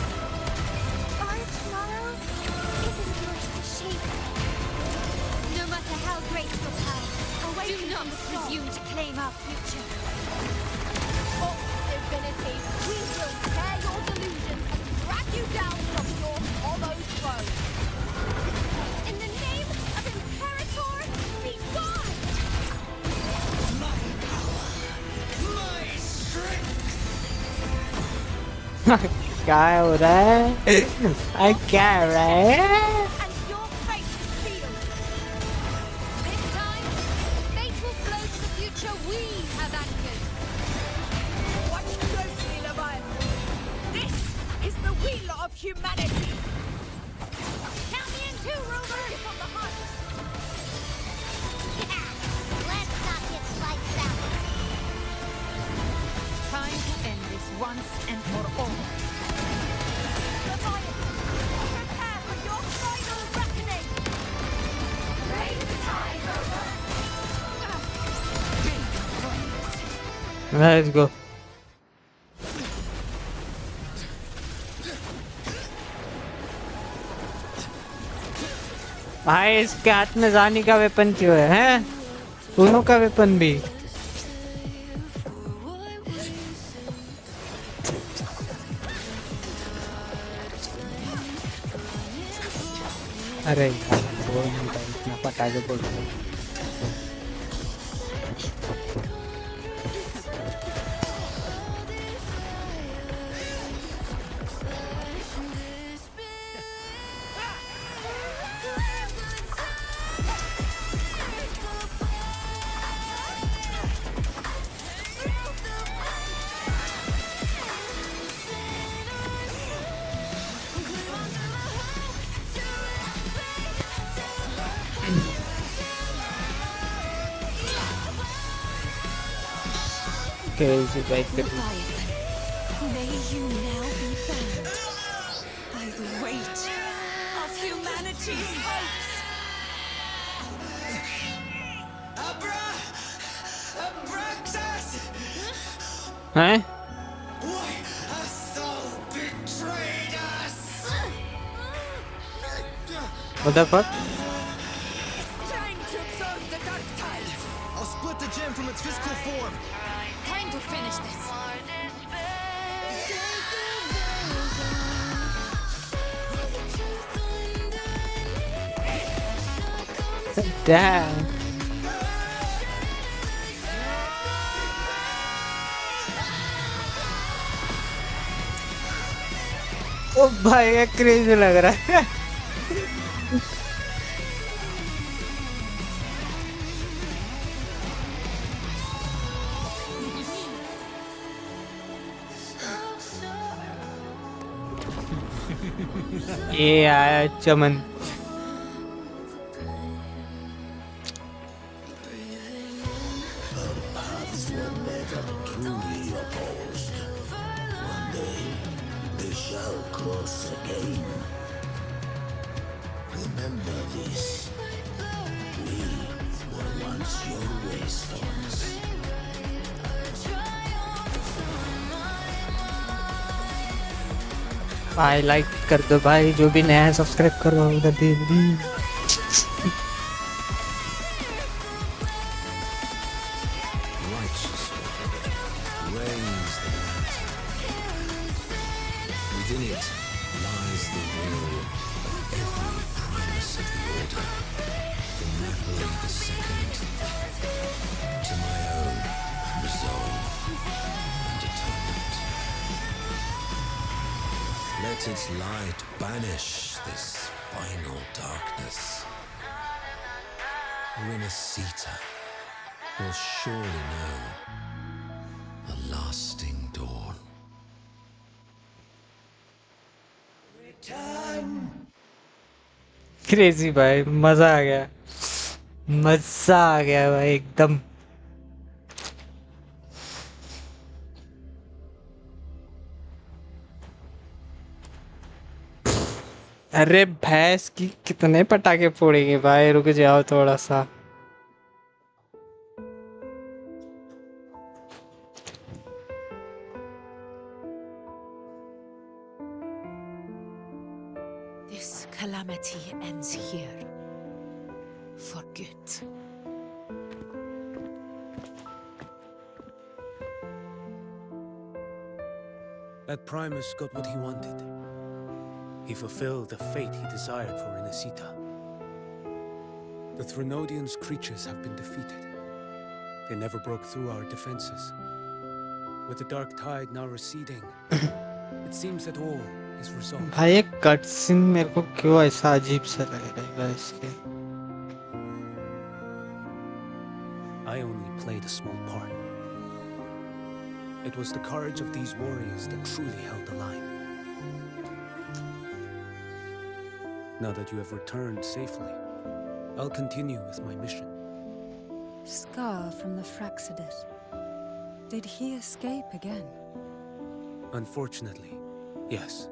Our tomorrow isn't yours to shape. No matter how great your power, do not presume to claim our future. For divinity, we will tear your delusions and drag you down from your hollow throne. In the name of Imperator, be gone! My power, my strength. क्या हो रहा है क्या हो रहा है And your fate is sealed. This time, fate will flow to the future we have anchored. Watch closely, Leviathan. This is the wheel of humanity. Count me in too, Rover! Focus on the heart. Let's knock its lights out. Time to end this once and for all. Leviathan, prepare for your final reckoning. Raise the tide, Rover. Let's go भाई इसके हाथ में जानी का weapon क्यों है हैं दोनों का वेपन भी अरे यार वो नहीं था इतना पता जो बोल रहा हूँ crazy भाई May you now be bound by the weight of humanity's hopes. हैं? What the fuck? Time to absorb the dark tide. I'll split the gem from its physical form. Time to finish this. Damn. ओ भाई ये crazy लग रहा है ये आया चमन भाई like कर दो भाई जो भी नया है सब्सक्राइब करो उधर दे दी Within it lies the will of every primus of the order, from Napoli II to my own resolve and atonement. Let its light banish this final darkness. Renacita will surely know a lasting dawn. Crazy भाई मजा आ गया भाई एकदम अरे भैंस की कितने पटाखे फोड़ेंगे भाई रुक जाओ थोड़ा सा This calamity ends here. For good. That Primus got what he wanted. He fulfilled the fate he desired for Renacita. The Threnodians' creatures have been defeated. They never broke through our defenses. With the dark tide now receding, it seems that all is resolved. भाई ये cut scene मेरे को क्यों ऐसा अजीब सा लग रहा है इसके I only played a small part. It was the courage of these warriors that truly held the line. Now that you have returned safely, I'll continue with my mission. Scar from the Fraxidus. Did he escape again? Unfortunately, yes.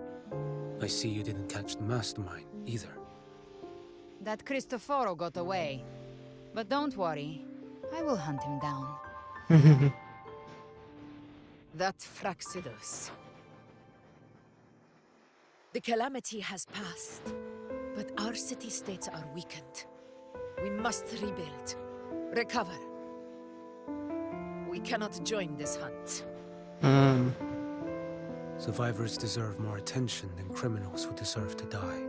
I see you didn't catch the mastermind either. That Cristoforo got away. But don't worry, I will hunt him down. That Fraxidus. The calamity has passed, but our city-states are weakened. We must rebuild, recover. We cannot join this hunt. Survivors deserve more attention than criminals who deserve to die.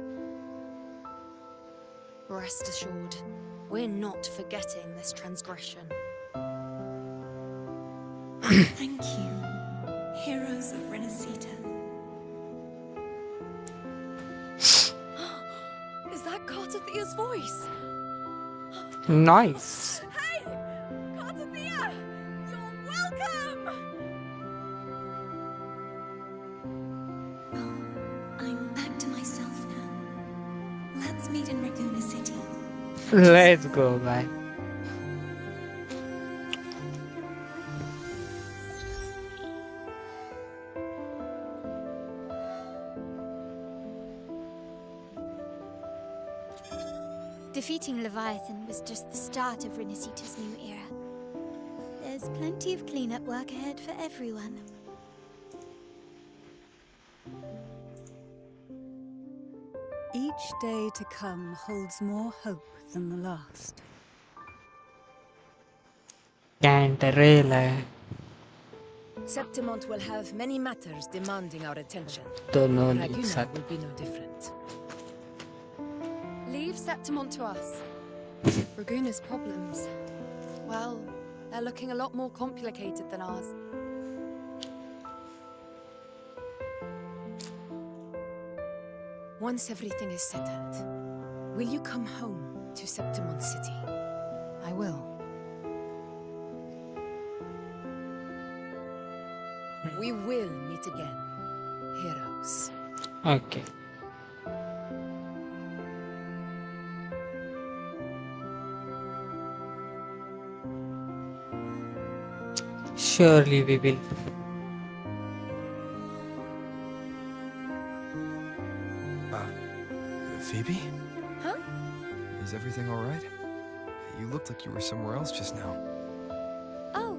Rest assured, we're not forgetting this transgression. Thank you, heroes of Renacita. Is that Cartathia's voice? Nice. Hey! Cartathia! You're welcome! I'm back to myself now. Let's meet in Raccoon City. Let's go, bye. Defeating Leviathan was just the start of Renacita's new era. There's plenty of cleanup work ahead for everyone. Each day to come holds more hope than the last. Septimont will have many matters demanding our attention. दोनों एक Raguna साथ will be no different. Leave Septimont to us. Raguna's problems. Well, they're looking a lot more complicated than ours. Once everything is settled, will you come home to Septimont City? I will. We will meet again, heroes. Okay. Surely we will. Phoebe? Huh? Is everything all right? You looked like you were somewhere else just now. Oh,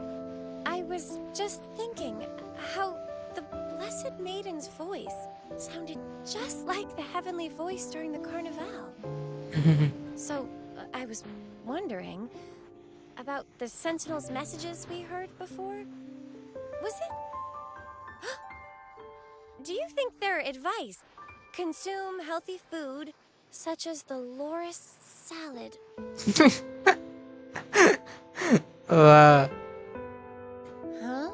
I was just thinking how the Blessed Maiden's voice sounded just like the heavenly voice during the Carnival. So, I was wondering about the Sentinel's messages we heard before. Was it? Do you think their advice? Consume healthy food, such as the loris salad. Wow. Huh?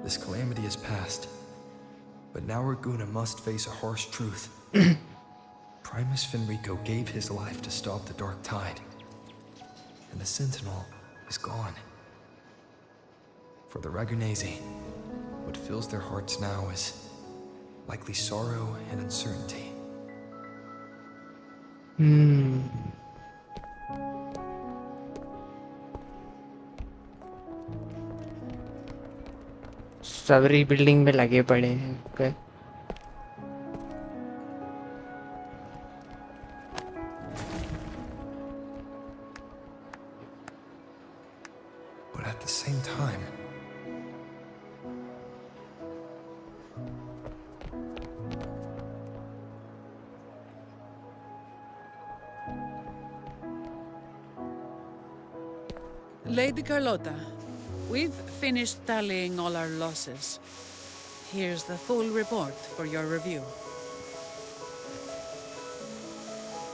This calamity is past, but now Raguna must face a harsh truth. Primus Fenrico gave his life to stop the Dark Tide, and the Sentinel is gone. For the Ragunesi, what fills their hearts now is likely sorrow and uncertainty. सब rebuilding में लगे पड़े हैं. Okay. But at the same time, Lady Carlotta, we've finished tallying all our losses. Here's the full report for your review.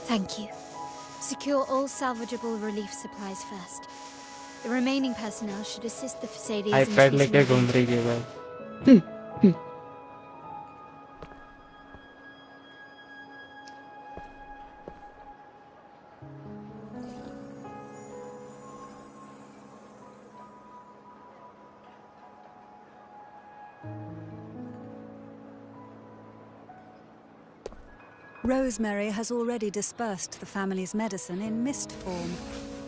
Thank you. Secure all salvageable relief supplies first. The remaining personnel should assist the Fasades in iPad लेके choosing घूम a रही है भाई. Rosemary has already dispersed the family's medicine in mist form.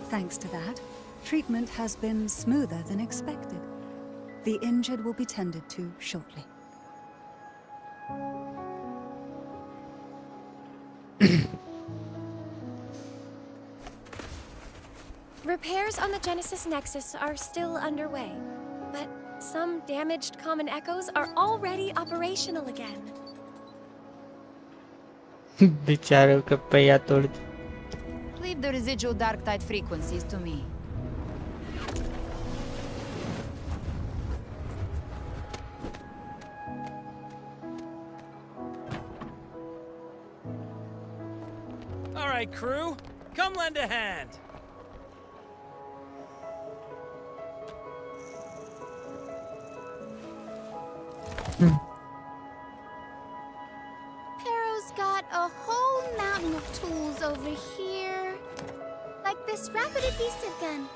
Thanks to that, treatment has been smoother than expected. The injured will be tended to shortly. Repairs on the Genesis Nexus are still underway, but some damaged common echoes are already operational again. बेचारों का पहिया तोड़. Leave the residual dark tide frequencies to me. All right, crew, come lend a hand. Perro's got a whole mountain of tools over here. Like this rapid adhesive gun.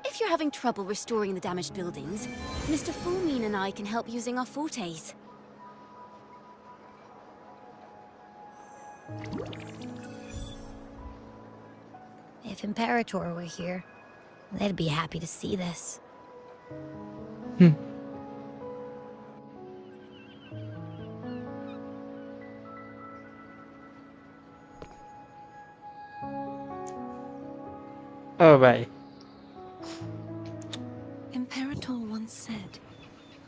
If you're having trouble restoring the damaged buildings, Mr. Fulmine and I can help using our fortes. If Imperator were here, they'd be happy to see this. Oh bhai. Imperator once said,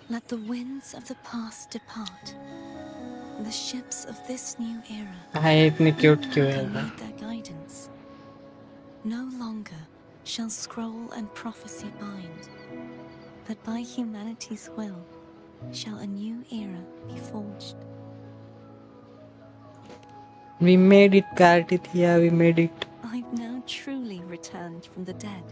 "Let the winds of the past depart. The ships of this new era हाँ ये इतनी cute क्यों है no भाई? need their guidance. No longer shall scroll and prophecy bind, but by humanity's will shall a new era be forged." We made it, Kartithia. We made it. I've now truly returned from the dead.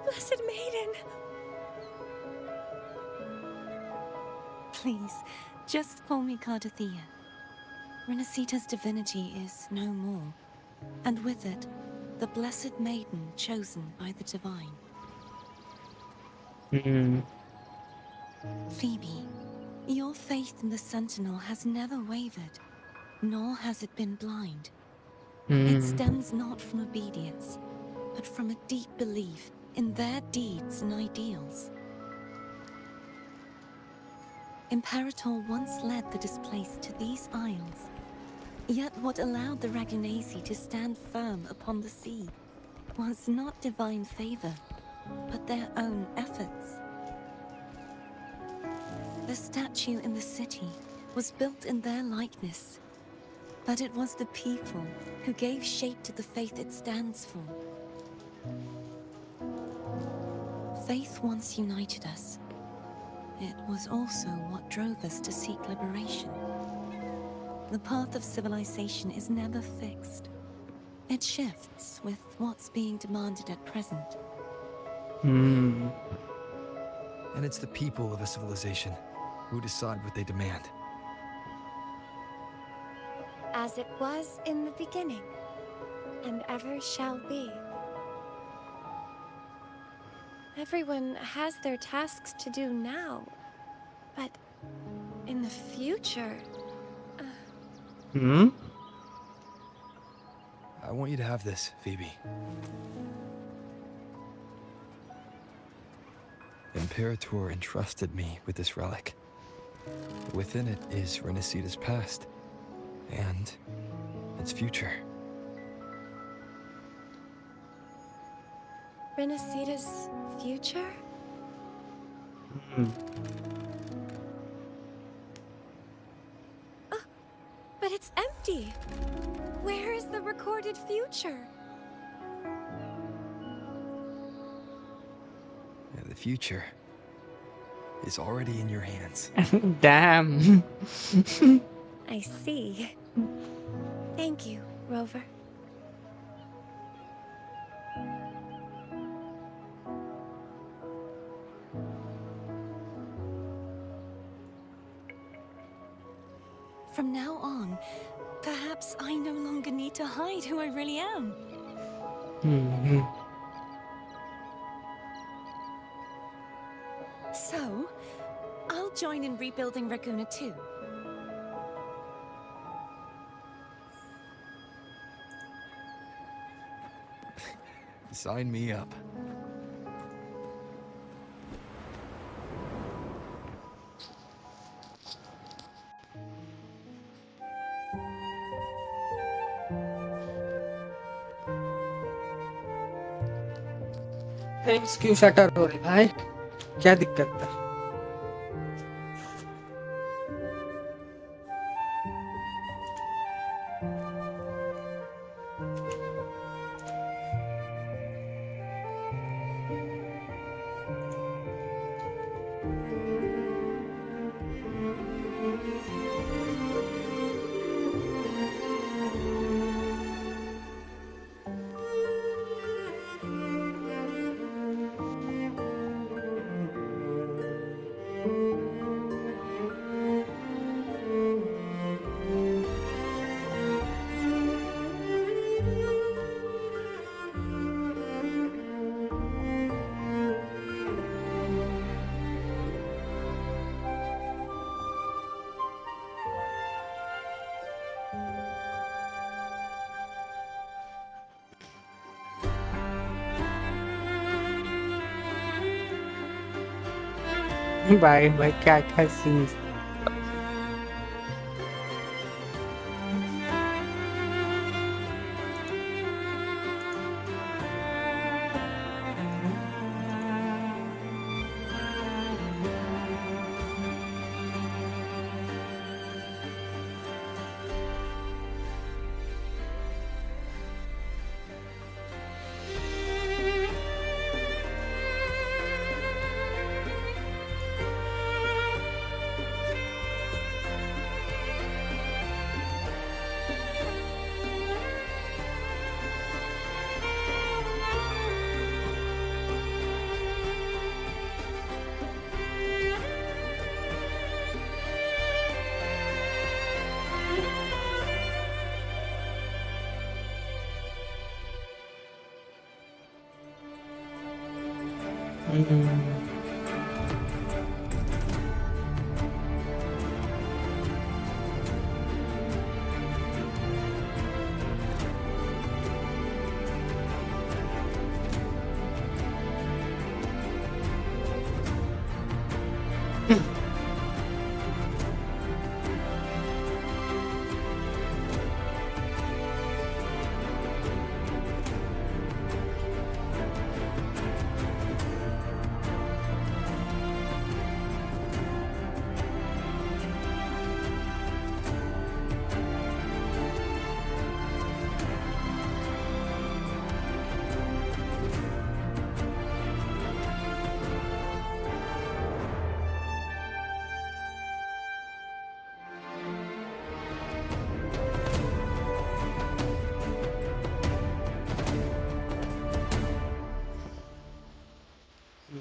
Blessed Maiden! Please, just call me Cardathea. Renacita's divinity is no more, and with it, the Blessed Maiden chosen by the Divine. Phoebe, your faith in the Sentinel has never wavered, nor has it been blind. It stems not from obedience, but from a deep belief in their deeds and ideals. Imperator once led the displaced to these isles, yet what allowed the Ragunasi to stand firm upon the sea was not divine favor, but their own efforts. The statue in the city was built in their likeness, but it was the people who gave shape to the faith it stands for. Faith once united us. It was also what drove us to seek liberation. The path of civilization is never fixed. It shifts with what's being demanded at present. And it's the people of a civilization who decide what they demand. As it was in the beginning, and ever shall be. Everyone has their tasks to do now, but in the future... I want you to have this, Phoebe. Imperator entrusted me with this relic. Within it is Renacita's past, and its future. Renacita's future? Oh, but it's empty. Where is the recorded future? The future is already in your hands. Damn. I see. Thank you, Rover. From now on, perhaps I no longer need to hide who I really am. So, I'll join in rebuilding Raguna too. Sign me up. Thanks क्यों shutter हो रही भाई? क्या दिक्कत है? भाई भाई क्या scene.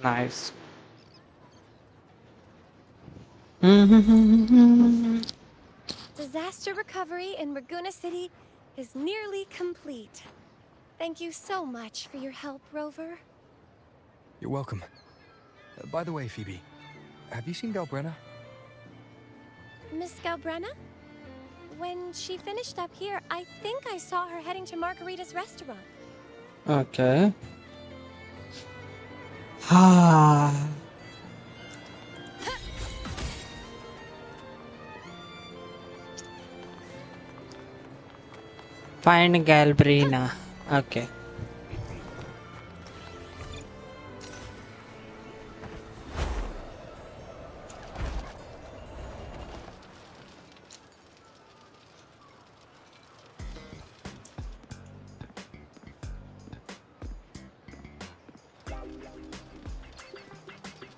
Nice. Disaster recovery in Raguna City is nearly complete. Thank you so much for your help, Rover. You're welcome. By the way, Phoebe, have you seen Galberina? Miss Galberina? When she finished up here, I think I saw her heading to Margarita's restaurant. Okay. Ah. Find Galberina. Okay.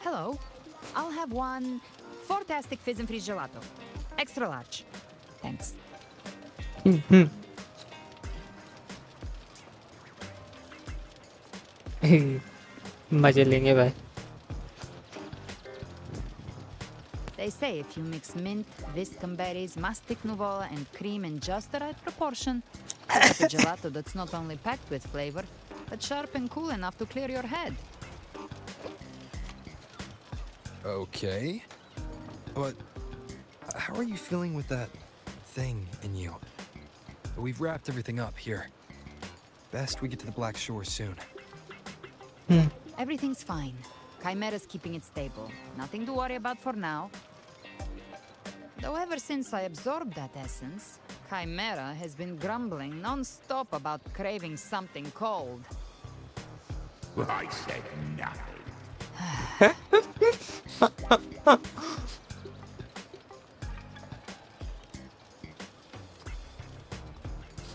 Hello. I'll have one fantastic fizz and freeze gelato. Extra large. Thanks. मजे लेंगे भाई. They say if you mix mint, viscum berries, mastic nuvola, and cream in just the right proportion, you get a gelato that's not only packed with flavor, but sharp and cool enough to clear your head. Okay. But how are you feeling with that thing in you? We've wrapped everything up here. Best we get to the Black Shore soon. Everything's fine. Chimera's keeping it stable. Nothing to worry about for now. Though ever since I absorbed that essence, Chimera has been grumbling non-stop about craving something cold. I said nothing.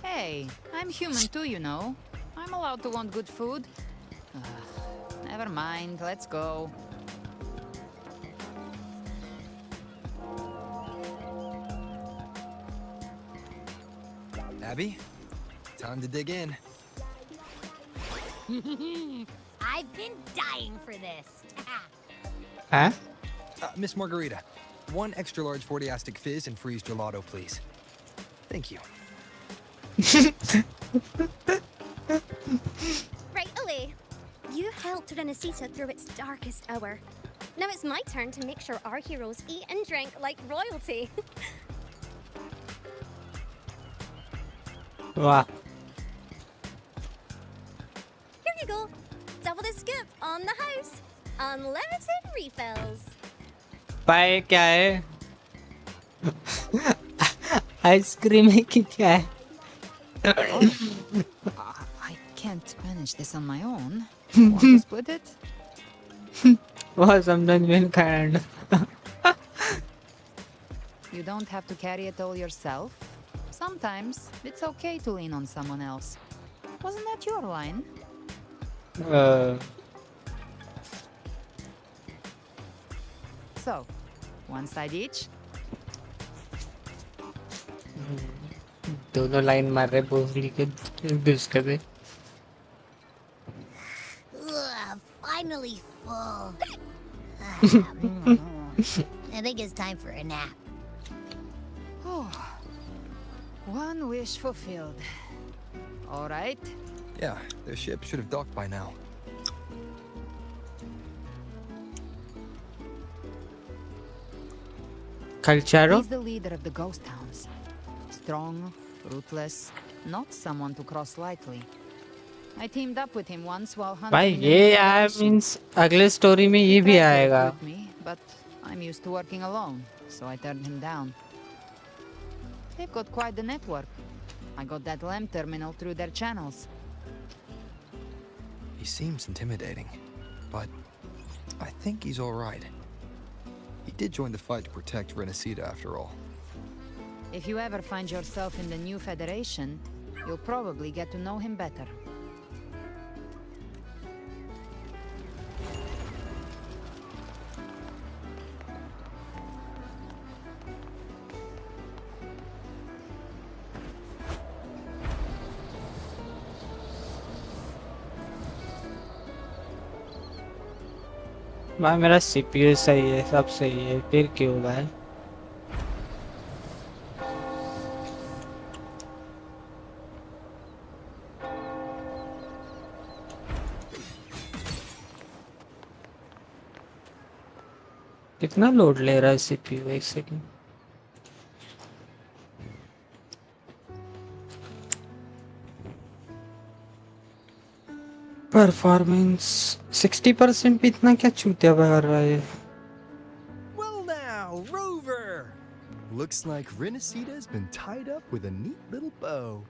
Hey, I'm human too, you know. I'm allowed to want good food. Never mind, let's go. Abby, time to dig in. I've been dying for this. Huh? Miss Margarita, one extra large 40-astic fizz and freeze gelato, please. Thank you. Right away. You helped Renesita through its darkest hour. Now it's my turn to make sure our heroes eat and drink like royalty. Wow. Here you go. Double the scoop on the house. Unlimited refills. पाए क्या है? Ice cream है कि क्या है? I can't manage this on my own. Want to split it? वह समझ में खाना. You don't have to carry it all yourself. Sometimes it's okay to lean on someone else. Wasn't that your line? So, one side each. दोनों line मार रहे बोली के disc पे. Finally full. I think it's time for a nap. Oh, one wish fulfilled. All right. Yeah, the ship should have docked by now. Calcharo? He's the leader of the ghost towns. Strong, ruthless, not someone to cross lightly. I teamed up with him once while hunting. भाई ये यार means अगले story में ये भी आएगा. But I'm used to working alone, so I turned him down. They've got quite the network. I got that LEM terminal through their channels. He seems intimidating, but I think he's all right. He did join the fight to protect Renacida after all. If you ever find yourself in the new Federation, you'll probably get to know him better. भाई मेरा CPU सही है, सब सही है, फिर क्यों भाई? कितना लोड ले रहा है CPU? एक सेकंड. परफॉर्मेंस 60% भी इतना क्या चूतिया कर रहा है? Well now, Rover! Looks like Renacida's been tied up with a neat little bow.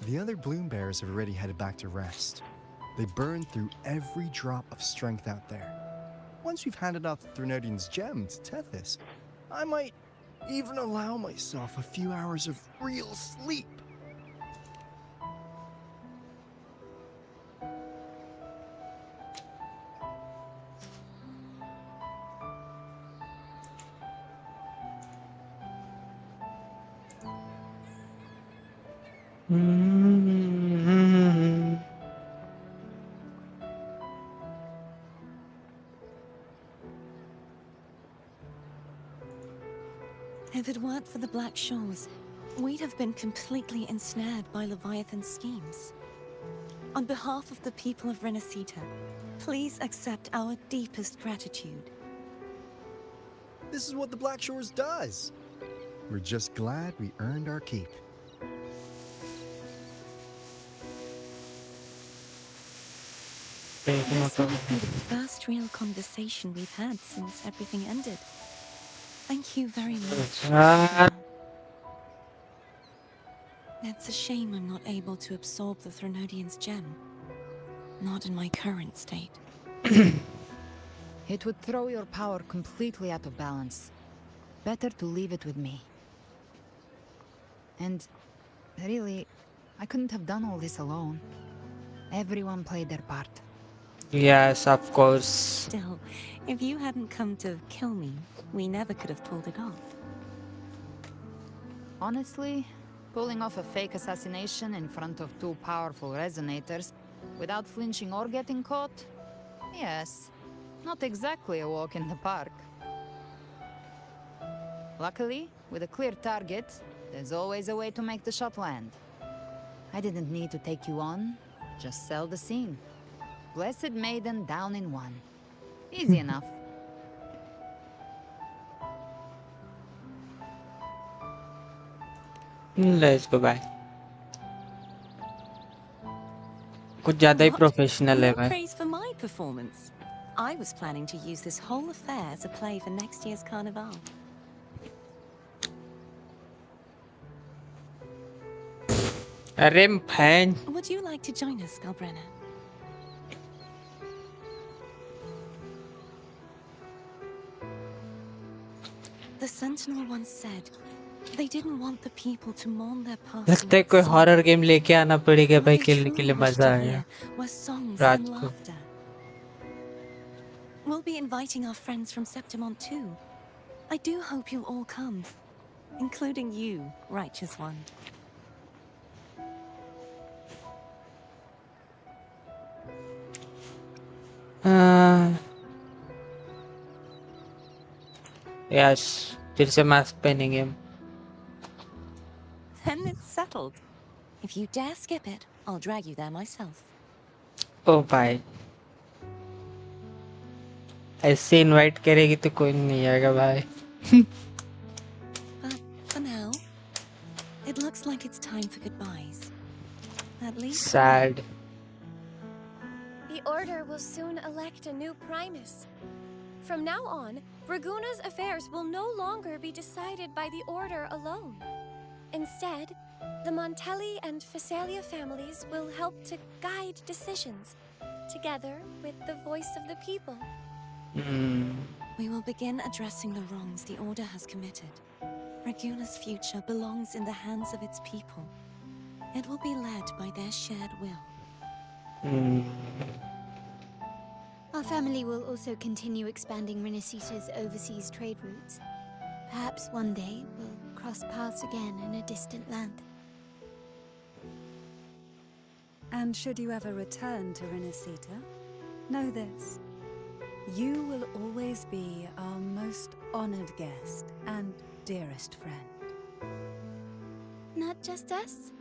The other bloom bearers have already headed back to rest. They burned through every drop of strength out there. Once we've handed out the Threnodian's gem to Tethys, I might even allow myself a few hours of real sleep. If it weren't for the Black Shores, we'd have been completely ensnared by Leviathan's schemes. On behalf of the people of Renacida, please accept our deepest gratitude. This is what the Black Shores does. We're just glad we earned our keep. This might be the first real conversation we've had since everything ended. Thank you very much. It's a shame I'm not able to absorb the Threnodian's gem. Not in my current state. It would throw your power completely out of balance. Better to leave it with me. And really, I couldn't have done all this alone. Everyone played their part. Yes, of course. Still, if you hadn't come to kill me, we never could have pulled it off. Honestly, pulling off a fake assassination in front of two powerful resonators without flinching or getting caught? Yes, not exactly a walk in the park. Luckily, with a clear target, there's always a way to make the shot land. I didn't need to take you on, just sell the scene. Blessed Maiden down in one. Easy enough. Let's go back. कुछ ज़्यादा ही professional है भाई. Praise for my performance. I was planning to use this whole affair as a play for next year's Carnival. Rim fan. Would you like to join us, Galberina? The Sentinel once said they didn't want the people to mourn their past. लगता है कोई horror game लेके आना पड़ेगा भाई, खेलने के लिए मजा आएगा रात को. We'll be inviting our friends from Septimont too. I do hope you'll all come, including you, righteous one. Yes, फिर से मास्क पहनेंगे हम. Then it's settled. If you dare skip it, I'll drag you there myself. ओ भाई, ऐसे invite करेगी तो कोई नहीं आएगा भाई. But for now, it looks like it's time for goodbyes. At least Sad. The Order will soon elect a new Primus. From now on, Raguna's affairs will no longer be decided by the Order alone. Instead, the Montelli and Phasalia families will help to guide decisions, together with the voice of the people. we will begin addressing the wrongs the Order has committed. Raguna's future belongs in the hands of its people. It will be led by their shared will. Our family will also continue expanding Renacita's overseas trade routes. Perhaps one day we'll cross paths again in a distant land. And should you ever return to Renacita, know this. You will always be our most honored guest and dearest friend. Not just us,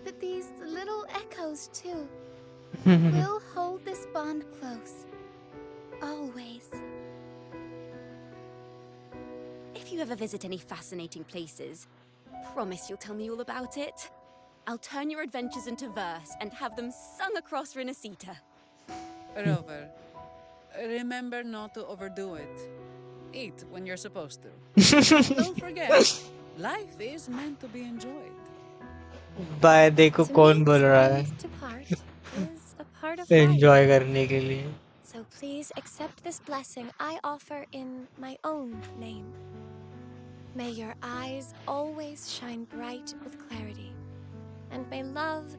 but these little echoes too. We'll hold this bond close. Always. If you ever visit any fascinating places, promise you'll tell me all about it. I'll turn your adventures into verse and have them sung across Renacita. Rover, remember not to overdo it. Eat when you're supposed to. Don't forget, life is meant to be enjoyed. भाई देखो कौन बोल रहा है enjoy करने के लिए. So please accept this blessing I offer in my own name. May your eyes always shine bright with clarity, and may love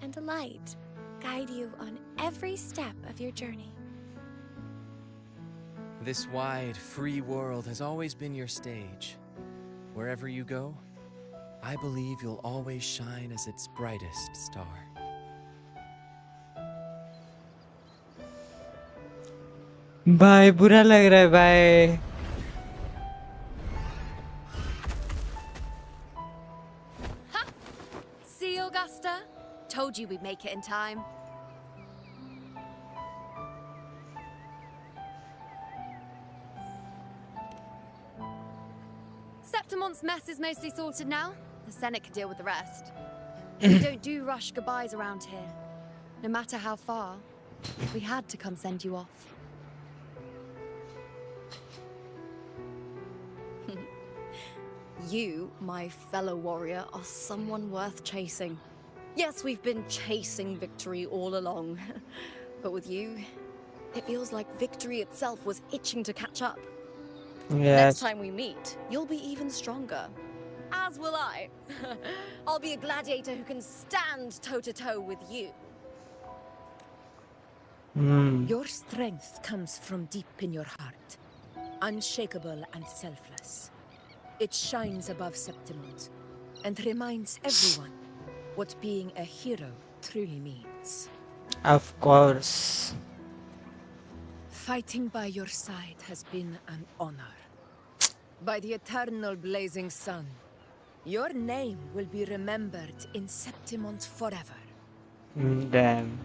and light guide you on every step of your journey. This wide, free world has always been your stage. Wherever you go, I believe you'll always shine as its brightest star. भाई बुरा लग रहा है भाई. See, Augusta? Told you we'd make it in time. Septimont's mess is mostly sorted now. The Senate can deal with the rest. We don't do rush goodbyes around here. No matter how far, we had to come send you off. You, my fellow warrior, are someone worth chasing. Yes, we've been chasing victory all along. But with you, it feels like victory itself was itching to catch up. Next time we meet, you'll be even stronger. As will I. I'll be a gladiator who can stand toe-to-toe with you. Your strength comes from deep in your heart, unshakable and selfless. It shines above Septimont and reminds everyone what being a hero truly means. Of course. Fighting by your side has been an honor. By the eternal blazing sun, your name will be remembered in Septimont forever. Damn.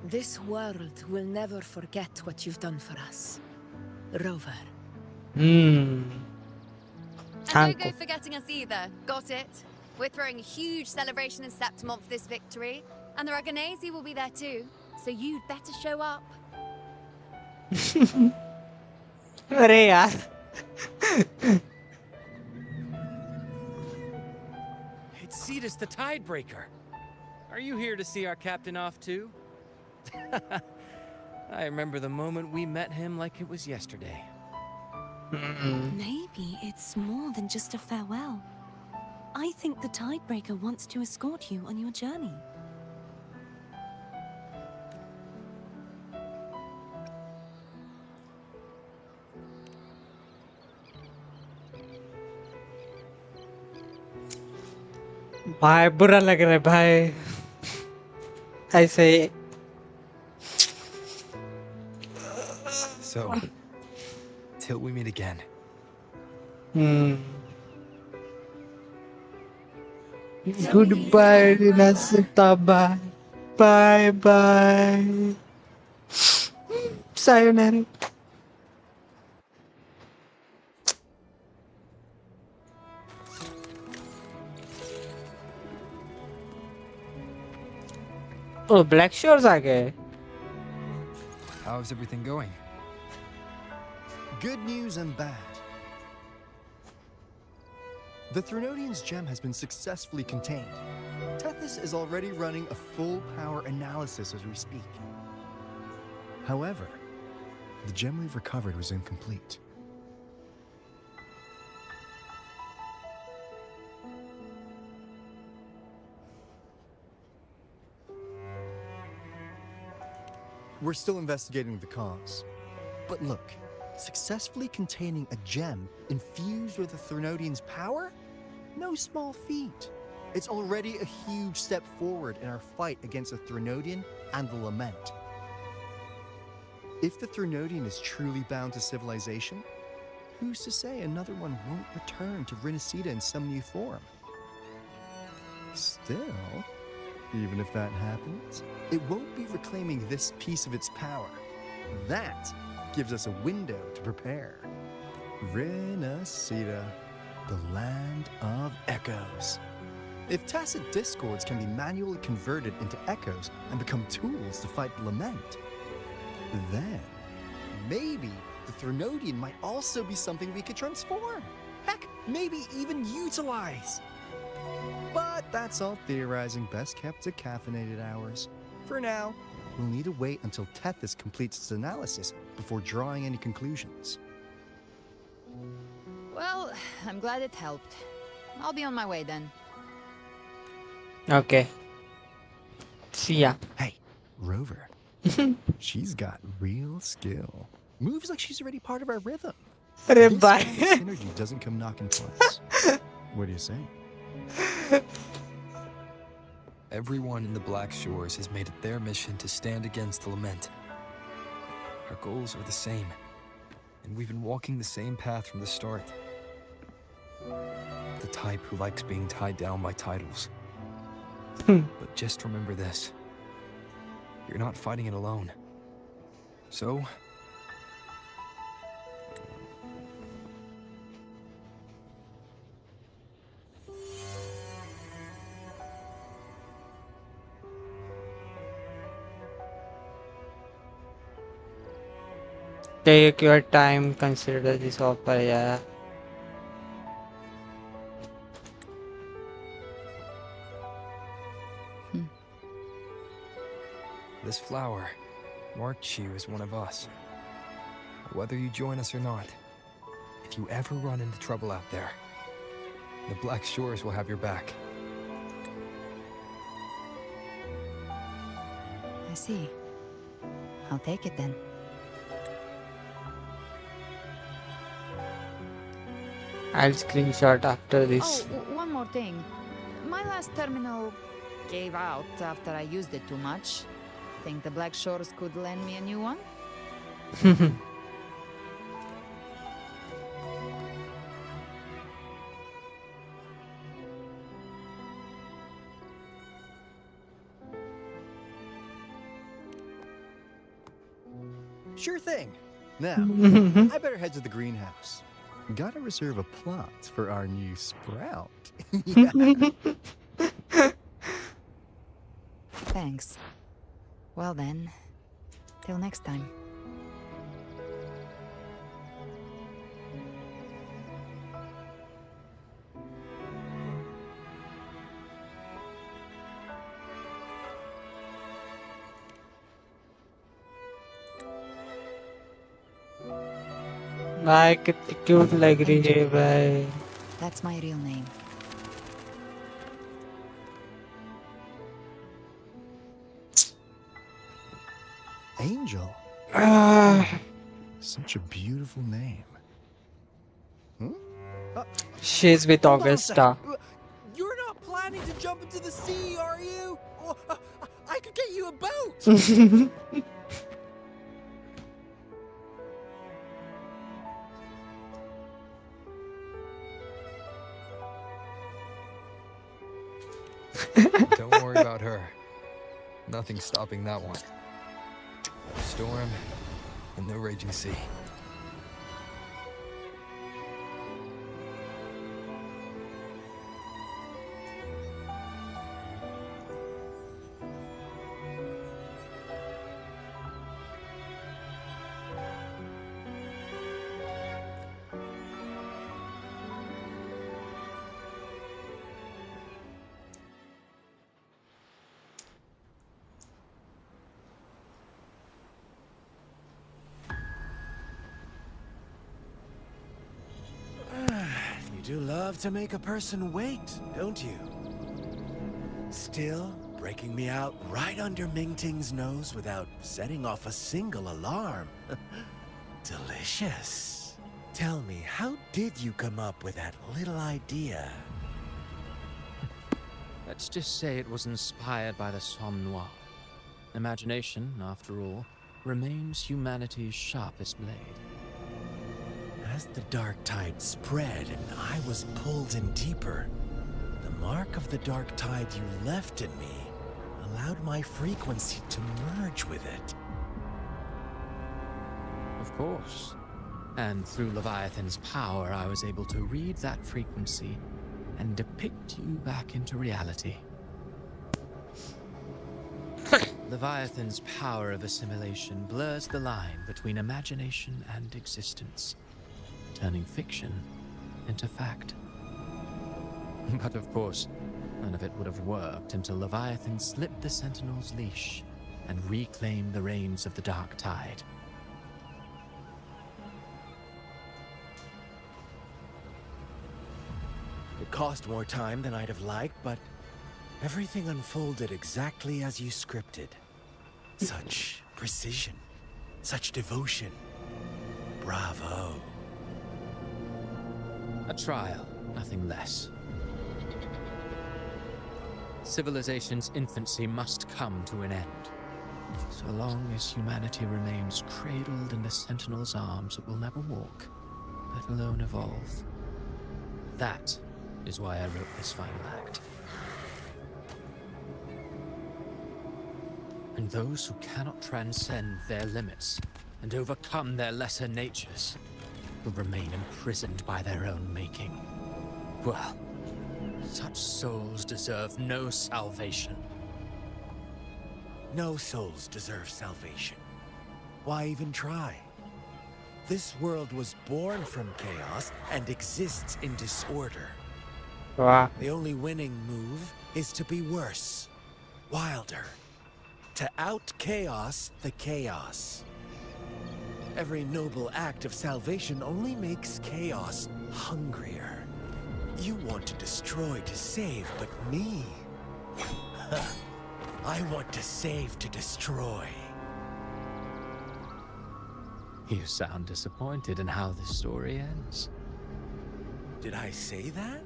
This world will never forget what you've done for us, Rover. And don't go forgetting us either. Got it? We're throwing a huge celebration in Septimont for this victory, and the Raganesi will be there too, so you'd better show up. अरे यार It's Cetus the Tidebreaker. Are you here to see our captain off too? I remember the moment we met him like it was yesterday. Maybe it's more than just a farewell. I think the Tidebreaker wants to escort you on your journey. भाई बुरा लग रहा है भाई ऐसे ही So, till we meet again. Goodbye Rinasita, bye bye bye sayonara. Oh, Black Shores आ गए. How's everything going? Good news and bad. The Threnodian's gem has been successfully contained. Tethys is already running a full power analysis as we speak. However, the gem we've recovered was incomplete. We're still investigating the cause. But look, successfully containing a gem infused with the Threnodian's power? No small feat. It's already a huge step forward in our fight against the Threnodian and the Lament. If the Threnodian is truly bound to civilization, who's to say another one won't return to Rinasida in some new form? Still, even if that happens, it won't be reclaiming this piece of its power. That gives us a window to prepare. Rinasida, the land of echoes. If tacit discords can be manually converted into echoes and become tools to fight the Lament, then maybe the Threnodian might also be something we could transform. Heck, maybe even utilize. But that's all theorizing best kept to caffeinated hours. For now, we'll need to wait until Tethys completes its analysis before drawing any conclusions. Well, I'm glad it helped. I'll be on my way then. Okay. See ya. Hey, Rover. She's got real skill. Moves like she's already part of our rhythm. अरे This bye. kind of synergy doesn't come knocking twice. What do you say? Everyone in the Black Shores has made it their mission to stand against the Lament. Our goals are the same, and we've been walking the same path from the start. The type who likes being tied down by titles. But just remember this. You're not fighting it alone. So, take your time, consider this offer, yeah. this flower marked you as one of us. Whether you join us or not, if you ever run into trouble out there, the Black Shores will have your back. I see. I'll take it then. I'll screenshot after this. Oh, one more thing. My last terminal gave out after I used it too much. Think the Black Shores could lend me a new one? Sure thing. Now, I better head to the greenhouse. Gotta reserve a plot for our new sprout. Thanks. Well then, till next time. भाई कितनी cute लग रही है भाई. That's my real name. Angel. Such a beautiful name. She's with Hold on a Augusta. second. You're not planning to jump into the sea, are you? I could get you a boat. Don't worry about her. Nothing's stopping that one. No storm and no raging sea. You do love to make a person wait, don't you? Still breaking me out right under Mingting's nose without setting off a single alarm. Delicious. Tell me, how did you come up with that little idea? Let's just say it was inspired by the Somme Noir. Imagination, after all, remains humanity's sharpest blade. As the dark tide spread and I was pulled in deeper, the mark of the dark tide you left in me allowed my frequency to merge with it. Of course. And through Leviathan's power, I was able to read that frequency and depict you back into reality. Leviathan's power of assimilation blurs the line between imagination and existence, turning fiction into fact. But of course, none of it would have worked until Leviathan slipped the Sentinel's leash and reclaimed the reins of the Dark Tide. It cost more time than I'd have liked, but everything unfolded exactly as you scripted. Such precision, such devotion. Bravo. A trial, nothing less. Civilization's infancy must come to an end. So long as humanity remains cradled in the Sentinel's arms, it will never walk, let alone evolve. That is why I wrote this final act. And those who cannot transcend their limits and overcome their lesser natures will remain imprisoned by their own making. Well, such souls deserve no salvation. No souls deserve salvation. Why even try? This world was born from chaos and exists in disorder. Wow. The only winning move is to be worse, wilder, to out-chaos the chaos. Every noble act of salvation only makes chaos hungrier. You want to destroy to save, but me? I want to save to destroy. You sound disappointed in how this story ends. Did I say that?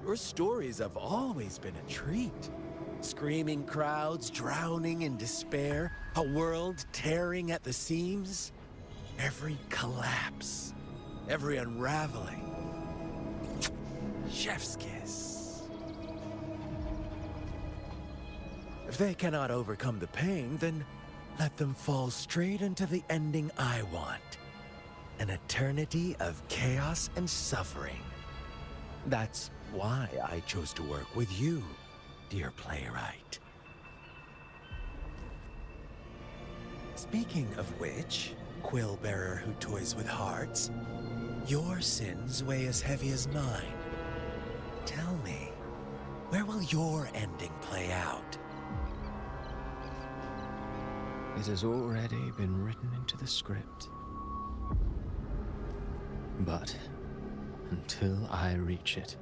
Your stories have always been a treat. Screaming crowds drowning in despair, a world tearing at the seams. Every collapse, every unraveling. Chef's kiss. If they cannot overcome the pain, then let them fall straight into the ending I want. An eternity of chaos and suffering. That's why I chose to work with you, dear playwright. Speaking of which, quill bearer who toys with hearts, your sins weigh as heavy as mine. Tell me, where will your ending play out? It has already been written into the script. But until I reach it,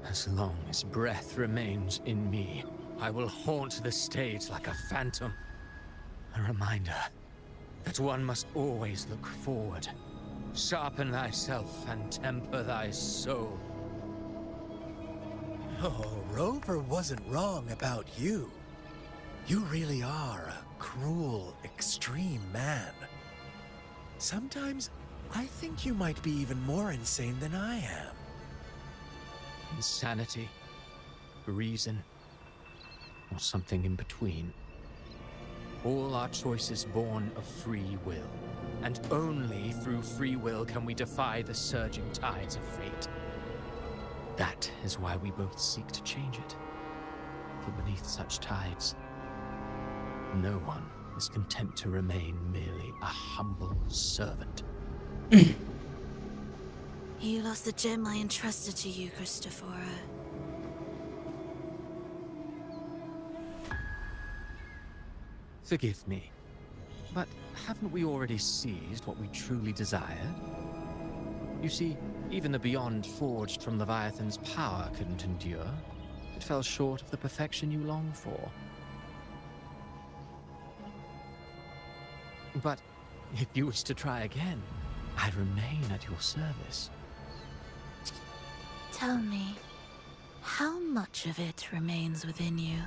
as long as breath remains in me, I will haunt the stage like a phantom. A reminder that one must always look forward. Sharpen thyself and temper thy soul. Oh, Rover wasn't wrong about you. You really are a cruel, extreme man. Sometimes I think you might be even more insane than I am. Insanity, reason, or something in between. All our choices born of free will, and only through free will can we defy the surging tides of fate. That is why we both seek to change it. For beneath such tides, no one is content to remain merely a humble servant. You lost the gem I entrusted to you, Christopher. Forgive me, but haven't we already seized what we truly desired? You see, even the beyond forged from Leviathan's power couldn't endure. It fell short of the perfection you long for. But if you wish to try again, I remain at your service. Tell me, how much of it remains within you?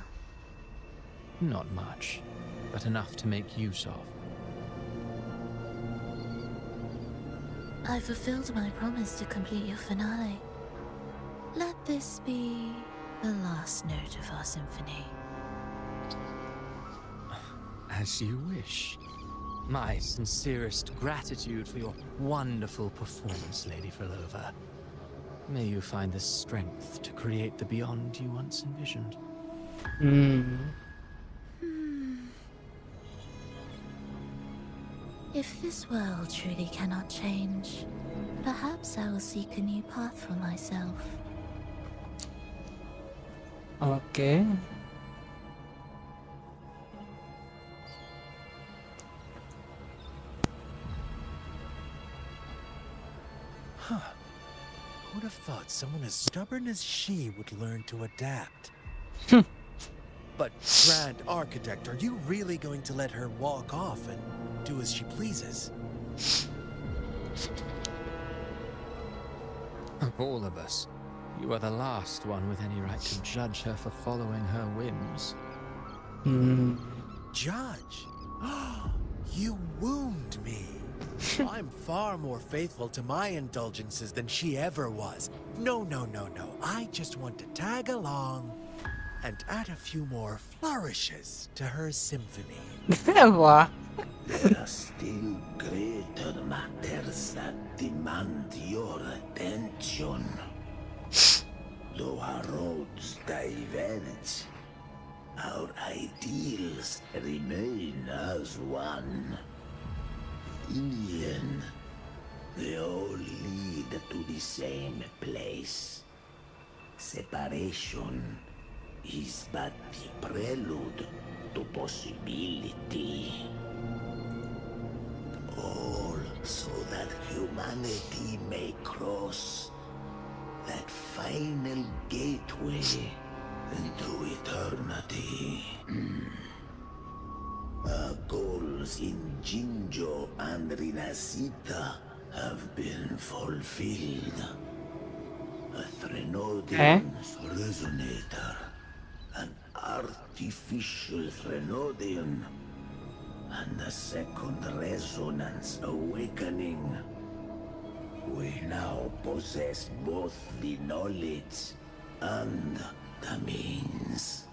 Not much, but enough to make use of. I fulfilled my promise to complete your finale. Let this be the last note of our symphony. As you wish. My sincerest gratitude for your wonderful performance, Lady Frolova. May you find the strength to create the beyond you once envisioned. If this world truly cannot change, perhaps I will seek a new path for myself. Okay. Huh. Who'd have thought someone as stubborn as she would learn to adapt? But, Grand Architect, are you really going to let her walk off and do as she pleases? Of all of us, you are the last one with any right to judge her for following her whims. Judge? You wound me. I'm far more faithful to my indulgences than she ever was. No. I just want to tag along and add a few more flourishes to her symphony. What? There are still greater matters that demand your attention. Though our roads diverge, our ideals remain as one. In the end, they all lead to the same place. Separation is but the prelude to possibility. All so that humanity may cross that final gateway into eternity. Our goals in Jinjo and Rinasita have been fulfilled. A Threnodian's resonator, an artificial Threnodian, and a second resonance awakening. We now possess both the knowledge and the means.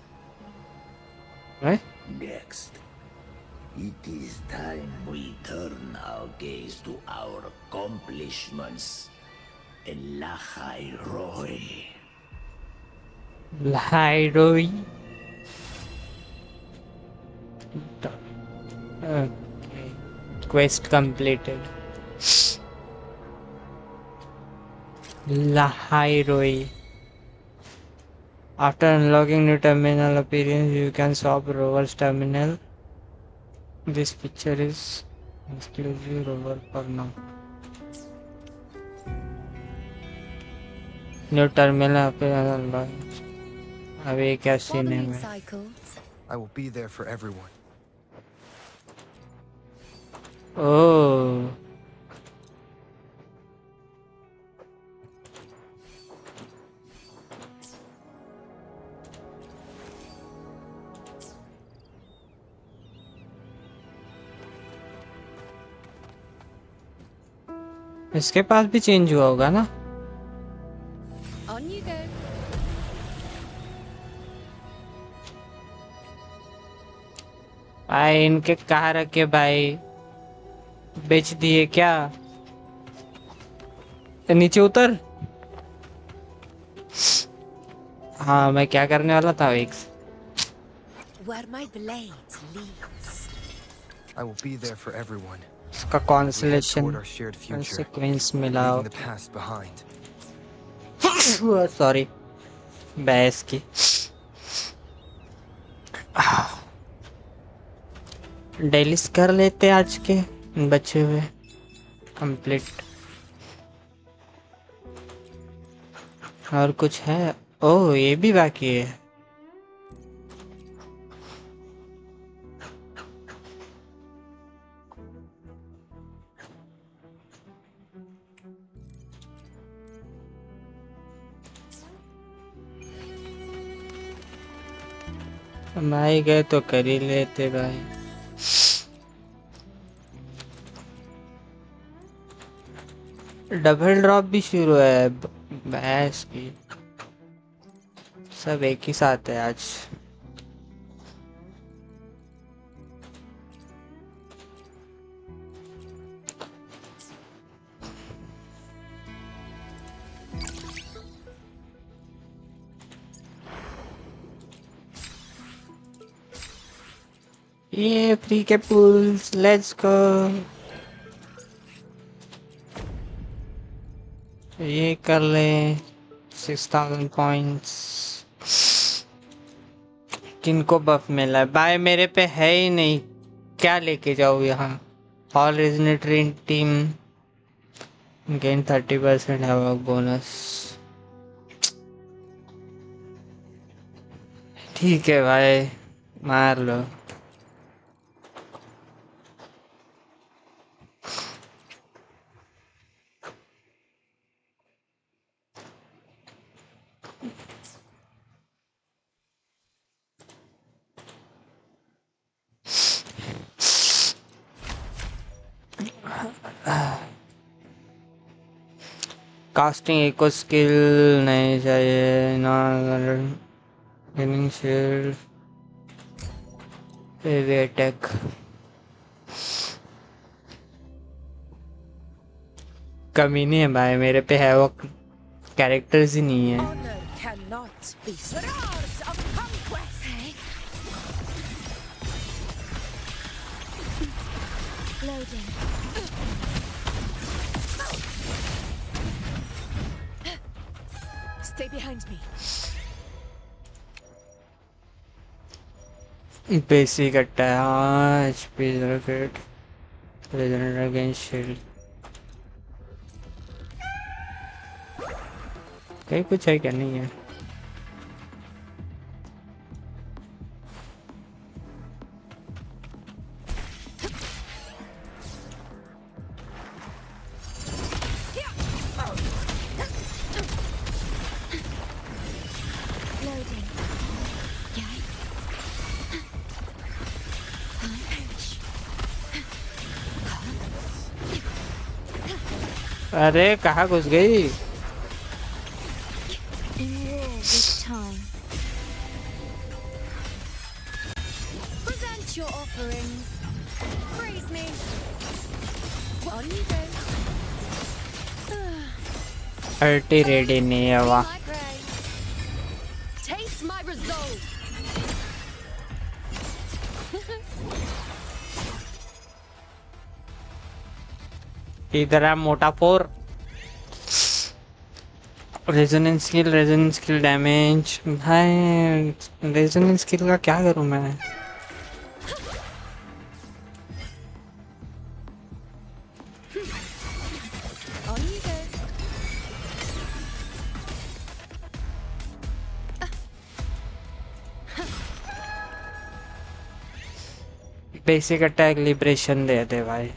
Next, it is time we turn our gaze to our accomplishments in Lahai Roy. Lahai Roy. Okay. Quest completed. Lahai Roy. After unlocking new terminal appearance, you can swap Rover's terminal. This picture is exclusive Rover for now. New terminal पे अभी क्या For the scene है moon में cycles. I will be there for everyone. ओह इसके पास भी change हुआ होगा ना On you go. भाई इनके कहाँ रखे भाई बेच दिए क्या नीचे उतर हाँ मैं क्या करने वाला था एक Where my blade leads. I will be there for everyone. इसका As we head constellation toward our shared future, sequence मिला leaving the past behind. Sorry बहस की डेलीज कर लेते आज के बचे हुए कंप्लीट और कुछ है ओह ये भी बाकी है भाई गए तो कर ही लेते भाई डबल ड्रॉप भी शुरू है भैंस की सब एक ही साथ है आज ये फ्री के पूल्स लेट्स गो ये कर ले 6000 पॉइंट्स किनको बफ मिला है भाई मेरे पे है ही नहीं क्या लेके जाऊँ यहाँ ऑल रेजनेटरी टीम गेन 30% है बोनस ठीक है भाई मार लो कास्टिंग एको स्किल नहीं चाहिए ना गेमिंग शील्ड हेवी अटैक कमी नहीं है भाई मेरे पे है वो कैरेक्टर्स ही नहीं है Honor cannot be Solaris of conquest. Loading. Stay behind me. Basic attack हाँ HP rocket resonator against shield कहीं कुछ है क्या नहीं है Loading. अरे कहाँ घुस गई In war with time. Present your offerings. Praise me. On you go. अल्टी ready नहीं है वाह My prey. Taste my resolve. इधर है मोटा फोर रेजोनेंस स्किल डैमेज भाई रेजोनेंस स्किल का क्या करूं मैं On you go. Basic attack liberation दे दे भाई।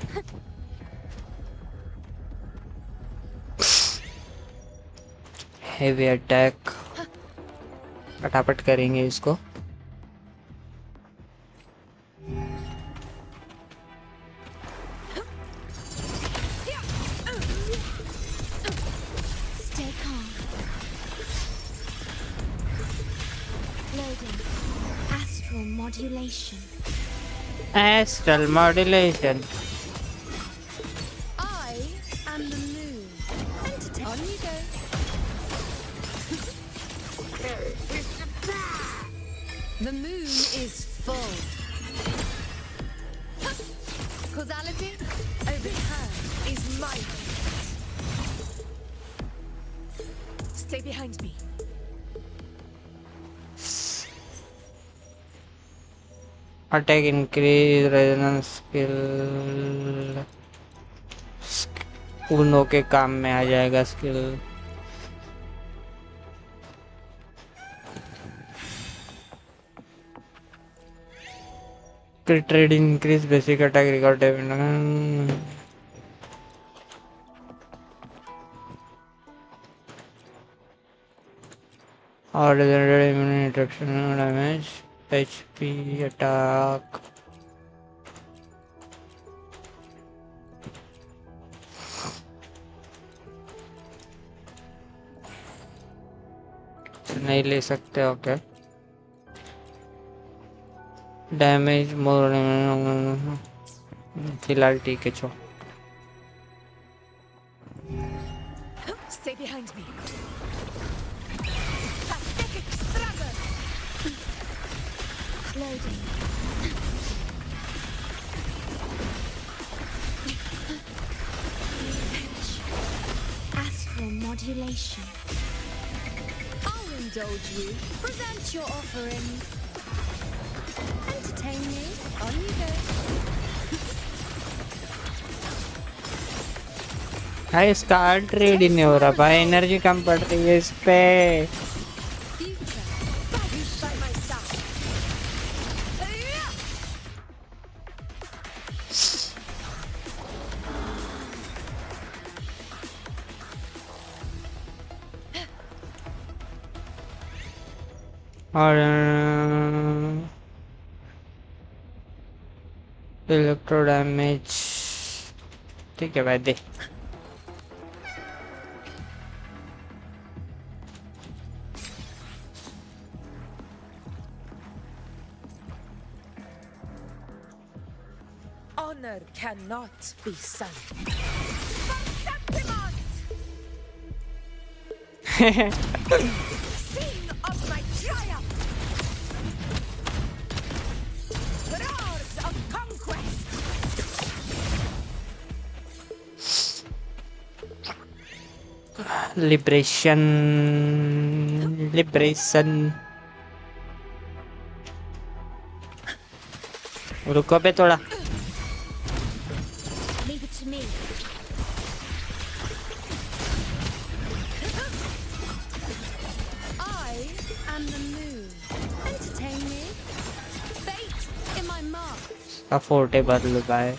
हेवी अटैक फटाफट करेंगे इसको। Stay calm. Loading. Astral modulation. Astral modulation. I am the moon. Entertain. On you go. The moon is full. Causality over time is my fate. Stay behind me. Attack increase resonance skill उनो के काम में आ जाएगा skill. Crit rate increase basic attack record or regenerated immune interaction damage HP attack नहीं ले सकते। Okay damage मोर फिलहाल ठीक है। छो Stay behind me. Loading. Astral modulation. I'll indulge you. Present your offerings. Entertain me. On you go. भाई इसका trade ही नहीं हो रहा भाई। एनर्जी कम पड़ रही है इस पे। और इलेक्ट्रो डैमेज ठीक है भाई दे। Honor cannot be sunk. Sing of my triumph! Roars of conquest! Liberation रुको पे थोड़ा। Leave it to me. I am the moon. Entertain me. Fate in my mark. Affordable भाई।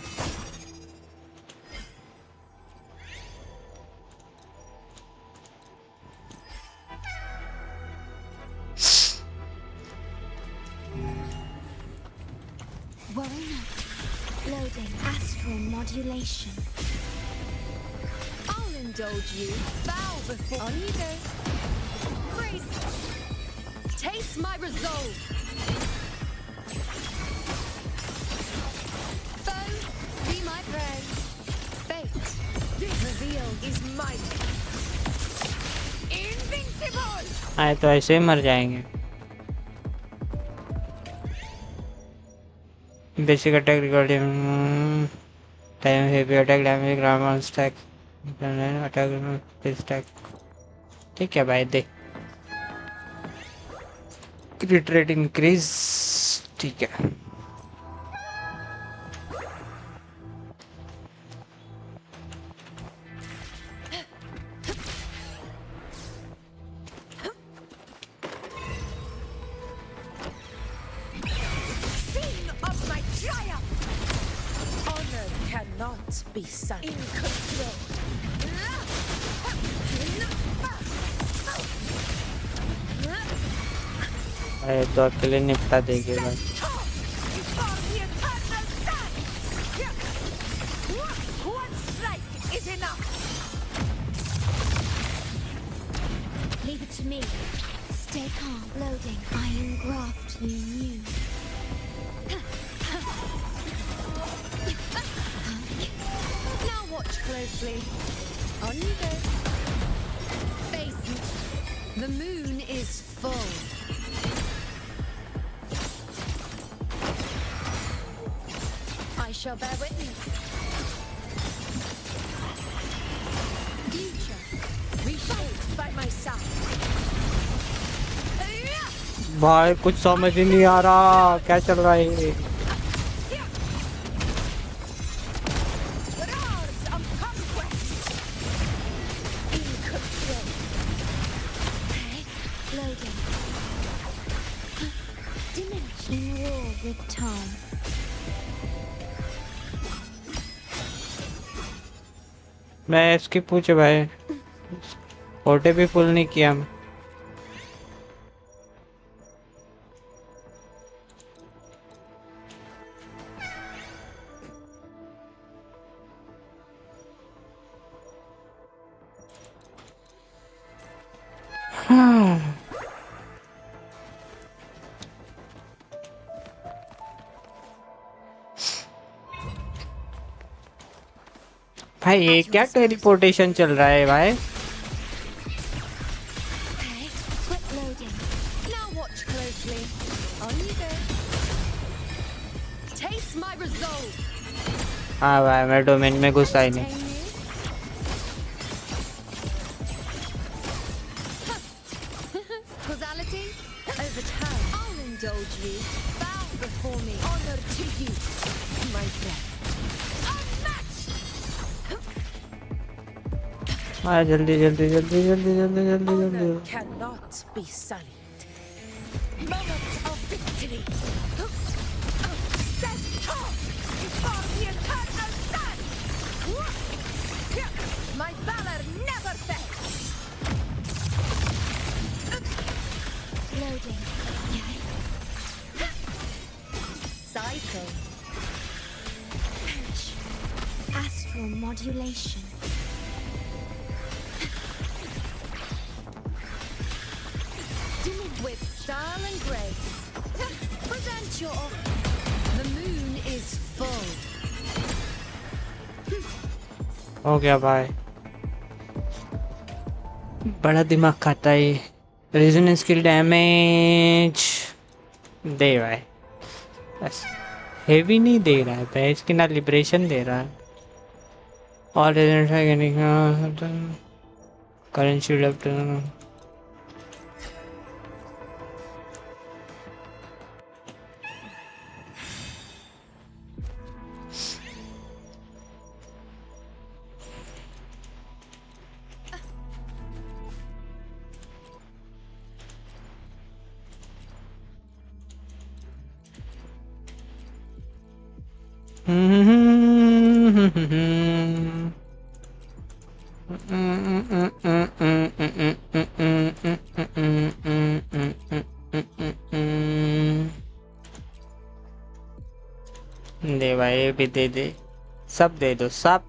Loading. Astral modulation. I'll indulge you. Bow before. On you go. Grace. Taste my resolve. Foe, be my prey. Fate, reveal is might. Invincible. आए तो ऐसे ही मर जाएंगे। Basic attack recording time heavy attack damage grammar stack attack stack ठीक है भाई दे। क्रिट rate increase ठीक है। Sing of my triumph! cannot be silent. In control. अरे तो अकेले निपटा देंगे भाई. Leave it to me. Stay calm. Loading. Iron graft you knew. Now watch closely. On you go. Face me. The moon is full. I shall bear witness. Future reshaped by my side. भाई कुछ समझ ही नहीं आ रहा क्या चल रहा है. Loading. Diminishing war with time. मैं इसकी पूछे भाई. फोटे भी फुल नहीं किया मैं. भाई ये क्या टेलीपोर्टेशन चल रहा है भाई. Quit loading. Now watch closely. On you go. Taste my resolve. हाँ भाई मैं डोमेन में घुसा ही नहीं. Causality, overturn. I'll indulge you. Bow before me. Honor to you, my friend. हाँ जल्दी जल्दी जल्दी जल्दी जल्दी जल्दी जल्दी. Cannot be silent. Moment of victory. Stand tall before the eternal sun. My valor never fails. Loading. Cycle. Astral modulation. With style and grace. Present your offer. The moon is full. हो गया भाई. बड़ा दिमाग खाता है. Resonance skill damage दे भाई. बस heavy नहीं दे रहा है भाई. इसके ना लिबरेशन दे रहा है. और रेजोनेंस करंट शील्ड. दे भाई भी दे दे. सब दे दो. सब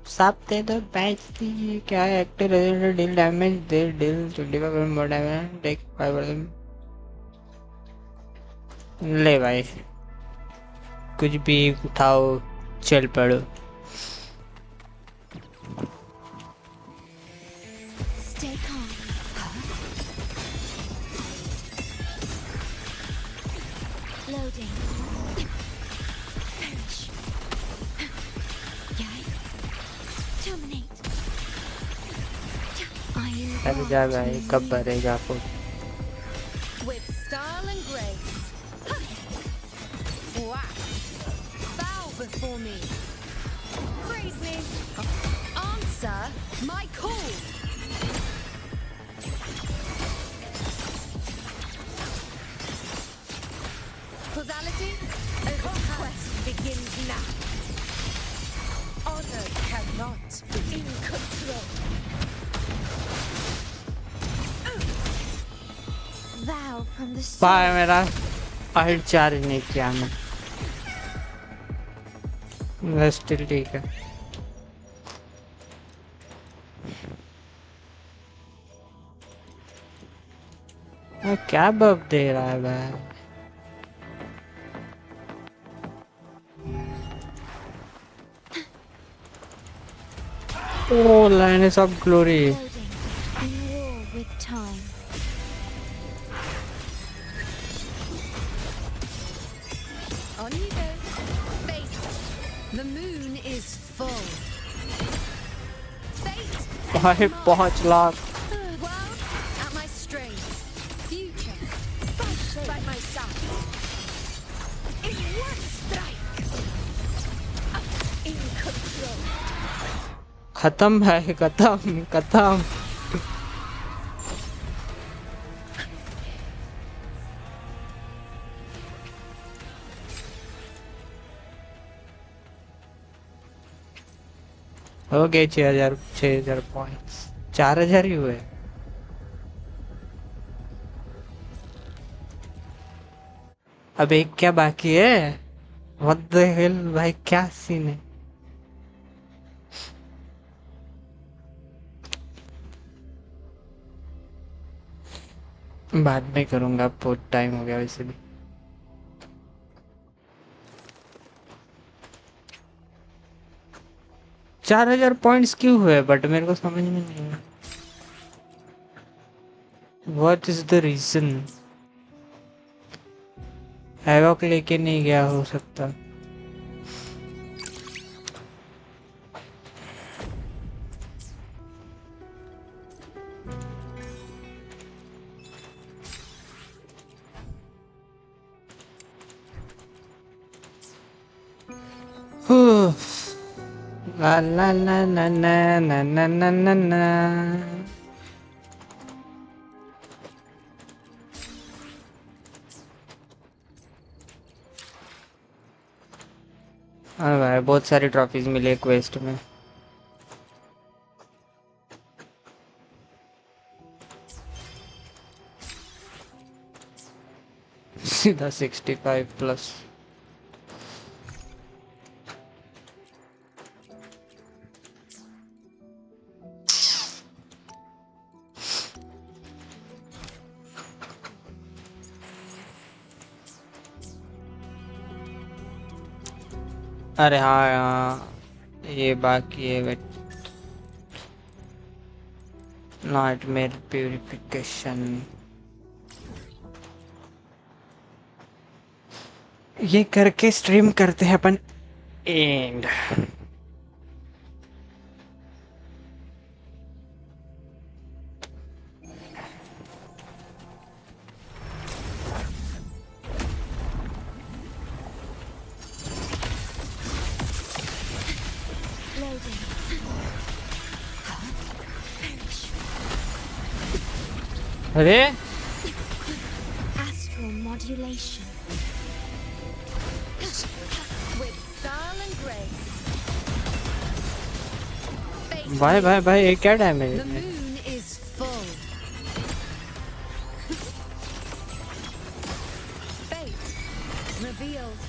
दे दो. बैच दी क्या है. Active resident deal damage they deal 25% more damage take 5%. ले भाई कुछ भी उठाओ चल पड़ो. Stay calm. Loading. Perish. Terminate. अरे जा भाई कब भरेगा full. With style and grace. Wow. Bow before me. Praise me. Answer my call. Causality, conquest begins now. Honor cannot be in control. Vow from the पाया मेरा fight charge नहीं किया मैं स्टिल ठीक है क्या बफ दे रहा है भाई Oh, Lioness of Glory. in war with time. On you go. Face. The moon is full. Fate. भाई 5 lakh World at my strength. Future. By my side. In one strike. In control. खत्म है खत्म खत्म हो गए 6000 पॉइंट्स 4000 ही हुए अब एक क्या बाकी है व्हाट द हेल भाई क्या सीन है बाद में करूंगा बहुत टाइम हो गया वैसे भी चार 4000 पॉइंट्स क्यों हुए बट मेरे को समझ में नहीं आया what is the reason havoc लेके नहीं गया हो सकता La la la la na na na na na na. हाँ भाई बहुत सारी ट्रॉफीज मिली क्वेस्ट में सीधा 65 प्लस अरे हाँ हाँ ये बाकी है बट नाइटमेयर प्यूरिफिकेशन ये करके स्ट्रीम करते हैं अपन एंड अरे Astral modulation. With style and grace. भाई भाई भाई ये क्या डैमेज The है moon is full. Fate revealed.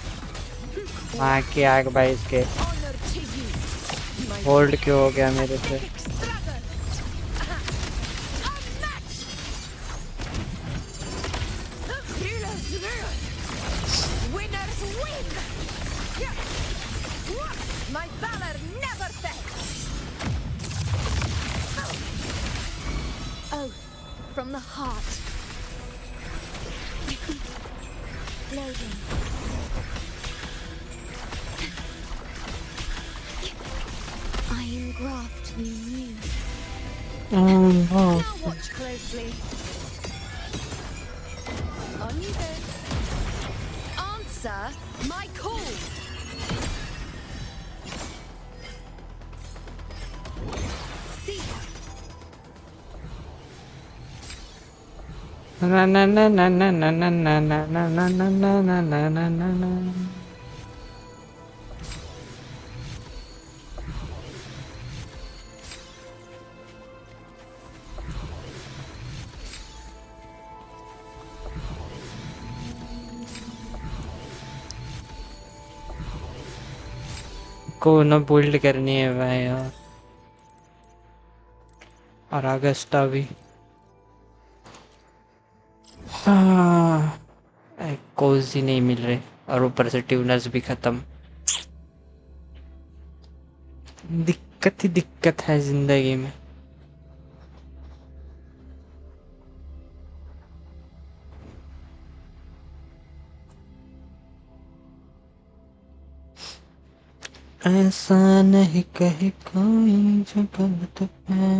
हाँ की आग भाई इसके Honor to you. होल्ड क्यों हो गया मेरे से Winners win. My valor never fails. Oath from the heart. Loading. I engraft you new. Now watch closely. On you go. Answer my call. See. na na na na na na na na na na na na na na na na को ना build करनी है भाई यार, और Agusta भी। हाँ, Cozi नहीं मिल रहे और ऊपर से ट्यूनर्स भी खत्म। दिक्कत ही दिक्कत है जिंदगी में। ऐसा नहीं कहीं कोई जो गलत है।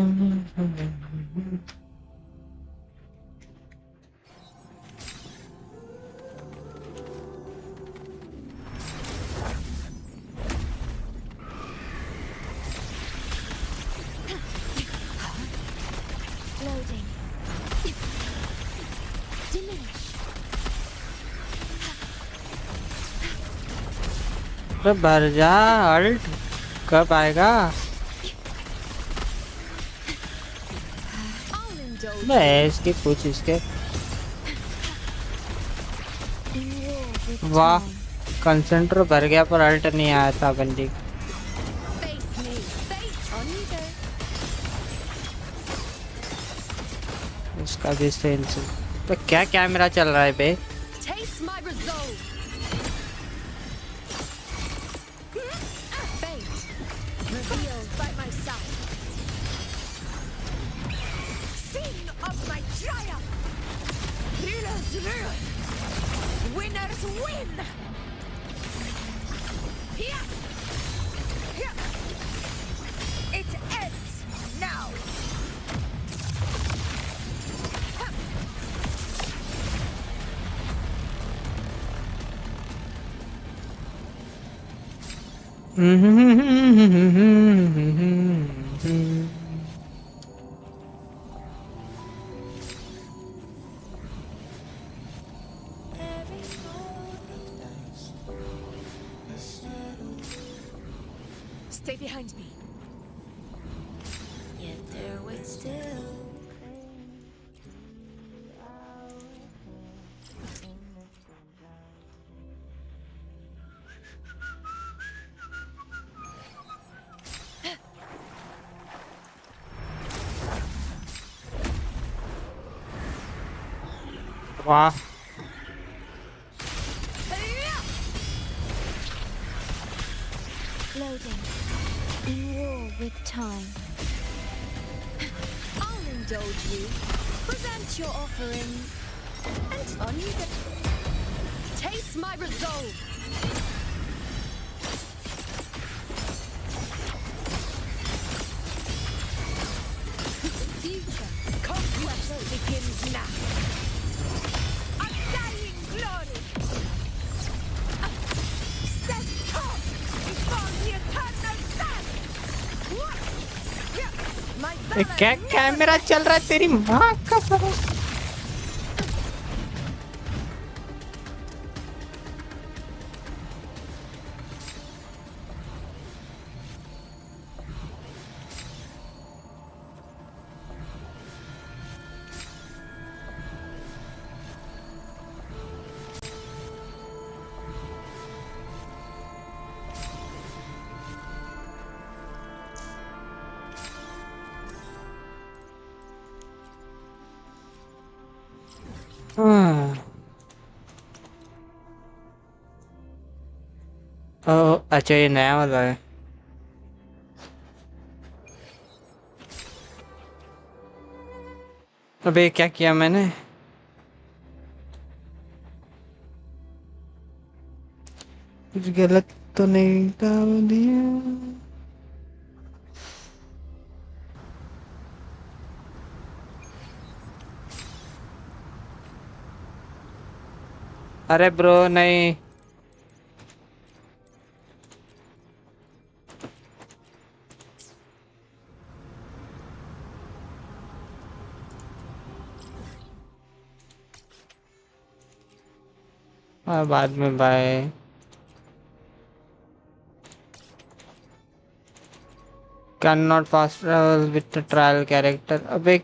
Loading. Diminish. अरे भर जा, अल्ट कब आएगा? बस के कुछ इसके। वाह, कंसेंट्रो भर गया पर अल्ट नहीं आया था बंदी। इसका भी सेंस। तो क्या कैमरा चल रहा है बे? Taste my resolve. Fate revealed by my side. Scene of my triumph. Heroes ruin. Winners win. Here. Here. It ends now. Stay behind me. Yet there waits still. वाह, Loading. In war with time. I'll indulge you. Present your offerings. And on you go. Taste my resolve. Future conquest begins now. Undying glory. Stand tall before the eternal sun. My ये क्या camera चल रहा है तेरी माँ का सब? अच्छा ये नया वाला है। अबे क्या किया मैंने? कुछ गलत तो नहीं डाल दिया? अरे ब्रो नहीं, बाद में bye. Can not fast travel with trial character. अबे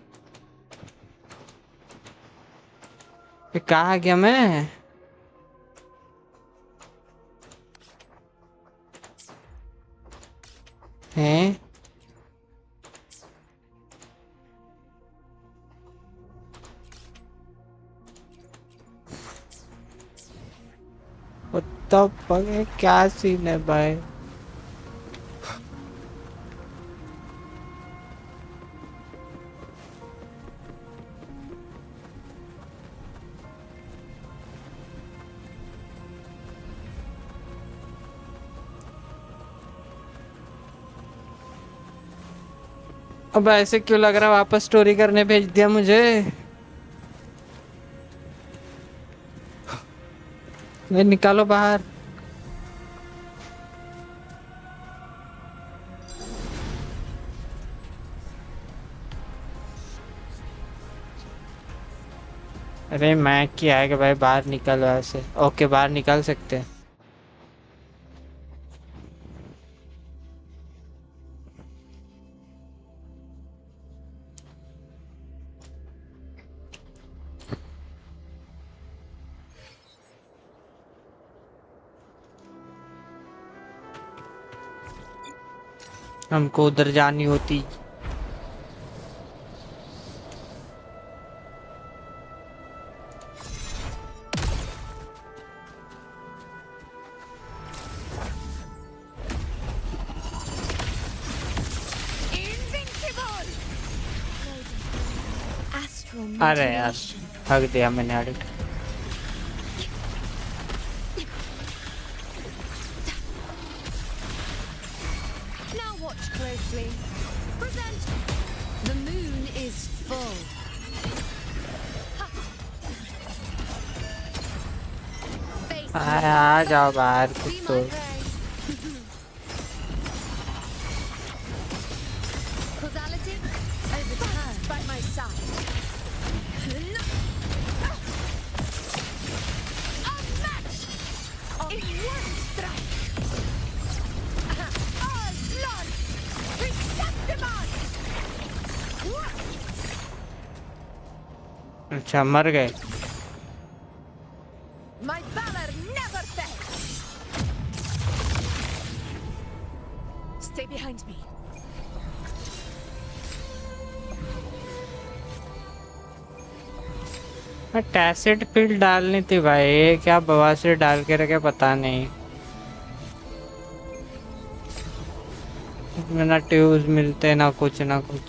ये कहाँ गया मैं? हैं? तो क्या सीन है भाई? अब ऐसे क्यों लग रहा है वापस स्टोरी करने भेज दिया मुझे? नहीं, निकालो बाहर। अरे मैं क्या है कि भाई बाहर निकल, वैसे ओके बाहर निकल सकते हैं। हमको उधर जानी होती। अरे यार हक दिया मैंने edit. Now watch closely. Present. The moon is full. आ जाओ बाहर कुछ तो। Causality overturned by my side. In one strike! All blood! Receptimon! अच्छा मर गए। My valor never fails! Stay behind me. टैसिड पिल डालनी थी भाई, ये क्या बवासीर डाल के रखे पता नहीं। ना ट्यूब्स मिलते ना कुछ ना कुछ।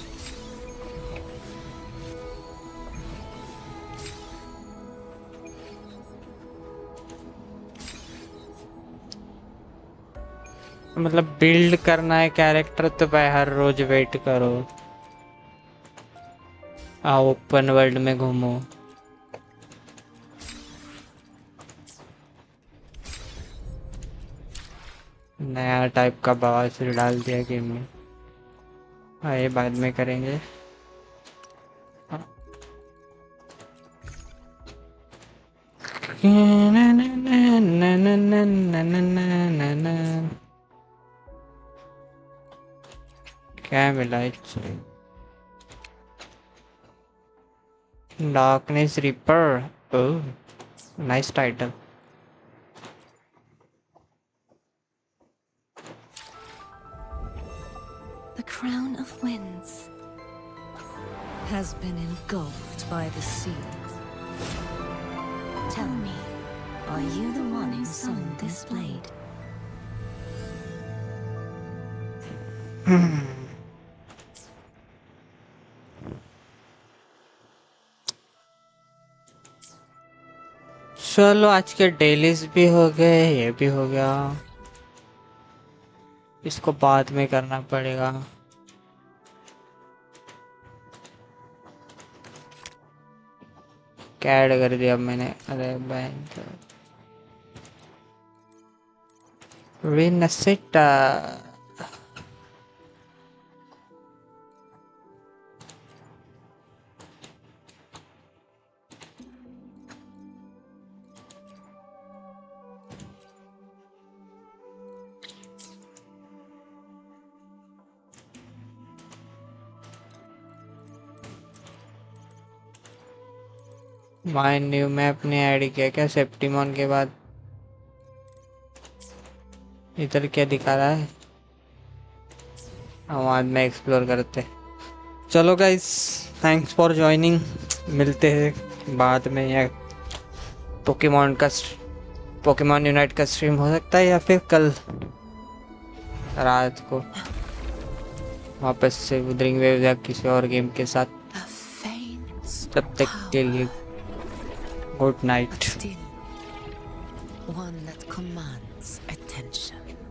मतलब बिल्ड करना है कैरेक्टर तो भाई हर रोज वेट करो। ओपन वर्ल्ड में घूमो। नया टाइप का बवासीर डाल दिया गेम में। हाँ ये बाद में करेंगे। क्या मिला इससे? Darkness ripper. Oh nice title. The crown of winds has been engulfed by the sea. Tell me, are you the one who summoned this blade? चलो आज के डेलीज भी हो गए, ये भी हो गया। इसको बाद में करना पड़ेगा। क्या ऐड कर दिया मैंने? अरे बैंक रिनसेटा। माय न्यू मैप ने ऐड किया क्या सेप्टिमॉन के बाद? इधर क्या दिखा रहा है? बाद में एक्सप्लोर करते। चलो गाइस, थैंक्स फॉर ज्वाइनिंग। मिलते हैं बाद में, या पोकेमॉन यूनाइट का स्ट्रीम हो सकता है, या फिर कल रात को वापस से वुदरिंग वेव्स या किसी और गेम के साथ। तब तक के लिए good night. One that commands attention.